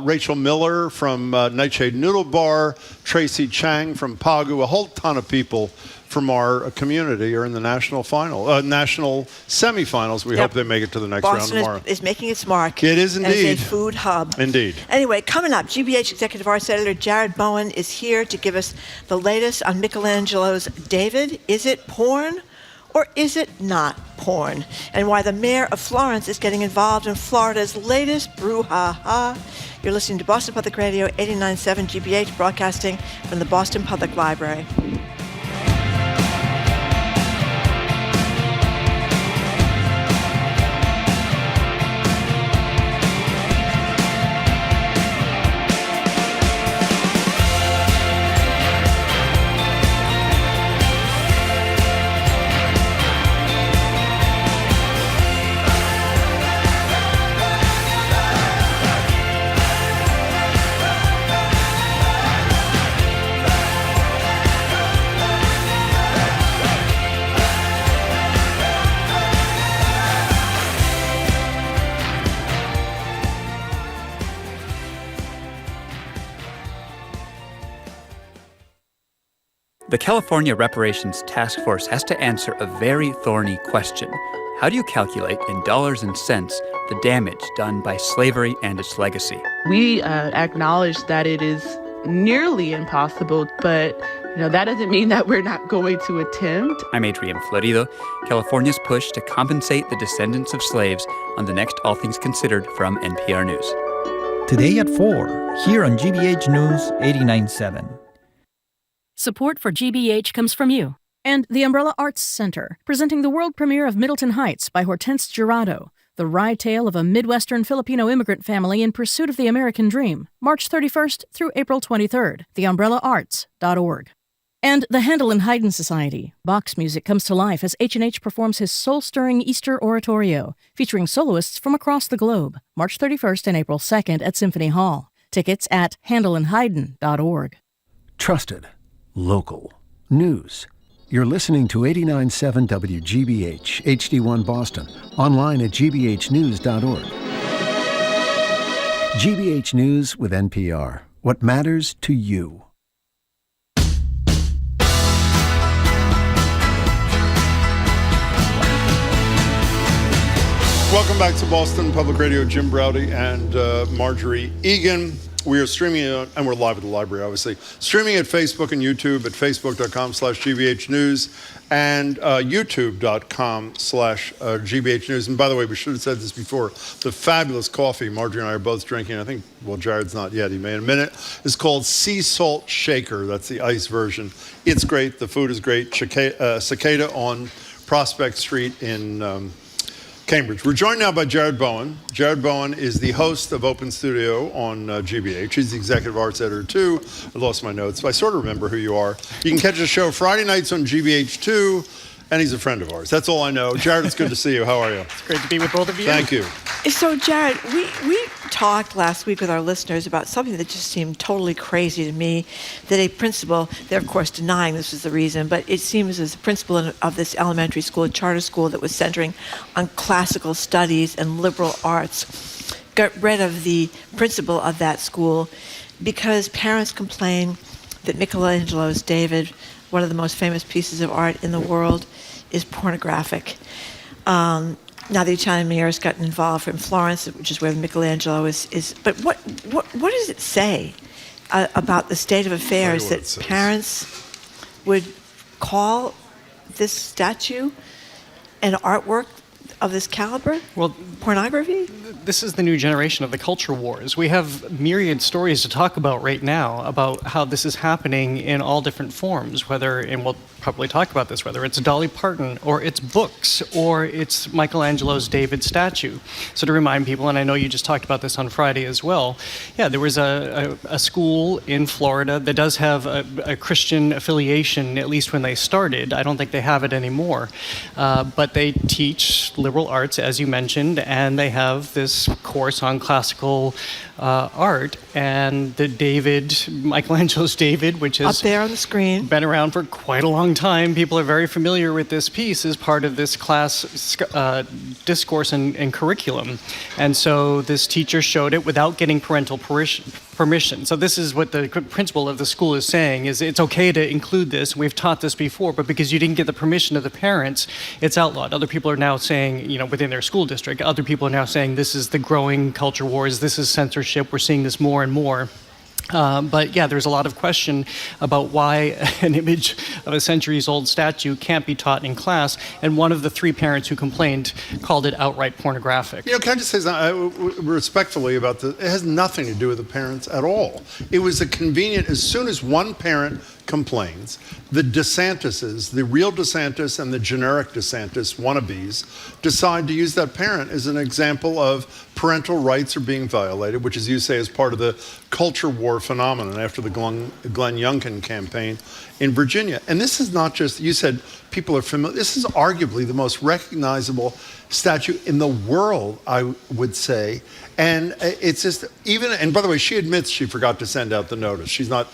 Rachel Miller from Nightshade Noodle Bar, Tracy Chang from Pagu, a whole ton of people from our community are in the national semifinals. We hope they make it to the next round tomorrow. Boston is making its mark. It is indeed. As a food hub. Indeed. Anyway, coming up, GBH Executive Arts Editor Jared Bowen is here to give us the latest on Michelangelo's David. Is it porn or is it not porn? And why the mayor of Florence is getting involved in Florida's latest brouhaha. You're listening to Boston Public Radio 89.7 GBH, broadcasting from the Boston Public Library. The California Reparations Task Force has to answer a very thorny question. How do you calculate in dollars and cents the damage done by slavery and its legacy? We acknowledge that it is nearly impossible, but that doesn't mean that we're not going to attempt. I'm Adrian Florido. California's push to compensate the descendants of slaves on the next All Things Considered from NPR News. Today at 4, here on GBH News 89.7. Support for GBH comes from you and the Umbrella Arts Center, presenting the world premiere of Middleton Heights by Hortense Jurado, the wry tale of a Midwestern Filipino immigrant family in pursuit of the American dream, March 31st through April 23rd, theumbrellarts.org. And the Handel and Haydn Society. Bach's music comes to life as H&H performs his soul-stirring Easter Oratorio, featuring soloists from across the globe, March 31st and April 2nd at Symphony Hall. Tickets at handelandhaydn.org. Trusted. Local. News. You're listening to 89.7 WGBH, HD1 Boston, online at gbhnews.org. GBH News with NPR. What matters to you. Welcome back to Boston Public Radio. Jim Browdy and Marjorie Egan. We are streaming, and we're live at the library, obviously. Streaming at Facebook and YouTube at facebook.com/GBH News and youtube.com/GBH News. And by the way, we should have said this before. The fabulous coffee Marjorie and I are both drinking, I think, well, Jared's not yet, he may in a minute, is called Sea Salt Shaker. That's the ice version. It's great. The food is great. Cicada on Prospect Street in Cambridge. We're joined now by Jared Bowen. Jared Bowen is the host of Open Studio on GBH. He's the executive arts editor too. I lost my notes, but I sort of remember who you are. You can catch the show Friday nights on GBH2, and he's a friend of ours. That's all I know. Jared, it's good to see you. How are you? It's great to be with both of you. Thank you. So, Jared, we talked last week with our listeners about something that just seemed totally crazy to me, that a principal, they're of course denying this is the reason, but it seems as a principal of this elementary school, a charter school that was centering on classical studies and liberal arts, got rid of the principal of that school because parents complain that Michelangelo's David, one of the most famous pieces of art in the world, is pornographic. Now the Italian mayor's gotten involved in Florence, which is where Michelangelo is. But what does it say about the state of affairs that parents would call this statue an artwork of this caliber? Well, pornography? This is the new generation of the culture wars. We have myriad stories to talk about right now about how this is happening in all different forms, and we'll probably talk about this, whether it's Dolly Parton or it's books or it's Michelangelo's David statue. So to remind people, and I know you just talked about this on Friday as well, there was a school in Florida that does have a Christian affiliation, at least when they started. I don't think they have it anymore. But they teach liberal arts, as you mentioned, and they have this course on classical art, and Michelangelo's David, which is up there on the screen, been around for quite a long time. People are very familiar with this piece as part of this class discourse and curriculum. And so this teacher showed it without getting parental permission. So this is what the principal of the school is saying, is it's okay to include this. We've taught this before, but because you didn't get the permission of the parents, it's outlawed. Other people are now saying, within their school district, other people are now saying this is the growing culture wars, this is censorship. We're seeing this more and more. But there's a lot of question about why an image of a centuries-old statue can't be taught in class, and one of the three parents who complained called it outright pornographic. Can I just say something respectfully about this? It has nothing to do with the parents at all. It was a convenient, as soon as one parent complains, the DeSantises, the real DeSantis and the generic DeSantis wannabes, decide to use that parent as an example of parental rights are being violated, which, as you say, is part of the culture war phenomenon after the Glenn Youngkin campaign in Virginia. And this is not just, you said people are familiar, this is arguably the most recognizable statue in the world, I would say. And it's just, and by the way, she admits she forgot to send out the notice. She's not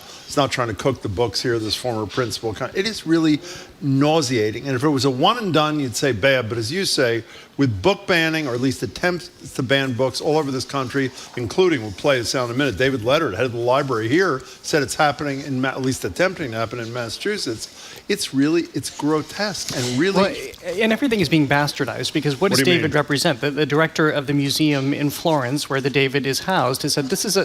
trying to cook the books here, this former principal. It is really nauseating. And if it was a one and done, you'd say bad. But as you say, with book banning, or at least attempts to ban books all over this country, including, we'll play the sound in a minute, David Leonard, head of the library here, said it's happening, at least attempting to happen in Massachusetts. It's grotesque and really... Well, and everything is being bastardized, because what does David represent? The director of the museum in Florence, where the David is housed, has said this is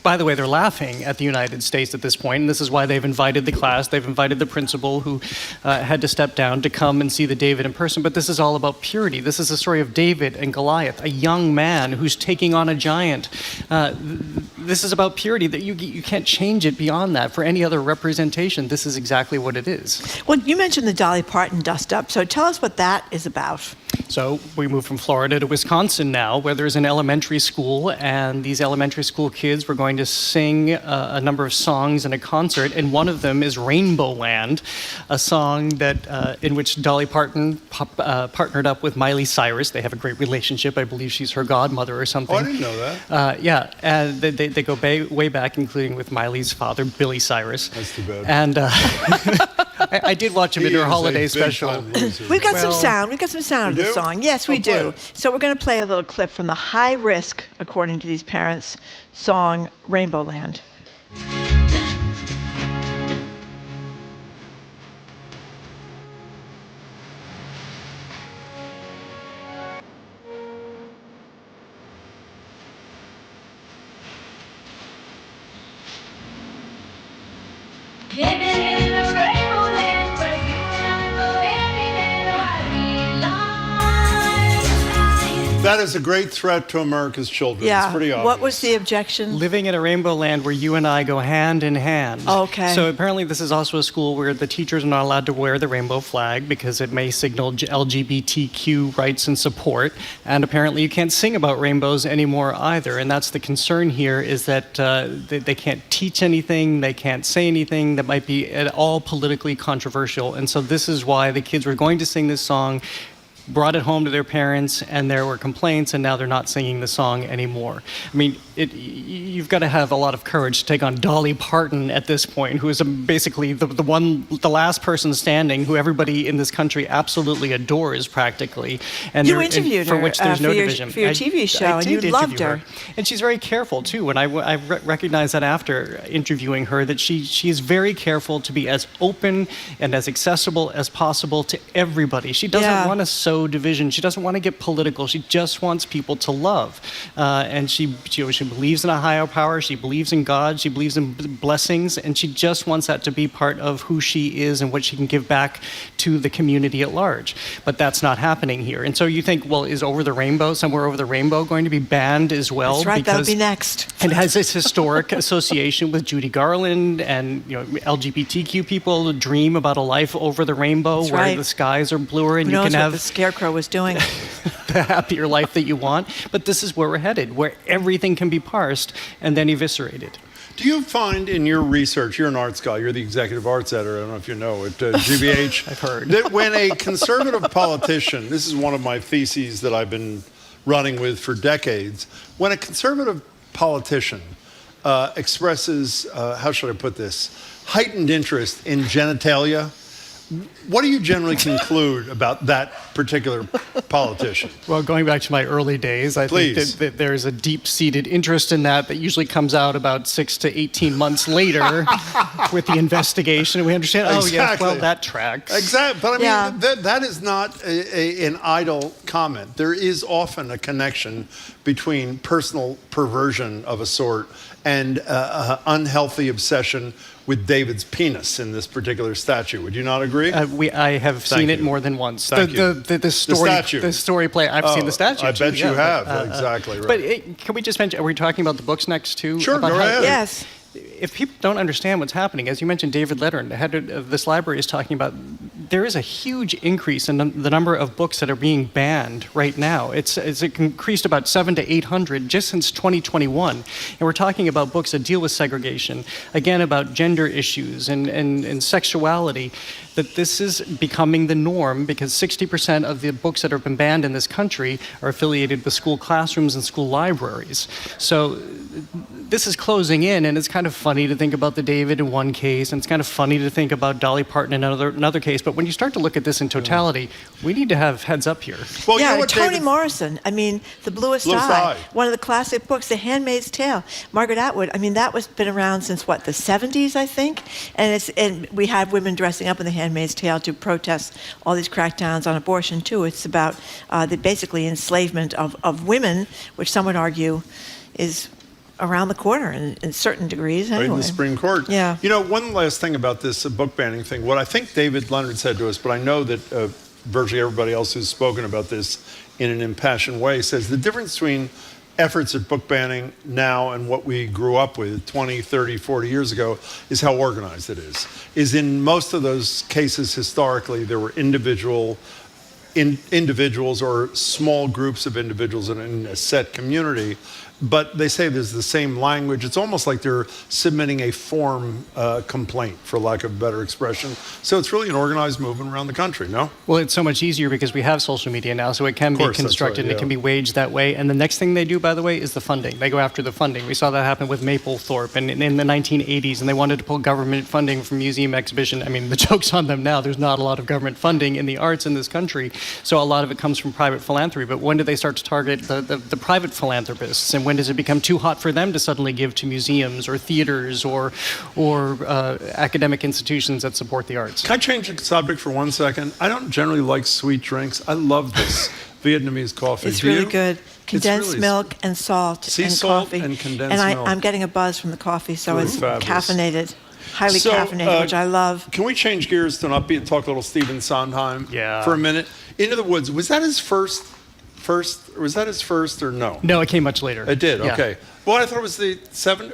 by the way, they're laughing at the United States at this point, and this is why they've invited the class, they've invited the principal who had to step down to come and see the David in person, but this is all about purity. This is a story of David and Goliath, a young man who's taking on a giant. This is about purity, that you can't change it beyond that for any other representation. This is exactly what it is. Well, you mentioned the Dolly Parton dust-up, so tell us what that is about. So we moved from Florida to Wisconsin now, where there's an elementary school, and these elementary school kids were going to sing a number of songs in a concert, and one of them is Rainbow Land, a song that in which Dolly Parton partnered up with Miley Cyrus. They have a great relationship. I believe she's her godmother or something. Oh, I didn't know that. Yeah, and they go way back, including with Miley's father, Billy Cyrus. That's too bad. And I did watch him in her holiday special. We've got some sound. We've got some sound of the song. Yes, we do. So we're going to play a little clip from the high risk, according to these parents, song Rainbow Land. That is a great threat to America's children. Yeah. It's pretty obvious. What was the objection? Living in a rainbow land where you and I go hand in hand. Okay. So apparently this is also a school where the teachers are not allowed to wear the rainbow flag because it may signal LGBTQ rights and support. And apparently you can't sing about rainbows anymore either. And that's the concern here, is that they can't teach anything, they can't say anything that might be at all politically controversial. And so this is why the kids were going to sing this song, brought it home to their parents, and there were complaints, and now they're not singing the song anymore. I mean, you've got to have a lot of courage to take on Dolly Parton at this point, who is basically the last person standing, who everybody in this country absolutely adores, practically. And you interviewed her for which there's no your, division. for your TV show, and you loved her. And she's very careful too. And I recognized that after interviewing her, that she is very careful to be as open and as accessible as possible to everybody. She doesn't want to sow division. She doesn't want to get political. She just wants people to love. And she believes in a higher power. She believes in God. She believes in blessings. And she just wants that to be part of who she is and what she can give back to the community at large. But that's not happening here. And so you think, well, is Over the Rainbow, Somewhere Over the Rainbow, going to be banned as well? That's right. That'll be next. It has this historic association with Judy Garland, and LGBTQ people dream about a life over the rainbow where the skies are bluer and Who knows you can have what the Scarecrow was doing. the happier life that you want. But this is where we're headed, where everything can be parsed and then eviscerated. Do you find in your research, you're an arts guy, you're the executive arts editor, I don't know if you know, at GBH. I've heard. That when a conservative politician, this is one of my theses that I've been running with for decades, when a conservative politician expresses, how should I put this, heightened interest in genitalia, what do you generally conclude about that particular politician? Well, going back to my early days, I think that there's a deep-seated interest in that usually comes out about 6 to 18 months later with the investigation. We understand, yes, well, that tracks. Exactly. But I mean, that is not an idle comment. There is often a connection between personal perversion of a sort and unhealthy obsession with David's penis in this particular statue. Would you not agree? I have seen it more than once. Thank you. The statue. The story play. I've seen the statue. I bet you have. Exactly right. But can we just mention, are we talking about the books next too? Sure, go ahead. Yes. If people don't understand what's happening, as you mentioned, David Leonard, the head of this library, is talking about, there is a huge increase in the number of books that are being banned right now. It's increased about 700 to 800 just since 2021. And we're talking about books that deal with segregation, again, about gender issues and sexuality. that this is becoming the norm because 60% of the books that have been banned in this country are affiliated with school classrooms and school libraries. So this is closing in, and it's kind of funny to think about the David in one case, and it's kind of funny to think about Dolly Parton in another case, but when you start to look at this in totality, we need to have heads up here. Well, yeah, Toni Morrison, I mean, The Bluest Eye, one of the classic books, The Handmaid's Tale, Margaret Atwood, I mean, that was been around since, what, the 70s, I think? And we had women dressing up in The Handmaid's Tale to protest all these crackdowns on abortion, too. It's about the basically enslavement of women, which some would argue is around the corner in certain degrees. Anyway. Right in the Supreme Court. Yeah. You know, one last thing about this book banning thing. What I think David Leonard said to us, but I know that virtually everybody else who's spoken about this in an impassioned way says the difference between efforts at book banning now and what we grew up with 20, 30, 40 years ago is how organized it is in most of those cases historically there were individuals or small groups of individuals in a set community, but they say there's the same language. It's almost like they're submitting a form complaint, for lack of a better expression. So it's really an organized movement around the country, no? Well, it's so much easier because we have social media now, so it can be constructed and it can be waged that way. And the next thing they do, by the way, is the funding. They go after the funding. We saw that happen with Mapplethorpe and in the 1980s, and they wanted to pull government funding from museum exhibition. I mean, the joke's on them now. There's not a lot of government funding in the arts in this country, so a lot of it comes from private philanthropy. But when do they start to target the private philanthropists? And when does it become too hot for them to suddenly give to museums or theaters or academic institutions that support the arts? Can I change the subject for 1 second? I don't generally like sweet drinks. I love this Vietnamese coffee. It's really good. Condensed milk and salt and salt coffee. And condensed milk. I'm getting a buzz from the coffee, so Really it's fabulous. caffeinated. Highly caffeinated, which I love. Can we change gears to an upbeat and talk a little Stephen Sondheim for a minute? Into the Woods, was that his first, was that his first or no? No, it came much later. It did, Yeah. okay. Well, I thought it was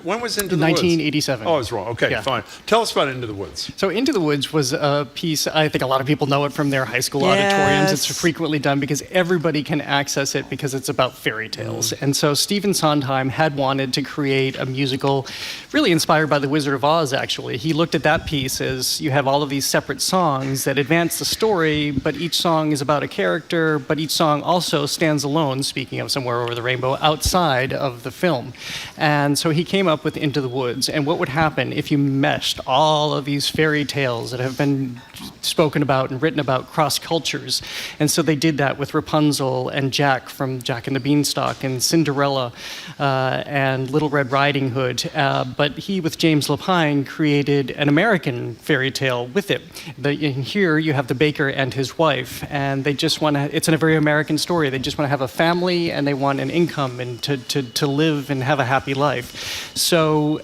when was Into the Woods? 1987. Oh, I was wrong. Okay, Yeah. fine. Tell us about Into the Woods. So Into the Woods was a piece, I think a lot of people know it from their high school auditoriums. It's frequently done because everybody can access it because it's about fairy tales. And so Stephen Sondheim had wanted to create a musical really inspired by The Wizard of Oz, actually. He looked at that piece as you have all of these separate songs that advance the story, but each song is about a character, but each song also stands alone, speaking of Somewhere Over the Rainbow, outside of the film. And so he came up with Into the Woods. And what would happen if you meshed all of these fairy tales that have been spoken about and written about cross cultures? And so they did that with Rapunzel and Jack from Jack and the Beanstalk and Cinderella and Little Red Riding Hood. But he, with James Lapine, created an American fairy tale with it. In here, you have the baker and his wife, and they just want to, it's a very American story. They just want to have a family, and they want an income and to live and have a happy life. So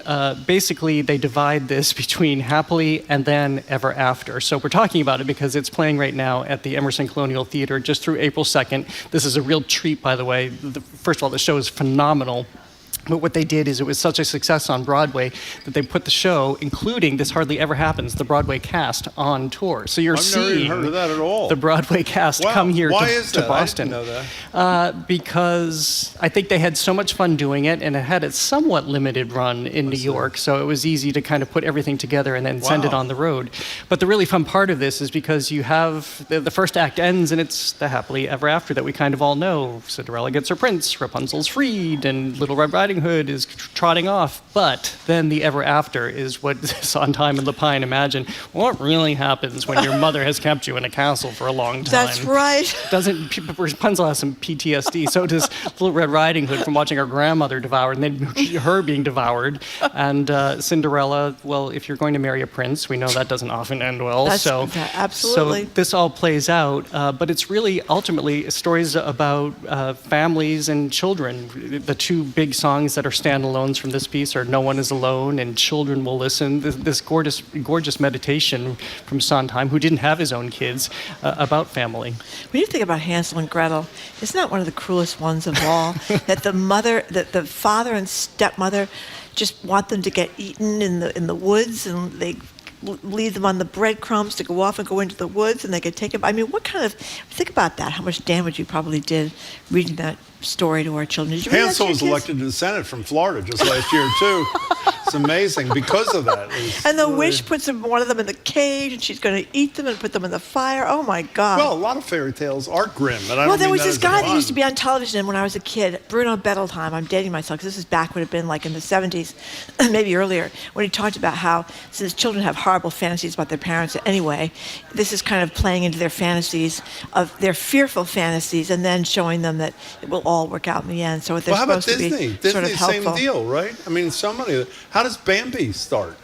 basically, they divide this between happily and then ever after. So we're talking about it because it's playing right now at the Emerson Colonial Theater just through April 2nd. This is a real treat, by the way. First of all, the show is phenomenal. But what they did is it was such a success on Broadway that they put the show, including This Hardly Ever Happens, the Broadway cast, on tour. So you're I've never even seeing heard of that at all. the Broadway cast come here to Boston. I didn't know that. Because I think they had so much fun doing it, and it had a somewhat limited run in New York, so it was easy to kind of put everything together and then send it on the road. But the really fun part of this is because you have, the first act ends, and it's the happily ever after that we kind of all know. Cinderella gets her prince, Rapunzel's freed, and Little Red Riding Hood is trotting off. But then the ever after is what Sondheim and Lapine imagine. What really happens when your mother has kept you in a castle for a long time? That's right. Rapunzel has some PTSD. So does Little Red Riding Hood from watching her grandmother devoured and then her being devoured. And Cinderella, well, if you're going to marry a prince, we know that doesn't often end well. Absolutely. So this all plays out, but it's really ultimately stories about families and children. The two big songs that are standalones from this piece are No One Is Alone and Children Will Listen. This gorgeous meditation from Sondheim, who didn't have his own kids, about family. When you think about Hansel and Gretel, isn't that one of the cruelest ones of all? That the father and stepmother just want them to get eaten in the woods, and they leave them on the breadcrumbs to go off and go into the woods, and they could take it. I mean, think about that, how much damage you probably did reading that story to our children. Did you read Hansel that to was your kids? elected to the Senate from Florida just last year, too. It's amazing because of that. And the witch puts one of them in the cage, and she's going to eat them and put them in the fire. Oh, my God. Well, a lot of fairy tales are grim. And I Well, don't there mean was that this as guy a that pun. used to be on television when I was a kid, Bruno Bettelheim. I'm dating myself because this is back when it had been like in the 70s, maybe earlier, when he talked about how since children have horrible fantasies about their parents anyway, this is kind of playing into their fantasies, of their fearful fantasies, and then showing them that it will all work out in the end. So they're Well, how about supposed to Disney? be Disney's sort of helpful. same deal, right? I mean, so many. How does Bambi start?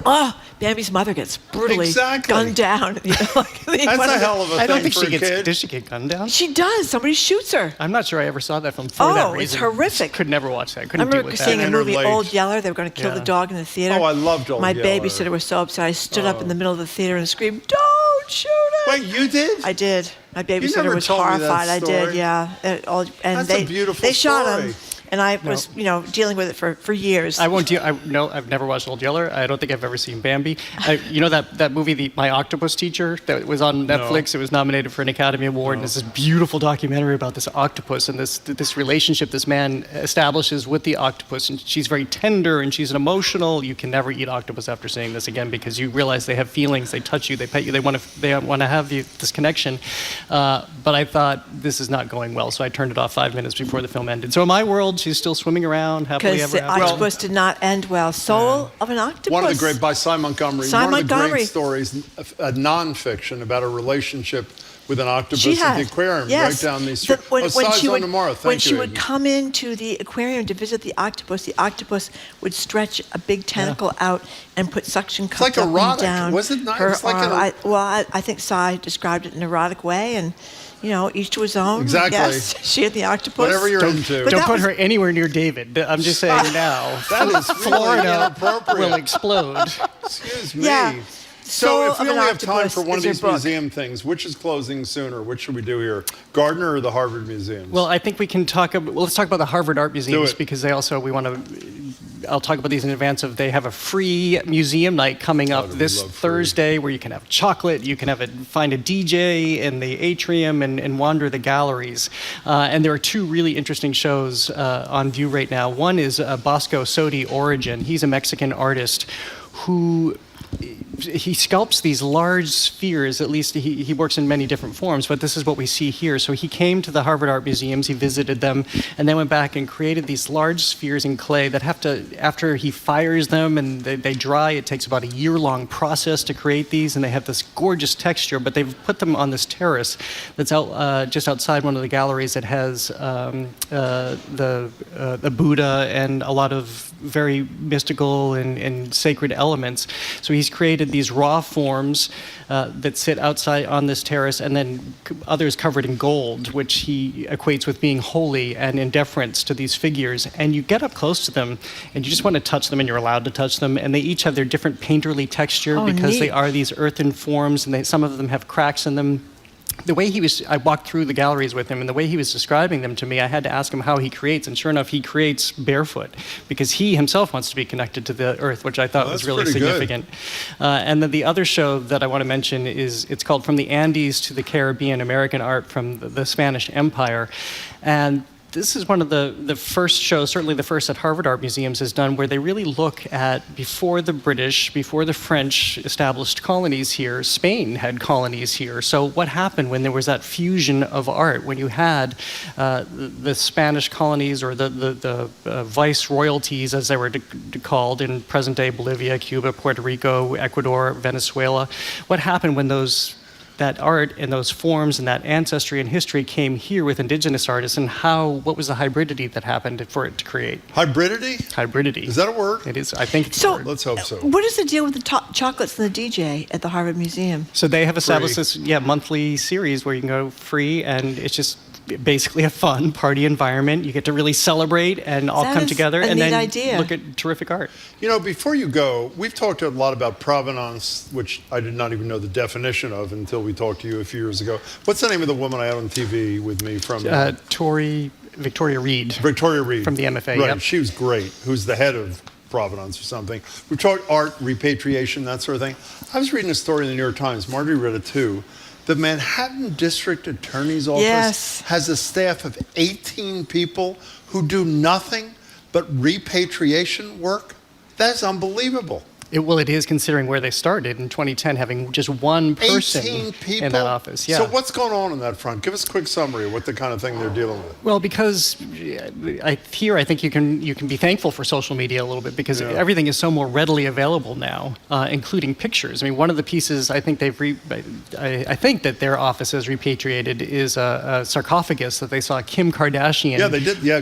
Oh, Bambi's mother gets brutally gunned down. You know, like, That's a hell of a I don't thing think for she a gets. kid. Does she get gunned down? She does. Somebody shoots her. I'm not sure I ever saw that film for that Oh, reason. it's horrific. Could never watch that. I Couldn't deal remember with seeing that. a movie, late. Old Yeller. They were going to kill the dog in the theater. Oh, I loved Old My Yeller. babysitter was so upset. I stood up in the middle of the theater and screamed, "Don't shoot it!" Wait, you did? I did. My babysitter never was told me that horrified. I did, story. yeah. And That's they, a beautiful They shot story. him, and I was, dealing with it for years. I won't deal. No, I've never watched Old Yeller. I don't think I've ever seen Bambi. You know that movie, My Octopus Teacher, that was on Netflix. It was nominated for an Academy Award, and it's this beautiful documentary about this octopus and this relationship this man establishes with the octopus. And she's very tender and she's emotional. You can never eat octopus after seeing this again because you realize they have feelings. They touch you. They pet you. They want to have this connection. But I thought this is not going well, so I turned it off 5 minutes before the film ended. So in my world, she's still swimming around happily Because ever the after. octopus did not end well. Soul of an octopus. One of the great, by Cy Montgomery, Cy one of the Montgomery. great stories, a nonfiction about a relationship with an octopus She at had, the aquarium yes. right down the street. When she would, tomorrow. when she would come into the aquarium to visit the octopus would stretch a big tentacle out and put suction cups like up and erotic. down. Was it not? Her It was like arm. I think Cy described it in an erotic way, and each to his own. Exactly. Yes, she had the octopus. Whatever you're into. But Don't that put was- her anywhere near David. I'm just saying now. That is Florida really inappropriate. will explode. Excuse me. Yeah. So Soul if we of an only have time Octopus for one of is your these book. museum things, which is closing sooner? Which should we do here? Gardner or the Harvard Museums? Well, I think we can talk about, let's talk about the Harvard Art Museums it. because I'll talk about these in advance of, they have a free museum night coming up this Thursday where you can have chocolate, you can find a DJ in the atrium and wander the galleries. And there are two really interesting shows on view right now. One is Bosco Sodi Origin. He's a Mexican artist who he sculpts these large spheres. At least he works in many different forms, but this is what we see here. So he came to the Harvard Art Museums, he visited them, and then went back and created these large spheres in clay that have to, after he fires them and they dry, it takes about a year-long process to create these, and they have this gorgeous texture, but they've put them on this terrace that's out just outside one of the galleries that has the Buddha and a lot of very mystical and sacred elements. So he's created these raw forms that sit outside on this terrace, and then others covered in gold, which he equates with being holy and in deference to these figures. And you get up close to them, and you just want to touch them, and you're allowed to touch them. And they each have their different painterly texture because they are these earthen forms, and some of them have cracks in them. The way I walked through the galleries with him, and the way he was describing them to me, I had to ask him how he creates, and sure enough, he creates barefoot, because he himself wants to be connected to the earth, which I thought was really significant. And then the other show that I want to mention it's called From the Andes to the Caribbean, American Art from the Spanish Empire. And this is one of the first shows, certainly the first that Harvard Art Museums has done, where they really look at before the British, before the French established colonies here, Spain had colonies here. So what happened when there was that fusion of art, when you had the Spanish colonies or the vice royalties, as they were called in present-day Bolivia, Cuba, Puerto Rico, Ecuador, Venezuela? What happened when that art and those forms and that ancestry and history came here with indigenous artists, and what was the hybridity that happened for it to create? Hybridity? Hybridity. Is that a word? It is. I think it's So, a word. Let's hope so. What is the deal with the chocolates and the DJ at the Harvard Museum? So they have established this monthly series where you can go free, and it's just basically a fun party environment. You get to really celebrate and all That come is together a and neat then idea. look at terrific art. Before you go, we've talked a lot about provenance, which I did not even know the definition of until we talked to you a few years ago. What's the name of the woman I had on TV with me from? Victoria Reed. Victoria Reed. From the MFA, Right, yep. she was great, who's the head of Provenance or something. We've talked art, repatriation, that sort of thing. I was reading a story in the New York Times, Marjorie read it too. The Manhattan District Attorney's Office has a staff of 18 people who do nothing but repatriation work. That's unbelievable. It is, considering where they started in 2010, having just one person 18 people in that office. Yeah. So what's going on in that front? Give us a quick summary of what the kind of thing they're dealing with. Well, because I think you can be thankful for social media a little bit, because everything is so more readily available now, including pictures. I mean, one of the pieces I think I think that their office has repatriated is a sarcophagus that they saw Kim Kardashian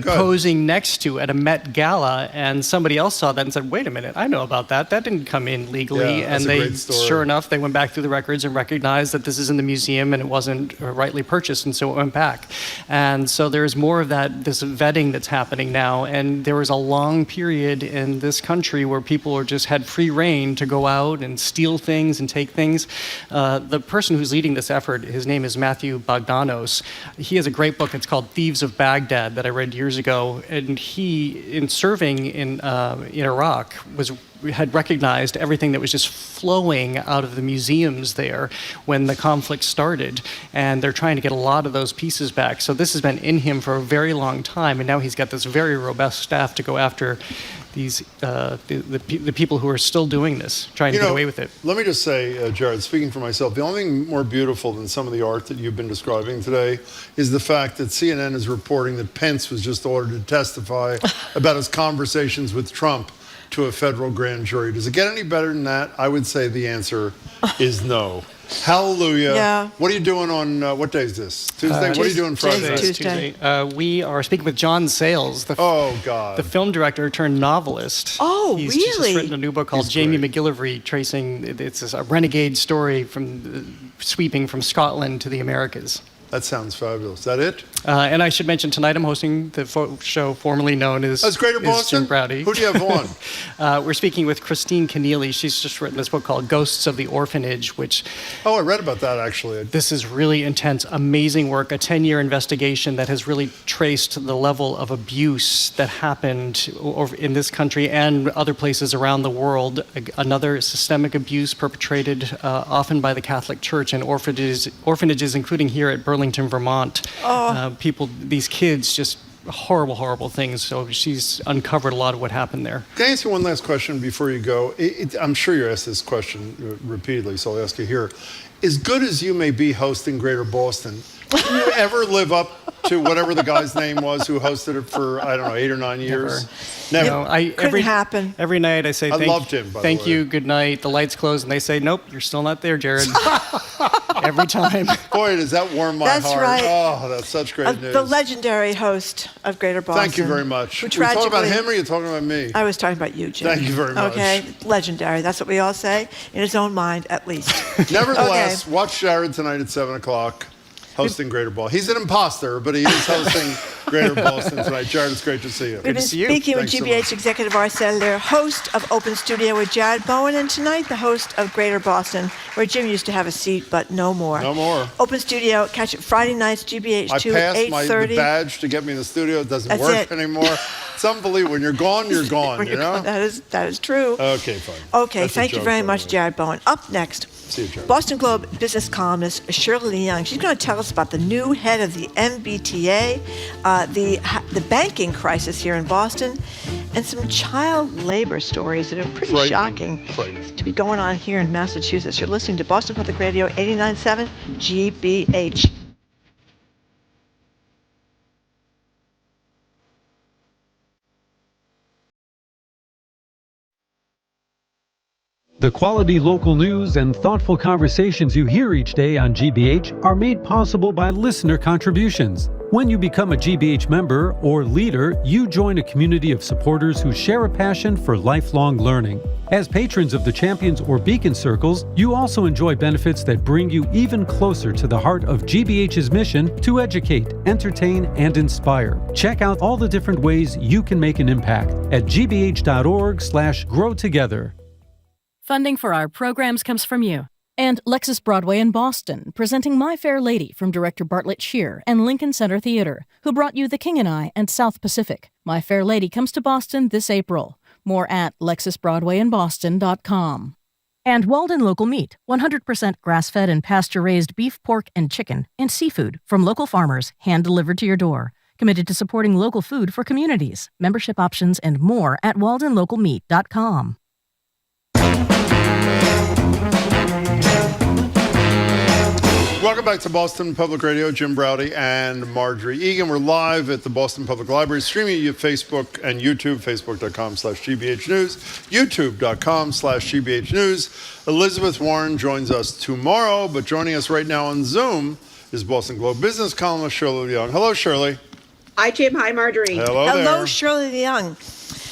posing next to at a Met Gala, and somebody else saw that and said, "Wait a minute, I know about that. That didn't come in legally." Yeah, and they, sure enough, they went back through the records and recognized that this is in the museum and it wasn't rightly purchased, and so it went back. And so there's more of this vetting that's happening now. And there was a long period in this country where people just had free reign to go out and steal things and take things. The person who's leading this effort, his name is Matthew Bogdanos. He has a great book. It's called Thieves of Baghdad that I read years ago. And he, in serving in Iraq, had recognized everything that was just flowing out of the museums there when the conflict started, and they're trying to get a lot of those pieces back. So this has been in him for a very long time, and now he's got this very robust staff to go after these the people who are still doing this, trying to get away with it. Let me just say, Jared, speaking for myself, the only thing more beautiful than some of the art that you've been describing today is the fact that CNN is reporting that Pence was just ordered to testify about his conversations with Trump to a federal grand jury. Does it get any better than that? I would say the answer is no. Hallelujah. Yeah. What are you doing on, what day is this? Tuesday? What are you doing Friday? Tuesday. We are speaking with John Sayles, the film director turned novelist. Oh, He's really? just written a new book called Jamie McGillivray, tracing, it's a renegade story sweeping from Scotland to the Americas. That sounds fabulous. Is that it? And I should mention, tonight I'm hosting the show formerly known as Greater Boston? Jim Browdy. Who do you have on? We're speaking with Christine Keneally. She's just written this book called Ghosts of the Orphanage, which... Oh, I read about that, actually. This is really intense, amazing work, a 10-year investigation that has really traced the level of abuse that happened in this country and other places around the world. Another systemic abuse perpetrated often by the Catholic Church in orphanages, including here at Burlington, Vermont. These kids, just horrible, horrible things. So she's uncovered a lot of what happened there. Can I ask you one last question before you go? I'm sure you're asked this question repeatedly, so I'll ask you here. As good as you may be hosting Greater Boston, can you ever live up to whatever the guy's name was who hosted it for, 8 or 9 years? Never. Couldn't happen. Every night I say, loved him, by the thank way. you, good night. The lights close and they say, nope, you're still not there, Jared. Every time. Boy, does that warm my heart. That's right. Oh, that's such great news. The legendary host of Greater Boston. Thank you very much. Who Are you talking about tragically- him or are you talking about me? I was talking about you, Jim. Thank you very much. Okay, legendary. That's what we all say, in his own mind, at least. Nevertheless, watch Jared tonight at 7 o'clock. Hosting Greater Boston. He's an imposter, but he is hosting Greater Boston tonight. Jared, it's great to see you. We've been speaking with GBH Executive Arts Editor, host of Open Studio with Jared Bowen, and tonight the host of Greater Boston, where Jim used to have a seat, but no more. No more. Open Studio, catch it Friday nights, GBH2, I passed 8:30. the badge to get me in the studio. It doesn't That's work it. anymore. It's unbelievable. When you're gone, you're gone, When you you're know? gone, that is true. Okay, fine. Okay, That's a thank you joke, very by much, the way. Jared Bowen. Up next, See you, Jared. Boston Globe business columnist Shirley Young. She's going to tell us about the new head of the MBTA, the banking crisis here in Boston, and some child labor stories that are pretty shocking to be going on here in Massachusetts. You're listening to Boston Public Radio 89.7 GBH. The quality local news and thoughtful conversations you hear each day on GBH are made possible by listener contributions. When you become a GBH member or leader, you join a community of supporters who share a passion for lifelong learning. As patrons of the Champions or Beacon Circles, you also enjoy benefits that bring you even closer to the heart of GBH's mission to educate, entertain, and inspire. Check out all the different ways you can make an impact at gbh.org/growtogether. Funding for our programs comes from you. And Lexus Broadway in Boston, presenting My Fair Lady from director Bartlett Shear and Lincoln Center Theater, who brought you The King and I and South Pacific. My Fair Lady comes to Boston this April. More at lexusbroadwayinboston.com. And Walden Local Meat, 100% grass-fed and pasture-raised beef, pork, and chicken, and seafood from local farmers, hand-delivered to your door. committed to supporting local food for communities. Membership options and more at waldenlocalmeat.com. Welcome back to Boston Public Radio. Jim Browdy and Marjorie Egan. We're live at the Boston Public Library, streaming at Facebook and YouTube, facebook.com/GBH News, youtube.com/GBH News. Elizabeth Warren joins us tomorrow, but joining us right now on Zoom is Boston Globe business columnist Shirley Leung. Hello, Shirley. Hi, Jim. Hi, Marjorie. Hello, Shirley Leung.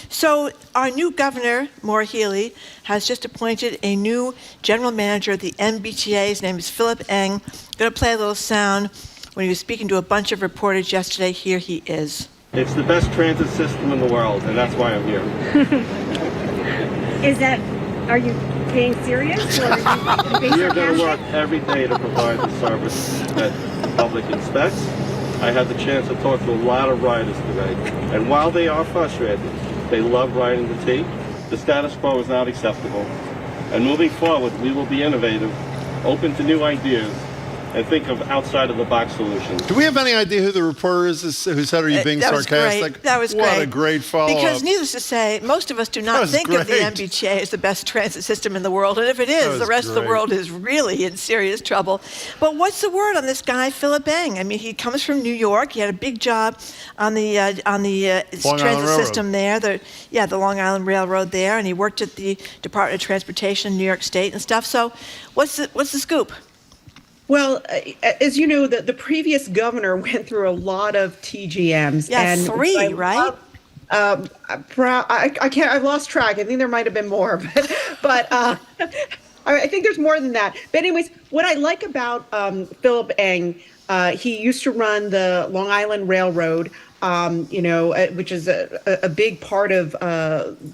So our new governor, Maura Healey, has just appointed a new general manager of the MBTA. His name is Philip Eng. I'm going to play a little sound. When he was speaking to a bunch of reporters yesterday, here he is. It's the best transit system in the world, and that's why I'm here. Are you being serious? Or are you being We are going to sarcastic? work every day to provide the service that the public expects. I had the chance to talk to a lot of riders today, and while they are frustrated, they love riding the T. The status quo is not acceptable. And moving forward, we will be innovative, open to new ideas, and think of outside-of-the-box solutions. Do we have any idea who the reporter is who said, are you being sarcastic? That was great. What a great follow-up. Because needless to say, most of us do not think of the MBTA as the best transit system in the world. And if it is, the rest of the world is really in serious trouble. But what's the word on this guy, Philip Eng? I mean, he comes from New York. He had a big job on the transit system there. The Long Island Railroad there. And he worked at the Department of Transportation in New York State and stuff. So what's the scoop? Well, as you know, the previous governor went through a lot of TGMs. Yeah, and 3, right? I've lost track. I think there might have been more, but I think there's more than that. But anyways, what I like about Philip Eng, he used to run the Long Island Railroad, which is a big part of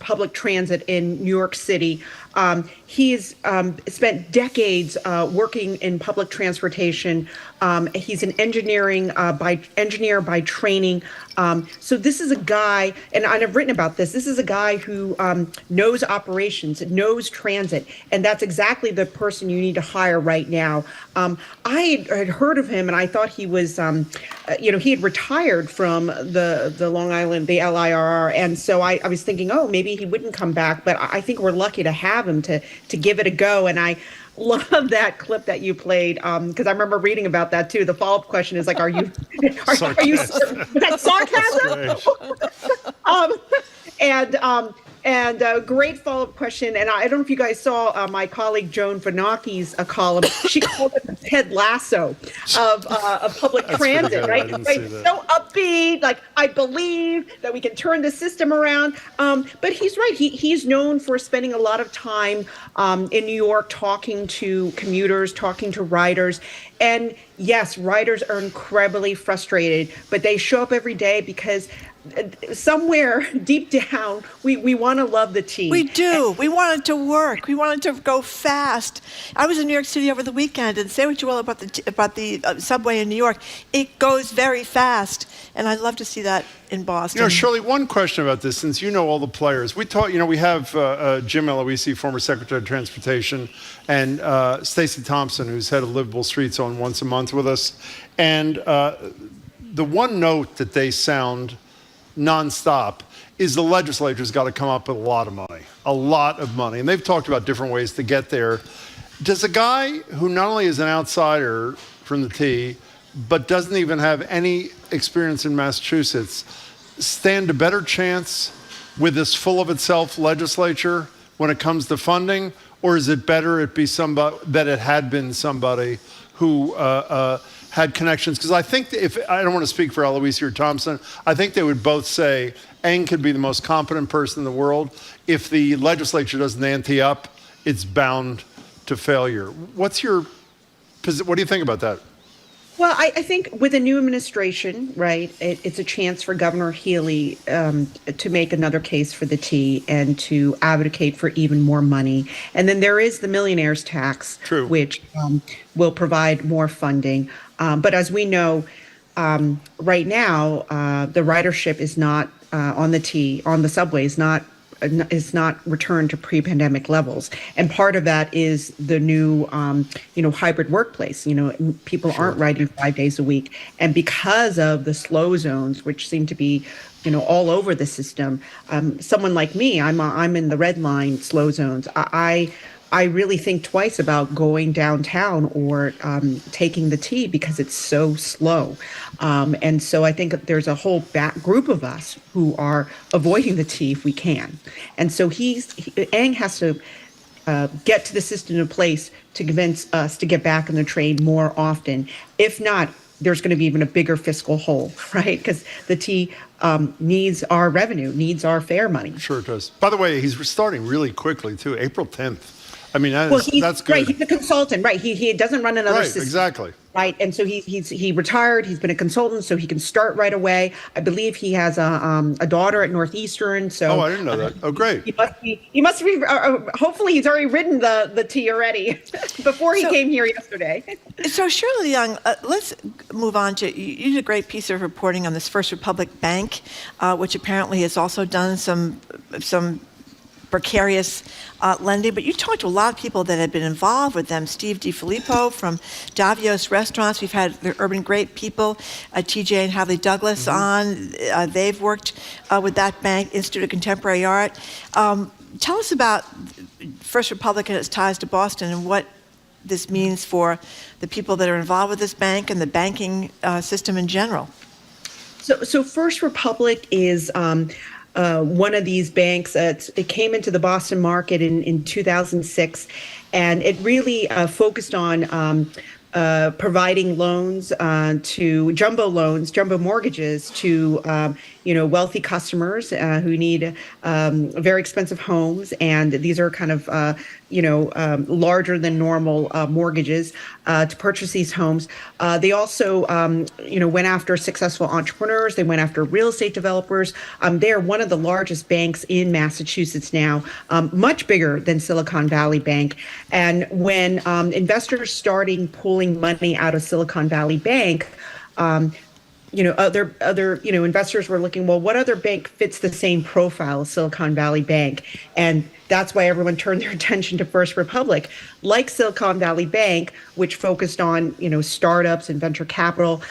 public transit in New York City. He's spent decades working in public transportation. He's an engineer by training. So this is a guy, and I've written about this. This is a guy who knows operations, knows transit, and that's exactly the person you need to hire right now. I had heard of him, and I thought he was, he had retired from the Long Island, the LIRR, and so I was thinking, oh, maybe he wouldn't come back. But I think we're lucky to have him to give it a go. And I love that clip that you played because I remember reading about that too. The follow-up question is like, are you was that sarcasm? And a great follow-up question. And I don't know if you guys saw my colleague Joan Vanocchi's column. She called it the Ted Lasso of public transit, right? So upbeat, like I believe that we can turn the system around. But he's right. He's known for spending a lot of time in New York talking to commuters, talking to riders. And yes, riders are incredibly frustrated, but they show up every day because somewhere deep down, we want to love the T. We do. We want it to work. We want it to go fast. I was in New York City over the weekend, and say what you will about the subway in New York, it goes very fast, and I'd love to see that in Boston. Shirley, one question about this, since you know all the players. We have Jim Eloisi, former Secretary of Transportation, and Stacey Thompson, who's head of Livable Streets, on once a month with us. And the one note that they sound nonstop is the legislature's got to come up with a lot of money. And they've talked about different ways to get there. Does a guy who not only is an outsider from the T, but doesn't even have any experience in Massachusetts, stand a better chance with this full of itself legislature when it comes to funding? Or is it better that it had been somebody who had connections? Because I think I don't want to speak for Eloisi or Thompson, I think they would both say Eng could be the most competent person in the world. If the legislature doesn't ante up, it's bound to failure. What do you think about that? Well, I think with a new administration, right, it's a chance for Governor Healey to make another case for the T and to advocate for even more money. And then there is the millionaire's tax, which will provide more funding. But as we know, right now, the ridership is not on the T, on the subway is not is not returned to pre-pandemic levels, and part of that is the new hybrid workplace. People aren't writing 5 days a week, and because of the slow zones, which seem to be all over the system, someone like me, I'm in the red line slow zones. I really think twice about going downtown or taking the T because it's so slow. And so I think there's a whole back group of us who are avoiding the T if we can. And so Ang has to get to the system in place to convince us to get back on the train more often. If not, there's going to be even a bigger fiscal hole, right? Because the T needs our revenue, needs our fare money. Sure it does. By the way, he's starting really quickly, too, April 10th. I mean, that's good. Right, he's a consultant, right? He doesn't run another system. Exactly. Right, and so he retired. He's been a consultant, so he can start right away. I believe he has a daughter at Northeastern. So I didn't know that. Oh, great. He must be. Hopefully, he's already ridden the T already before he came here yesterday. So Shirley Young, let's move on to you did a great piece of reporting on this First Republic Bank, which apparently has also done some precarious lending, but you talked to a lot of people that have been involved with them. Steve DiFilippo from Davio's Restaurants. We've had the Urban Great people, TJ and Hadley Douglas on. They've worked with that bank, Institute of Contemporary Art. Tell us about First Republic and its ties to Boston and what this means for the people that are involved with this bank and the banking system in general. So First Republic is one of these banks. It came into the Boston market in 2006, and it really focused on providing loans to jumbo mortgages to wealthy customers who need very expensive homes, and these are kind of larger than normal mortgages to purchase these homes. They also went after successful entrepreneurs. They went after real estate developers. They are one of the largest banks in Massachusetts now, much bigger than Silicon Valley Bank. And when investors started pulling money out of Silicon Valley Bank, other investors were looking, well, what other bank fits the same profile as Silicon Valley Bank? And that's why everyone turned their attention to First Republic. Like Silicon Valley Bank, which focused on, startups and venture capital,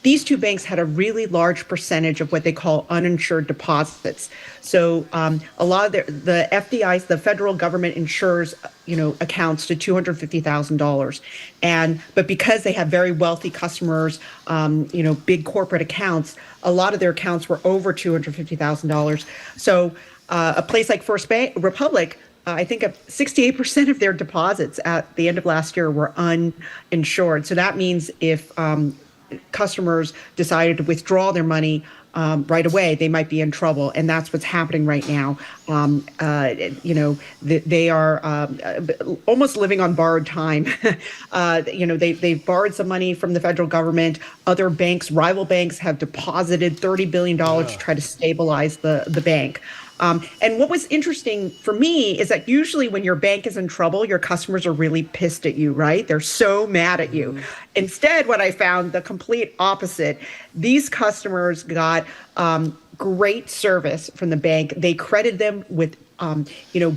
these two banks had a really large percentage of what they call uninsured deposits. So a lot of the FDIC, the federal government, insures accounts to $250,000, but because they have very wealthy customers, big corporate accounts, a lot of their accounts were over $250,000. So a place like First Republic, I think 68% of their deposits at the end of last year were uninsured. So that means if customers decided to withdraw their money right away, they might be in trouble, and that's what's happening right now. They are almost living on borrowed time. They've borrowed some money from the federal government. Other banks, rival banks, have deposited $30 billion to try to stabilize the bank. And what was interesting for me is that usually when your bank is in trouble, your customers are really pissed at you, right? They're so mad at you. Instead, what I found, the complete opposite. These customers got great service from the bank. They credited them with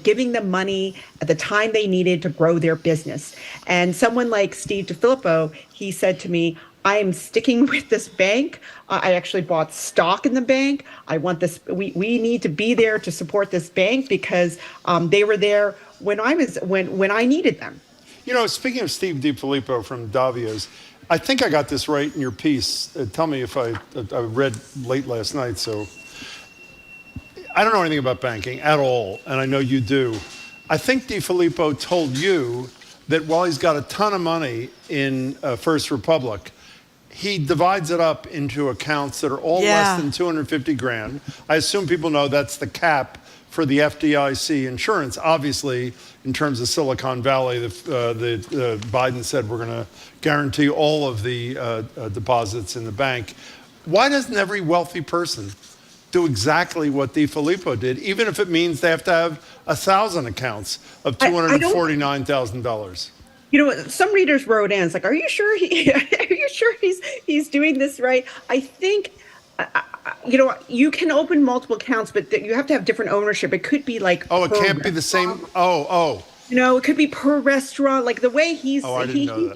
giving them money at the time they needed to grow their business. And someone like Steve DiFilippo, he said to me, I am sticking with this bank. I actually bought stock in the bank. I want this. We need to be there to support this bank because they were there when I needed them. Speaking of Steve DiFilippo from Davio's, I think I got this right in your piece. Tell me if I read late last night, so I don't know anything about banking at all, and I know you do. I think DiFilippo told you that while he's got a ton of money in First Republic, he divides it up into accounts that are all less than $250,000. I assume people know that's the cap for the FDIC insurance. Obviously, in terms of Silicon Valley, the Biden said we're going to guarantee all of the deposits in the bank. Why doesn't every wealthy person do exactly what DiFilippo did, even if it means they have to have 1,000 accounts of $249,000? Some readers wrote in, it's like, are you sure he's doing this right? I think you can open multiple accounts, but you have to have different ownership. It could be like it can't be the same. It could be per restaurant, like the way he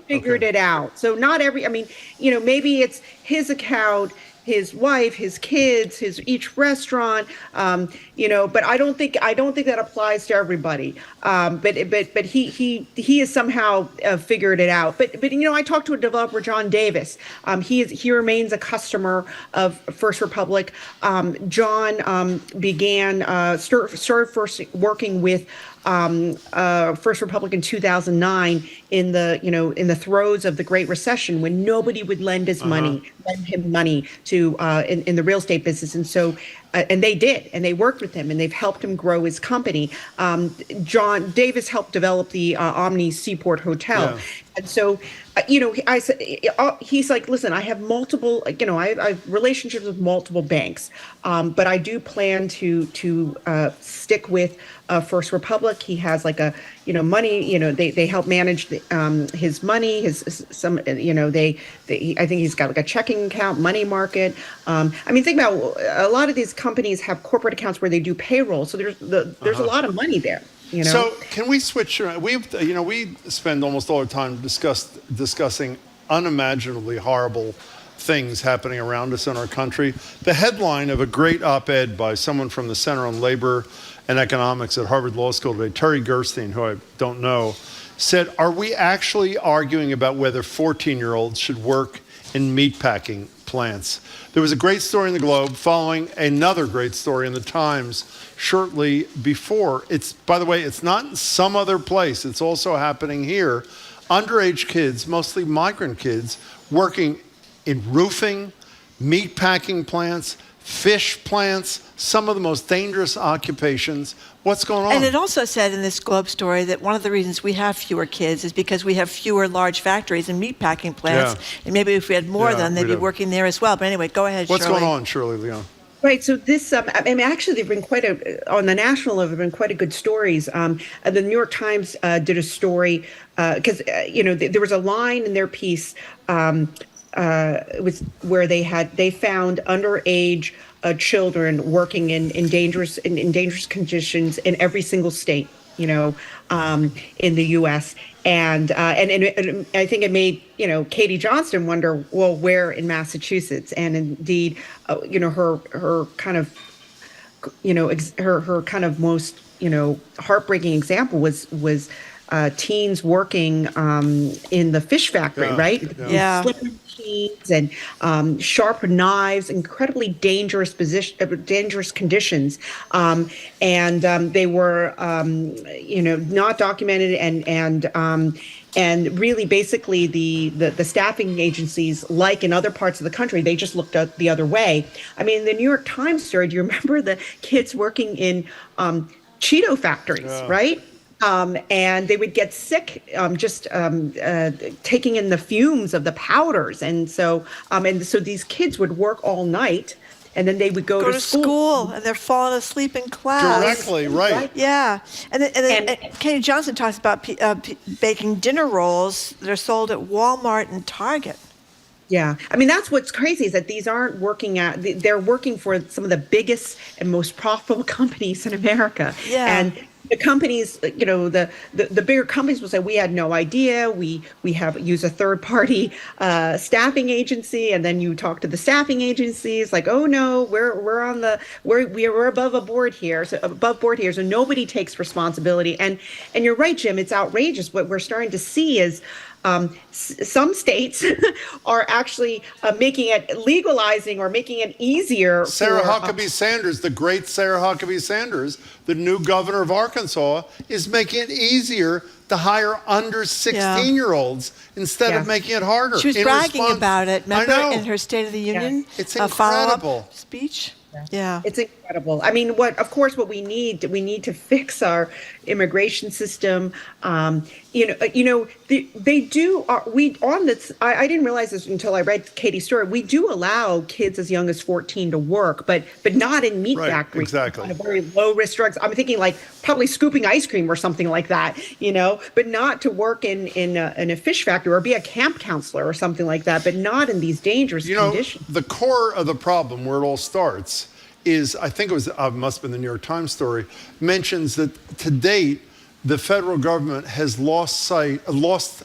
figured it out. So not every, maybe it's his account, his wife, his kids, each restaurant, but I don't think that applies to everybody. But he has somehow figured it out. But I talked to a developer, John Davis. He remains a customer of First Republic. John started first working with First Republic in 2009 in the throes of the Great Recession, when nobody would lend him money to in the real estate business, and so and they did, and they worked with him, and they've helped him grow his company. John Davis helped develop the Omni Seaport Hotel, and so I said, he's like, listen, I have multiple, I have relationships with multiple banks, but I do plan to stick with First Republic. He has like a money, they help manage his money, I think he's got like a checking account, money market. Think about a lot of these companies have corporate accounts where they do payroll, so there's a lot of money there. So can we switch? We spend almost all our time discussing unimaginably horrible things happening around us in our country. The headline of a great op-ed by someone from the Center on Labor and Economics at Harvard Law School today, Terry Gerstein, who I don't know, said, "Are we actually arguing about whether 14-year-olds should work in meatpacking plants?" There was a great story in the Globe following another great story in the Times shortly before. By the way, it's not in some other place. It's also happening here. Underage kids, mostly migrant kids, working in roofing, meatpacking plants, fish plants, some of the most dangerous occupations. What's going on? And it also said in this Globe story that one of the reasons we have fewer kids is because we have fewer large factories and meatpacking plants. Yeah. And maybe if we had more of them, they'd be working there as well. But anyway, go ahead, What's Shirley. going on, Shirley Leon? Right. So this, actually, there've been on the national level, there have been quite a good stories. The New York Times did a story because, there was a line in their piece it was where they found underage children working in dangerous conditions in every single state, in the U.S. And I think it made Katie Johnston wonder, well, where in Massachusetts? And indeed, her kind of most heartbreaking example was teens working in the fish factory, right? Yeah. Slipper machines and sharp knives, incredibly dangerous conditions, and they were not documented, and really basically the staffing agencies, like in other parts of the country, they just looked out the other way. I mean, the New York Times story, do you remember the kids working in Cheeto factories, right? And they would get sick taking in the fumes of the powders. And so these kids would work all night, and then they would go to school. And they're falling asleep in class. Directly, right. Yeah. And then Katie Johnson talks about baking dinner rolls that are sold at Walmart and Target. Yeah. I mean, that's what's crazy is that these aren't they're working for some of the biggest and most profitable companies in America. Yeah. And the companies, the bigger companies will say, we had no idea. We use a third party staffing agency, and then you talk to the staffing agencies like, oh no, we're above board here, so nobody takes responsibility. And you're right, Jim, it's outrageous. What we're starting to see is some states are actually legalizing or making it easier. Sarah Huckabee Sanders, the great Sarah Huckabee Sanders, the new governor of Arkansas, is making it easier to hire under 16-year-olds instead of making it harder. She was bragging about it, remember, in her State of the Union it's incredible speech. Yeah, it's incredible. I mean, what we need to fix immigration system. They do. We on this. I didn't realize this until I read Katie's story. We do allow kids as young as 14 to work, but not in meat factories. Exactly. Kind of very low risk drugs. I'm thinking like probably scooping ice cream or something like that. But not to work in a fish factory or be a camp counselor or something like that. But not in these dangerous conditions. The core of the problem, where it all starts, is I think it was must have been the New York Times story, mentions that to date the federal government has lost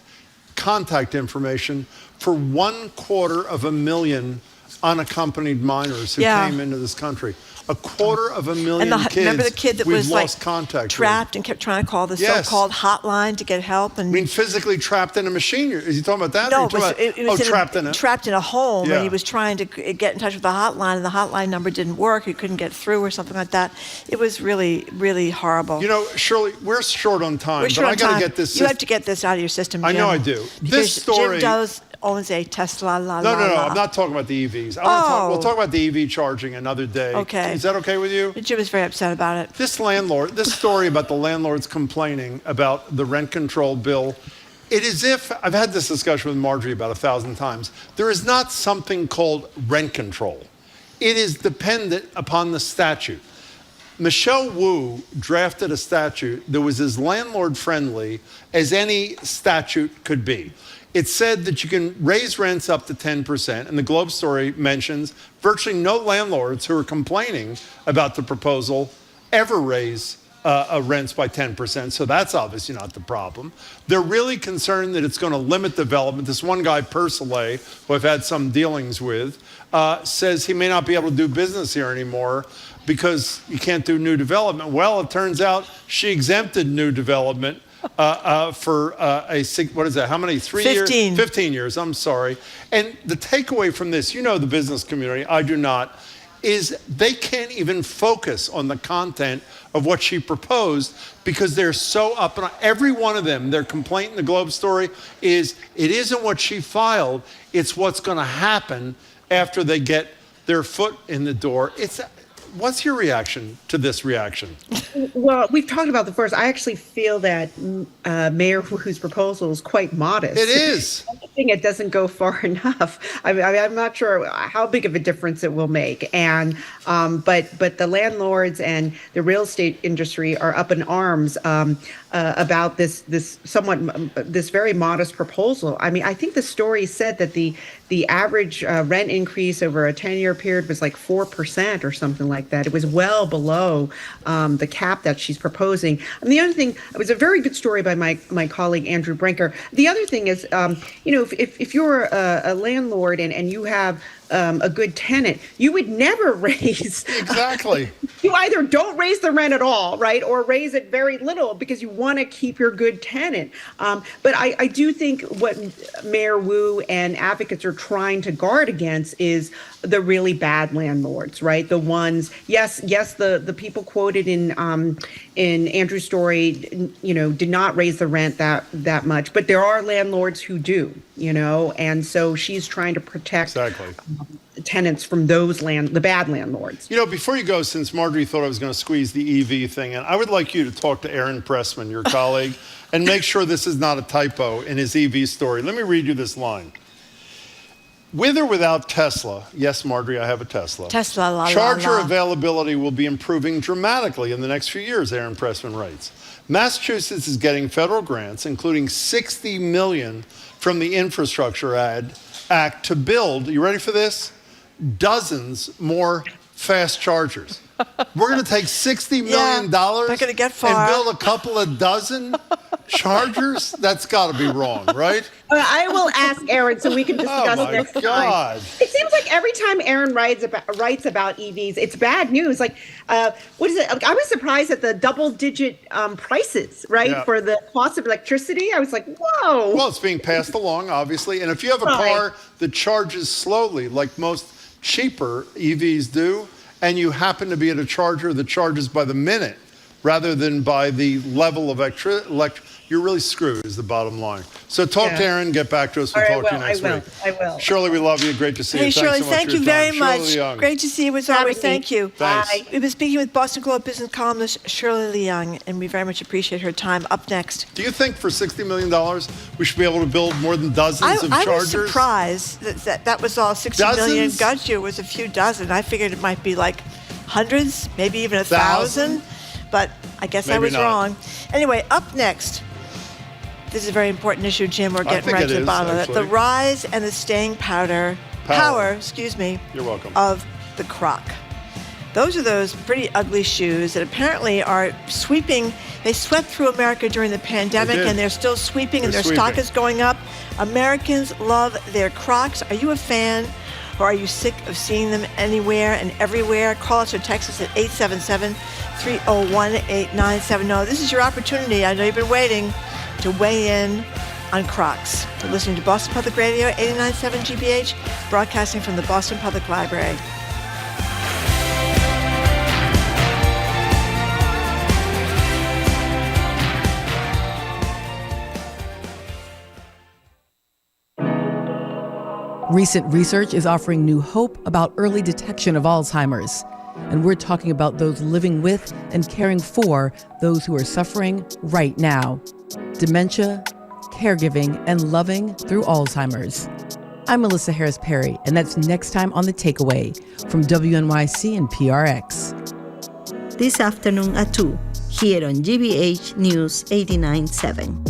contact information for 250,000 unaccompanied minors who came into this country. 250,000 kids. Remember the kid that was lost contact trapped and kept trying to call the so-called hotline to get help? And physically trapped in a machine. Is he talking about that? No, it was trapped in a home, Yeah. and he was trying to get in touch with the hotline, and the hotline number didn't work. He couldn't get through or something like that. It was really, really horrible. Shirley, we're short on time, but I got to get this. You have to get this out of your system, Jim. I know I do. This story. Jim owns a Tesla. No. I'm not talking about the EVs. We'll talk about the EV charging another day. Okay. Is that okay with you? Jim is very upset about it. This story about the landlords complaining about the rent control bill, it is if, I've had this discussion with Marjorie about 1,000 times, there is not something called rent control. It is dependent upon the statute. Michelle Wu drafted a statute that was as landlord-friendly as any statute could be. It said that you can raise rents up to 10%, and the Globe story mentions virtually no landlords who are complaining about the proposal ever raise rents by 10%, so that's obviously not the problem. They're really concerned that it's going to limit development. This one guy, Pursley, who I've had some dealings with, says he may not be able to do business here anymore because you can't do new development. Well, it turns out she exempted new development for what is that? How many? 3 years? 15 years, I'm sorry. And the takeaway from this, the business community, I do not, is they can't even focus on the content of what she proposed because they're so up and every one of them, their complaint in the Globe story is it isn't what she filed, it's what's going to happen after they get their foot in the door. What's your reaction to this reaction? Well, we've talked about the first. I actually feel that Mayor Wu's proposal is quite modest. It is. I think it doesn't go far enough. I'm not sure how big of a difference it will make. And but the landlords and the real estate industry are up in arms about this very modest proposal. I think the story said that the average rent increase over a 10-year period was like 4% or something like that. It was well below the cap that she's proposing. And the other thing, it was a very good story by my colleague Andrew Brinker. The other thing is, if you're a landlord and you have a good tenant, you would never raise. Exactly. You either don't raise the rent at all, right, or raise it very little because you want to keep your good tenant. But I do think what Mayor Wu and advocates are trying to guard against is the really bad landlords, right? The ones, yes, the people quoted in Andrew's story, did not raise the rent that much, but there are landlords who do, and so she's trying to protect tenants from the bad landlords. Before you go, since Marjorie thought I was going to squeeze the EV thing in, I would like you to talk to Aaron Pressman, your colleague, and make sure this is not a typo in his EV story. Let me read you this line. With or without Tesla, yes, Marjorie, I have a Tesla. Charger availability will be improving dramatically in the next few years, Aaron Pressman writes. Massachusetts is getting federal grants, including $60 million from the Infrastructure Act to build, you ready for this? Dozens more fast chargers. We're going to take $60 million not gonna get far. and build a couple of dozen chargers? That's got to be wrong, right? I will ask Aaron so we can discuss next God. time. It seems like every time Aaron writes about EVs, it's bad news. Like, what is it? I was surprised at the double-digit prices, right, for the cost of electricity. I was like, whoa. Well, it's being passed along, obviously. And if you have a car that charges slowly, like most cheaper EVs do, and you happen to be at a charger that charges by the minute, rather than by the level of you're really screwed is the bottom line. So talk to Aaron, get back to us. We'll talk to you next week. I will. Shirley, we love you. Great to see you. Hey, Shirley, Thanks so much thank for you your very time. much. Shirley Leung. Great to see you as always. Thank you. Thanks. Bye. We've been speaking with Boston Globe business columnist Shirley Leung, and we very much appreciate her time. Up next. Do you think for $60 million we should be able to build more than dozens of I chargers? was surprised that was all 60 million. Got you was a few dozen. I figured it might be like hundreds, maybe even 1,000. But I guess I was wrong. Anyway, up next. This is a very important issue, Jim. We're getting right to the bottom of it. The rise and the staying power, You're welcome. of the Croc. Those are those pretty ugly shoes that apparently are sweeping. They swept through America during the pandemic, and they're still sweeping, and their stock is going up. Americans love their Crocs. Are you a fan, or are you sick of seeing them anywhere and everywhere? Call us or text us at 877-301-8970. This is your opportunity. I know you've been waiting to weigh in on Crocs. You're listening to Boston Public Radio, 89.7 GBH, broadcasting from the Boston Public Library. Recent research is offering new hope about early detection of Alzheimer's. And we're talking about those living with and caring for those who are suffering right now. Dementia, caregiving, and loving through Alzheimer's. I'm Melissa Harris Perry, and that's next time on The Takeaway from WNYC and PRX. This afternoon at 2, here on GBH News 89.7.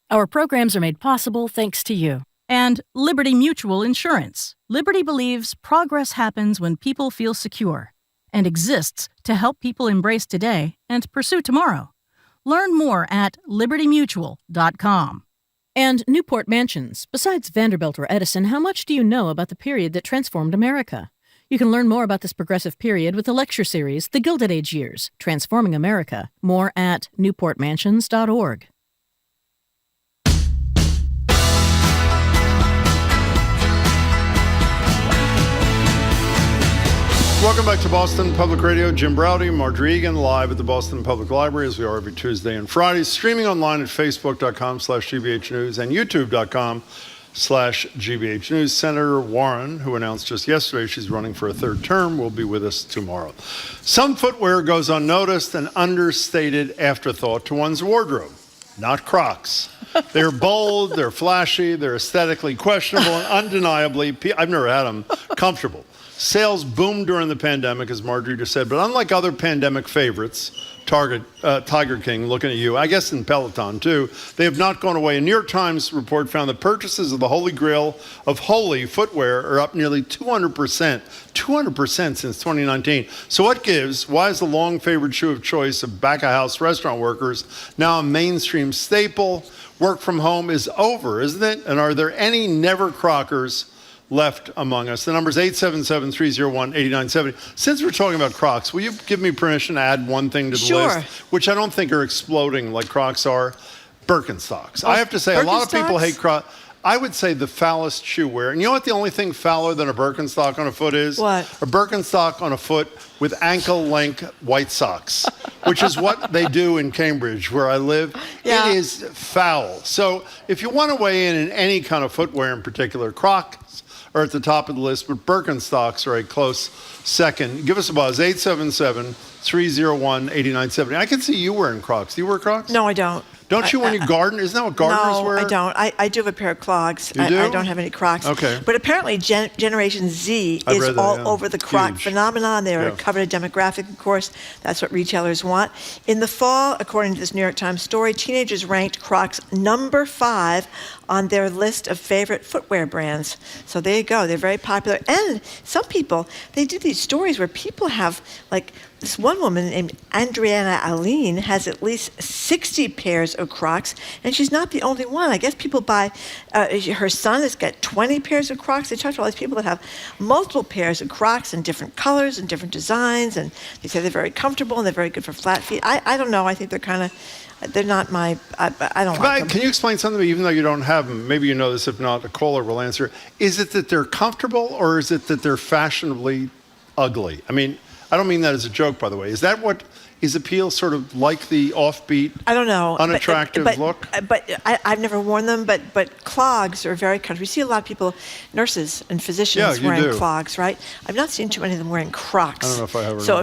Our programs are made possible thanks to you. And Liberty Mutual Insurance. Liberty believes progress happens when people feel secure and exists to help people embrace today and pursue tomorrow. Learn more at libertymutual.com. And Newport Mansions. Besides Vanderbilt or Edison, how much do you know about the period that transformed America? You can learn more about this progressive period with the lecture series, The Gilded Age Years, Transforming America. More at newportmansions.org. Welcome back to Boston Public Radio. Jim Browdy, Marjorie Egan, live at the Boston Public Library, as we are every Tuesday and Friday, streaming online at facebook.com/GBH News and youtube.com/GBH News. Senator Warren, who announced just yesterday she's running for a third term, will be with us tomorrow. Some footwear goes unnoticed, an understated afterthought to one's wardrobe. Not Crocs. They're bold, they're flashy, they're aesthetically questionable, and undeniably, I've never had them, comfortable. Sales boomed during the pandemic, as Marjorie just said, but unlike other pandemic favorites, Target, Tiger King, looking at you, I guess in Peloton too, they have not gone away. A New York Times report found that purchases of the Holy Grail of holy footwear are up nearly 200% since 2019. So what gives? Why is the long favored shoe of choice of back-of-house restaurant workers now a mainstream staple? Work from home is over, isn't it? And are there any never Crockers left among us? The number is 877-301-8970. Since we're talking about Crocs, will you give me permission to add one thing to the list, which I don't think are exploding like Crocs are? Birkenstocks. I have to say, a lot of people hate Crocs. I would say the foulest shoe wear. And you know what the only thing fouler than a Birkenstock on a foot is? What? A Birkenstock on a foot with ankle-length white socks, which is what they do in Cambridge, where I live. Yeah. It is foul. So if you want to weigh in any kind of footwear in particular, Crocs are at the top of the list, but Birkenstocks are a close second. Give us a buzz, 877-301-8970. I can see you wearing Crocs. Do you wear Crocs? No, I don't. Don't you when you garden? Isn't that what gardeners wear? No, I don't. I do have a pair of clogs. You do? I don't have any Crocs. Okay. But apparently Generation Z is all over the Croc phenomenon. They're a coveted demographic, of course. That's what retailers want. In the fall, according to this New York Times story, teenagers ranked Crocs number 5 on their list of favorite footwear brands. So there you go. They're very popular. And some people, they do these stories where people have, like, this one woman named Andriana Aline has at least 60 pairs of Crocs, and she's not the only one. I guess people buy, her son has got 20 pairs of Crocs. They talk to all these people that have multiple pairs of Crocs in different colors and different designs, and they say they're very comfortable and they're very good for flat feet. I don't know. I think they're kind of, they're not my, I don't like them. Can you explain something, even though you don't have them? Maybe you know this, if not, a caller will answer. Is it that they're comfortable, or is it that they're fashionably ugly? I mean, I don't mean that as a joke, by the way. Is that what is appeal, sort of like the offbeat, I don't know, unattractive look? But I've never worn them. But clogs are very country. We see a lot of people, nurses and physicians wearing clogs, right? I've not seen too many of them wearing Crocs. I don't know if I have. So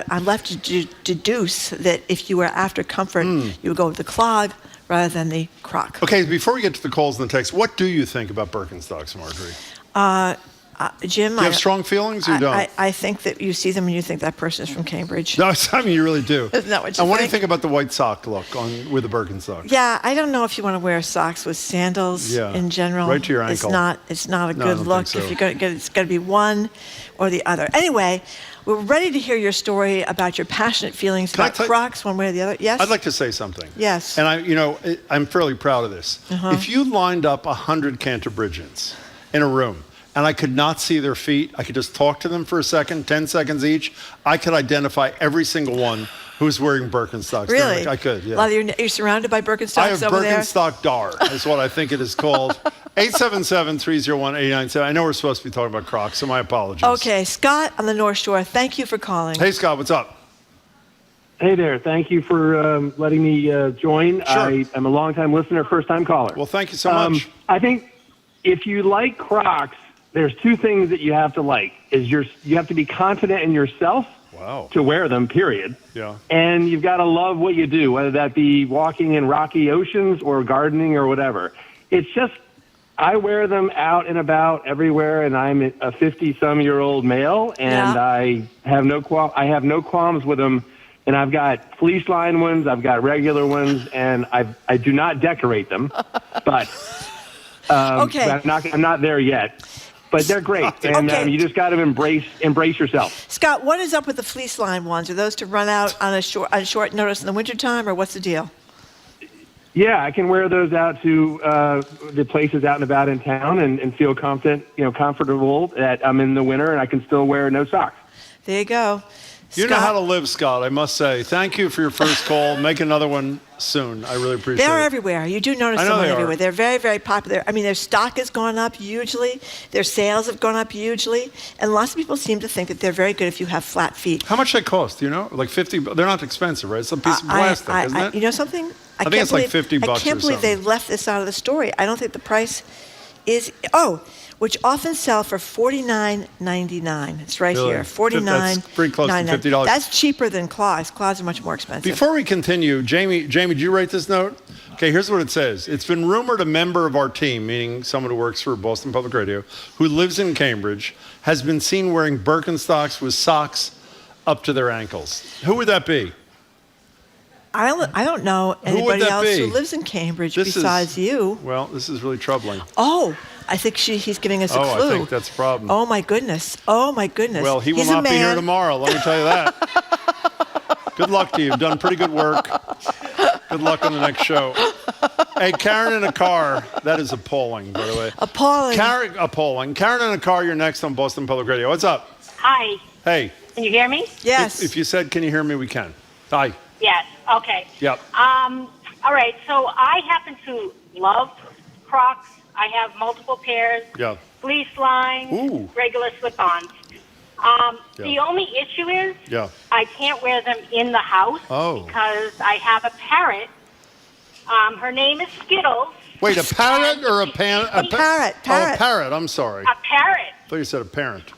I'm left to deduce that if you were after comfort, you would go with the clog rather than the Croc. Okay, before we get to the calls and the texts, what do you think about Birkenstocks, Marjorie? Jim, do you have strong feelings or you don't? I think that you see them and you think that person is from Cambridge. No, I mean you really do. Isn't that what you think? And what do you think about the white sock look with the Birkenstocks? Yeah, I don't know if you want to wear socks with sandals in general. Right to your ankle. It's not a good look. So. If you're going to it's got to be one or the other. Anyway, we're ready to hear your story about your passionate feelings about Crocs, one way or the other. Yes. I'd like to say something. Yes. And I'm fairly proud of this. If you lined up 100 Canterbridgians in a room, and I could not see their feet, I could just talk to them for a second, 10 seconds each, I could identify every single one who's wearing Birkenstocks. Really? I could, yeah. A lot of you're surrounded by Birkenstocks I have over there? Birkenstock Dar, is what I think it is called. 877-301-8097. I know we're supposed to be talking about Crocs, so my apologies. Okay, Scott on the North Shore, thank you for calling. Hey, Scott, what's up? Hey there. Thank you for letting me join. Sure. I am a longtime listener, first-time caller. Well, thank you so much. I think if you like Crocs, there's two things that you have to like. You have to be confident in yourself to wear them, period. Yeah. And you've got to love what you do, whether that be walking in rocky oceans or gardening or whatever. It's just, I wear them out and about everywhere, and I'm a 50-some-year-old male, and I have no qualms with them. And I've got fleece line ones, I've got regular ones, and I do not decorate them, but I'm not there yet. But they're great, and you just got to embrace yourself. Scott, what is up with the fleece line ones? Are those to run out on a short notice in the wintertime, or what's the deal? Yeah, I can wear those out to the places out and about in town and feel comfortable that I'm in the winter and I can still wear no socks. There you go. You know how to live, Scott, I must say. Thank you for your first call. Make another one soon. I really appreciate it. They're everywhere. You do notice them everywhere. They're very, very popular. I mean, their stock has gone up hugely. Their sales have gone up hugely. And lots of people seem to think that they're very good if you have flat feet. How much they cost? Do you know? Like 50? They're not expensive, right? It's a piece of plastic, isn't it? You know something? I think it's like $50 I can't believe they left this out of the story. I don't think the price is... which often sell for $49.99. It's right here, $49.99. That's pretty close to $50. That's cheaper than clogs. Clogs are much more expensive. Before we continue, Jamie, did you write this note? Okay, here's what it says. It's been rumored a member of our team, meaning someone who works for Boston Public Radio, who lives in Cambridge, has been seen wearing Birkenstocks with socks up to their ankles. Who would that be? I don't know anybody else who lives in Cambridge besides you. Well, this is really troubling. Oh, I think he's giving us a clue. I think that's a problem. Oh, my goodness. Well, he will not be here tomorrow, let me tell you that. Good luck to you. You've done pretty good work. Good luck on the next show. Hey, Karen in a car. That is appalling, by the way. Appalling. Appalling. Karen in a car, you're next on Boston Public Radio. What's up? Hi. Hey. Can you hear me? Yes. If you said, can you hear me, we can. Hi. Yes. Okay. Yep. All right. So I happen to love Crocs. I have multiple pairs. Yeah. Fleece line, regular slip-ons. The only issue is I can't wear them in the house because I have a parrot. Her name is Skittles. Wait, a parrot or a parrot? A parrot. Oh, a parrot. I'm sorry. A parrot. I thought you said a parent.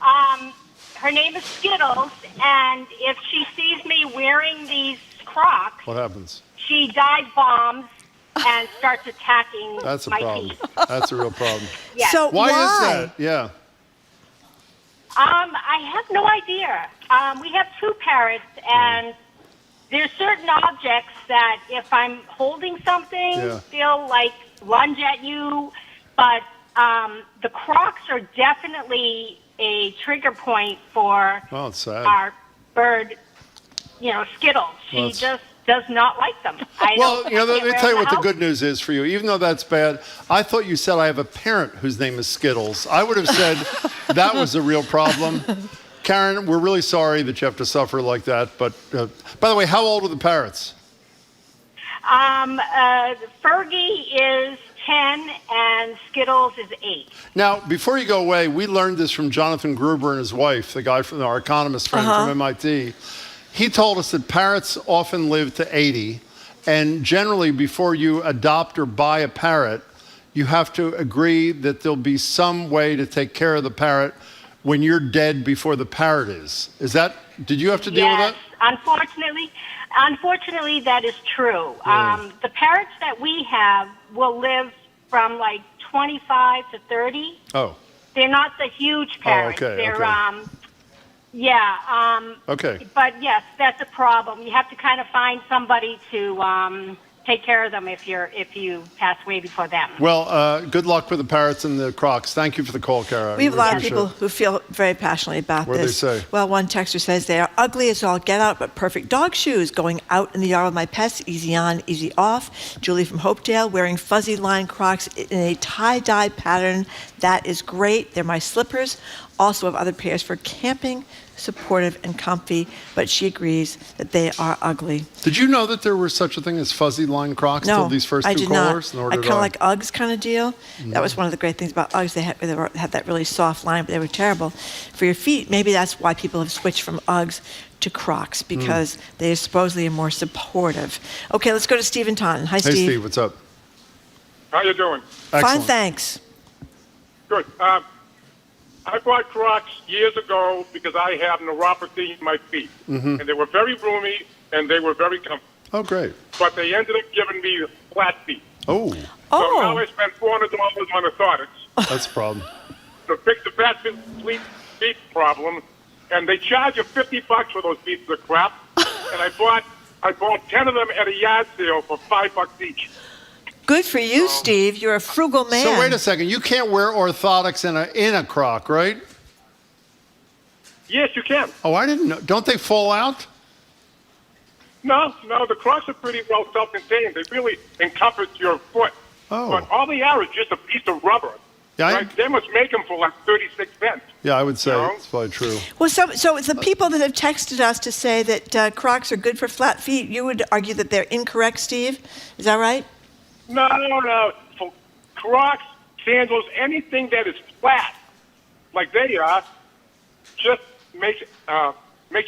Her name is Skittles, and if she sees me wearing these Crocs, what happens? She dive bombs and starts attacking my problem. feet. That's a real problem. Yes. So why is that? Yeah. I have no idea. We have two parrots, and there's certain objects that if I'm holding something, they'll like lunge at you. But the Crocs are definitely a trigger point for it's sad. our bird, Skittles. She just does not like them. Let me tell you what the good news is for you. Even though that's bad, I thought you said I have a parent whose name is Skittles. I would have said that was a real problem. Karen, we're really sorry that you have to suffer like that. But by the way, how old are the parrots? Fergie is 10 and Skittles is 8. Now, before you go away, we learned this from Jonathan Gruber and his wife, the guy from our economist friend from MIT. He told us that parrots often live to 80, and generally before you adopt or buy a parrot, you have to agree that there'll be some way to take care of the parrot when you're dead before the parrot is. Did you have to deal with that? Unfortunately, that is true. The parrots that we have will live from like 25 to 30. Oh. They're not the huge parrots. Okay, They're, okay. But yes, that's a problem. You have to kind of find somebody to take care of them if you pass away before them. Well, good luck with the parrots and the Crocs. Thank you for the call, Kara. We have a lot of people who feel very passionately about What do this. they say? Well, one texter says, they are ugly as all get out, but perfect dog shoes. Going out in the yard with my pets, easy on, easy off. Julie from Hopedale, wearing fuzzy line Crocs in a tie-dye pattern. That is great. They're my slippers. Also have other pairs for camping, supportive and comfy, but she agrees that they are ugly. Did you know that there was such a thing as fuzzy line Crocs till these first two callers? I kind of like Uggs kind of deal. That was one of the great things about Uggs. They had that really soft line, but they were terrible for your feet. Maybe that's why people have switched from Uggs to Crocs, because they supposedly are more supportive. Okay, let's go to Steve in Taunton. Hi, Steve. Hey, Steve, what's up? How you doing? Excellent. Fine, thanks. Good. I bought Crocs years ago because I have neuropathy in my feet. And they were very roomy, and they were very comfortable. Oh, great. But they ended up giving me flat feet. Oh. So now I spent $400 on orthotics That's a problem. to fix the flat feet problem, and they charge you $50 for those pieces of crap. And I bought 10 of them at a yard sale for $5 each. Good for you, Steve. You're a frugal man. So wait a second. You can't wear orthotics in a Croc, right? Yes, you can. Oh, I didn't know. Don't they fall out? No, the Crocs are pretty well self-contained. They really encompass your foot. Oh. But all they are is just a piece of rubber. Yeah, right? They must make them for like 36 cents. Yeah, I would say it's probably true. Well, so it's the people that have texted us to say that Crocs are good for flat feet. You would argue that they're incorrect, Steve. Is that right? No. For Crocs, sandals, anything that is flat, like they are, just makes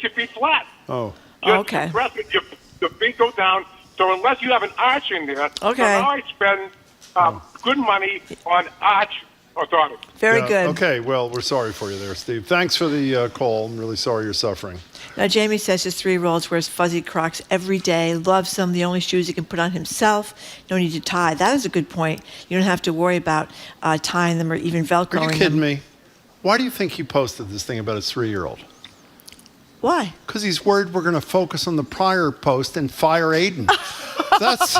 your feet flat. Oh. Okay. Press it, your feet go down. So unless you have an arch in there, so now I spend good money on arch orthotics. Very good. Okay, well, we're sorry for you there, Steve. Thanks for the call. I'm really sorry you're suffering. Now, Jamie says his 3-year-old wears fuzzy Crocs every day, loves them, the only shoes he can put on himself, no need to tie. That is a good point. You don't have to worry about tying them or even Velcroing them. Are you kidding me? Why do you think he posted this thing about his 3-year-old? Why? Because he's worried we're going to focus on the prior post and fire Aiden. That's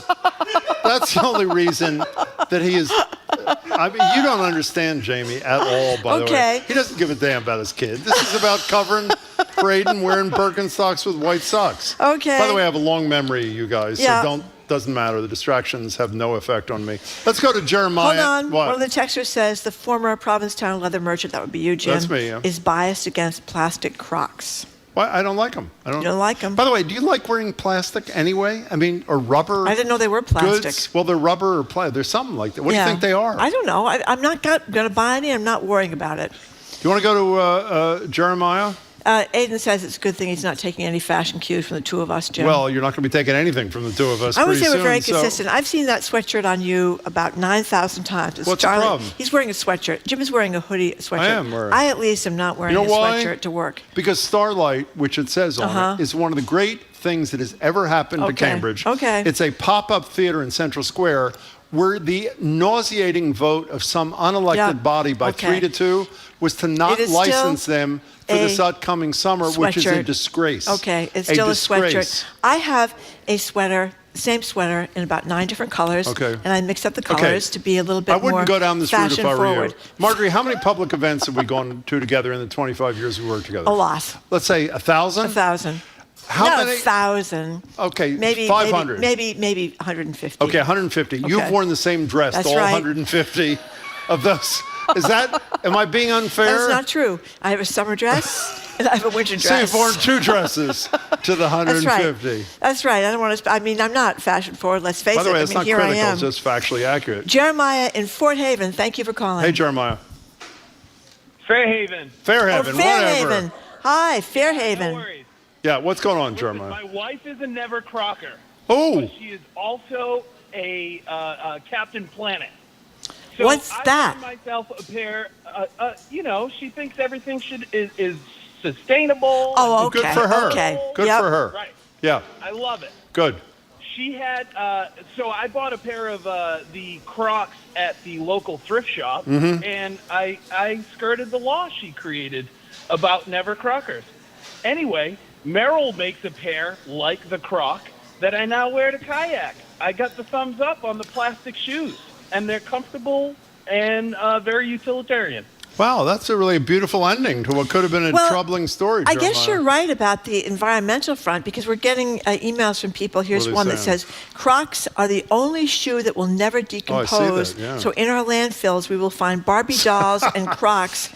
the only reason that he is. I mean, you don't understand Jamie at all, by the way. He doesn't give a damn about his kid. This is about covering for Aiden wearing Birkenstocks with white socks. Okay. By the way, I have a long memory, you guys, Yeah. so doesn't matter. The distractions have no effect on me. Let's go to Jeremiah. Hold on. What? One of the texters says the former Provincetown leather merchant, that would be you, Jim, That's me, yeah. is biased against plastic Crocs. Why? I don't like them. You don't like them? By the way, do you like wearing plastic anyway? I mean, or rubber? I didn't know they were plastic. Goods? Well, they're rubber or plastic. There's something like that. What do you think they are? I don't know. I'm not going to buy any. I'm not worrying about it. You want to go to Jeremiah? Aiden says it's a good thing he's not taking any fashion cues from the two of us, Jim. Well, you're not going to be taking anything from the two of us. I would say pretty we're very soon, consistent. I've seen that sweatshirt on you about 9,000 times. It's What's the problem? He's wearing a sweatshirt. Jim is wearing a hoodie, sweatshirt. I am wearing. I at least am not wearing You know a why? sweatshirt to work. Because Starlight, which it says on it, is one of the great things that has ever happened to Cambridge. Okay. It's a pop-up theater in Central Square where the nauseating vote of some unelected body by 3-2 was to not license them for this upcoming summer, which is a disgrace. Okay, it's still a sweatshirt. I have a sweater, same sweater, in about 9 different colors. Okay. And I mix up the colors to be a little bit more I wouldn't go down this route if I were you. forward. Marjorie, how many public events have we gone to together in the 25 years we worked together? A lot. Let's say 1,000? 1,000. How Not many? 1,000. Okay, Maybe 500. Maybe 150. Okay, 150. Okay. You've worn the same dress, That's all right. 150 of those. Am I being unfair? That's not true. I have a summer dress and I have a winter dress. So you've worn 2 dresses to the 150. That's right. I don't want to. I'm not fashion forward. Let's face it. By the way, it's not here critical. I am. It's just factually accurate. Jeremiah in Fort Haven. Thank you for calling. Hey, Jeremiah. Fairhaven. Fairhaven. Fairhaven. Whatever. Hi, Fairhaven. No worries. Yeah, what's going on, Jeremiah? My wife is a never crocker. Oh. But she is also a Captain Planet. So What's that? I bought myself a pair. She thinks everything is sustainable. Oh, okay. Good for her. Okay. Good for her. Right. Yeah. I love it. Good. She had. So I bought a pair of the Crocs at the local thrift shop, and I skirted the law she created about never crockers. Anyway, Merrill makes a pair like the Croc that I now wear to kayak. I got the thumbs up on the plastic shoes, and they're comfortable and very utilitarian. Wow, that's a really beautiful ending to what could have been a troubling story, I Jeremiah. guess you're right about the environmental front because we're getting emails from people. Here's one that says, Crocs are the only shoe that will never decompose. So in our landfills, we will find Barbie dolls and Crocs.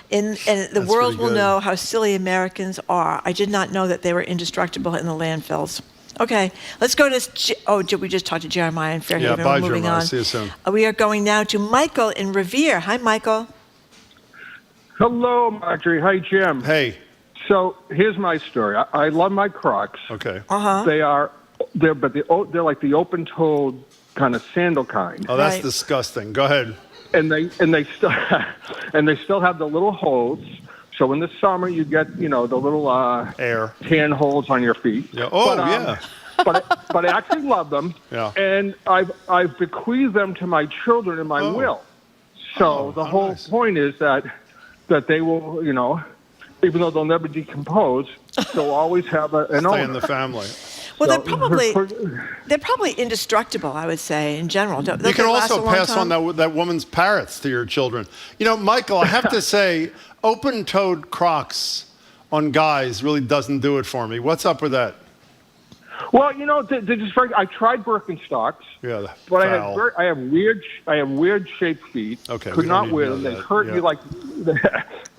And the world will know how silly Americans are. I did not know that they were indestructible in the landfills. Okay, let's go to, we just talked to Jeremiah in Fairhaven. Yeah, bye, we're moving Jeremiah. on. See you soon. We are going now to Michael in Revere. Hi, Michael. Hello, Marjorie. Hi, Jim. Hey. So here's my story. I love my Crocs. Okay. They're like the open-toed kind of sandal kind. Oh, that's disgusting. Go ahead. And they still have the little holes. So in the summer you get the little air tan holes on your feet. Yeah. Oh, yeah. But I actually love them. Yeah. And I've bequeathed them to my children in my will. So the whole point is that they will, even though they'll never decompose, they'll always have an owner. Stay in the family. Well, they're probably indestructible, I would say, in general. You can also pass on that woman's parrots to your children. Michael, I have to say, open-toed Crocs on guys really doesn't do it for me. What's up with that? Well, they're just very. I tried Birkenstocks. Yeah, but I have weird shaped feet. Okay, could not wear them. They hurt me like.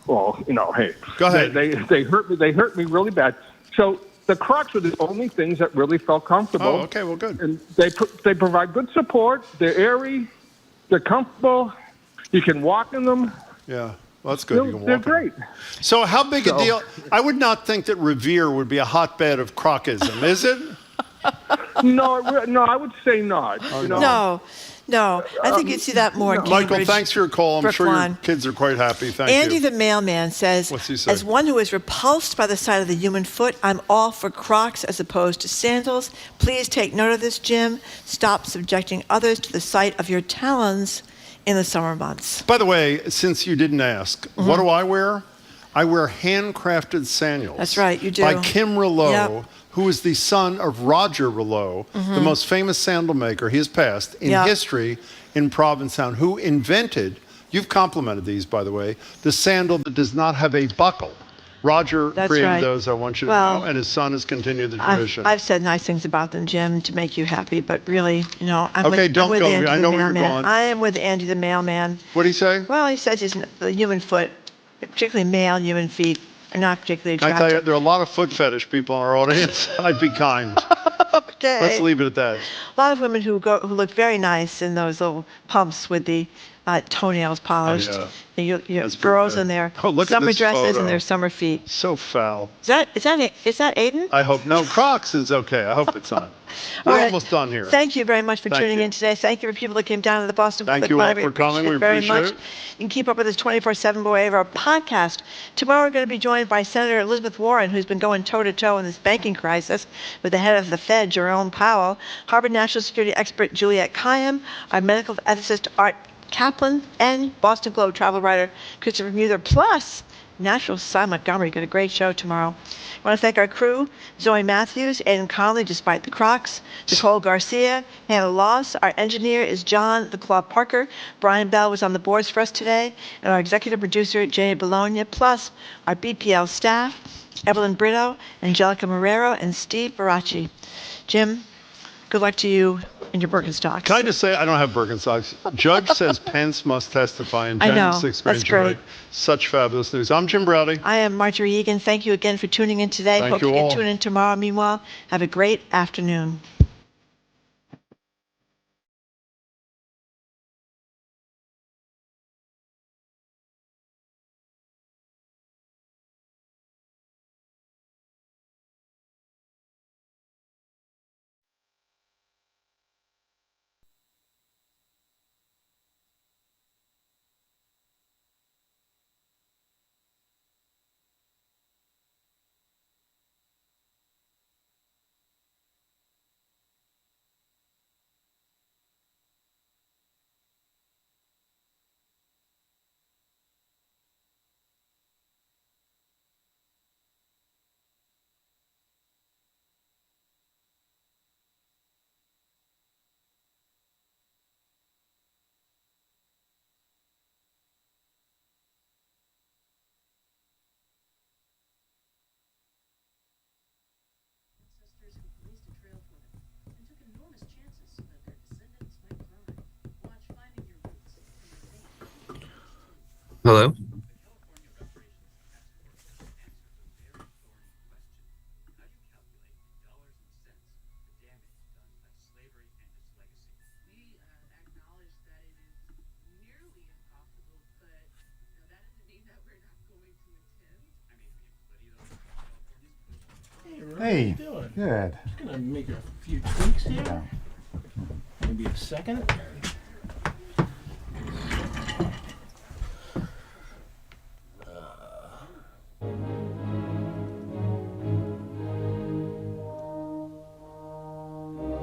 Well, hey. Go ahead. They hurt me. They hurt me really bad. So the Crocs were the only things that really felt comfortable. Oh, okay. Well, good. And they provide good support. They're airy. They're comfortable. You can walk in them. Yeah. Well, that's good. You can walk they're in. great. So how big a deal? I would not think that Revere would be a hotbed of Crocism, is it? No, I would say not. No. I think you'd see that more in Michael, Cambridge, thanks for your call. I'm sure Brookline. your kids are quite happy. Thank you. Andy the mailman says, What's he say? as one who is repulsed by the sight of the human foot, I'm all for Crocs as opposed to sandals. Please take note of this, Jim. Stop subjecting others to the sight of your talons in the summer months. By the way, since you didn't ask, what do I wear? I wear handcrafted sandals. That's right, you do. By Kim Rouleau, Yep. who is the son of Roger Rouleau, the most famous sandal maker, he has passed, in history in Provincetown, who invented, you've complimented these, by the way, the sandal that does not have a buckle. Roger created those, I want you to know, and his son has continued the tradition. I've said nice things about them, Jim, to make you happy, but really, I'm Okay, with, don't I'm with go. Andy I the know where you're mailman. going. I am with Andy the mailman. What did he say? Well, he says the human foot, particularly male human feet, are not particularly I attractive. tell you, there are a lot of foot fetish people in our audience. I'd be kind. Okay. Let's leave it at that. A lot of women who look very nice in those little pumps with the toenails polished. Oh, You have girls in their summer dresses and their summer feet. So foul. Is that Aiden? I hope no. Crocs is okay. I hope it's on. We're almost done here. Thank you very much for tuning in today. Thank you for people that came down to the Boston Public Library. Thank you all for coming. We very appreciate much. it. You can keep up with us 24/7 by way of our podcast. Tomorrow we're going to be joined by Senator Elizabeth Warren, who's been going toe-to-toe in this banking crisis with the head of the Fed, Jerome Powell, Harvard National Security expert Juliette Kayyem, our medical ethicist Art Kaplan, and Boston Globe travel writer Christopher Muther, plus Nashville's Cy Montgomery. Got a great show tomorrow. I want to thank our crew, Zoe Matthews, Aidan Conley, despite the Crocs, Nicole Garcia, Hannah Loss. Our engineer is John the Claw Parker. Brian Bell was on the boards for us today. And our executive producer, Jay Bologna, plus our BPL staff, Evelyn Brito, Angelica Marrero, and Steve Baracci. Jim, good luck to you in your Birkenstocks. Can I just say I don't have Birkenstocks. Judge says Pence must testify in I 10th know. and 6th That's grade. great. Such fabulous news. I'm Jim Browdy. I am Marjorie Egan. Thank you again for tuning in today. Thank Hope you you can all. tune in tomorrow. Meanwhile, have a great afternoon. Hello? Hey, How you doing? good. Just gonna make a few tweaks here. Maybe a second.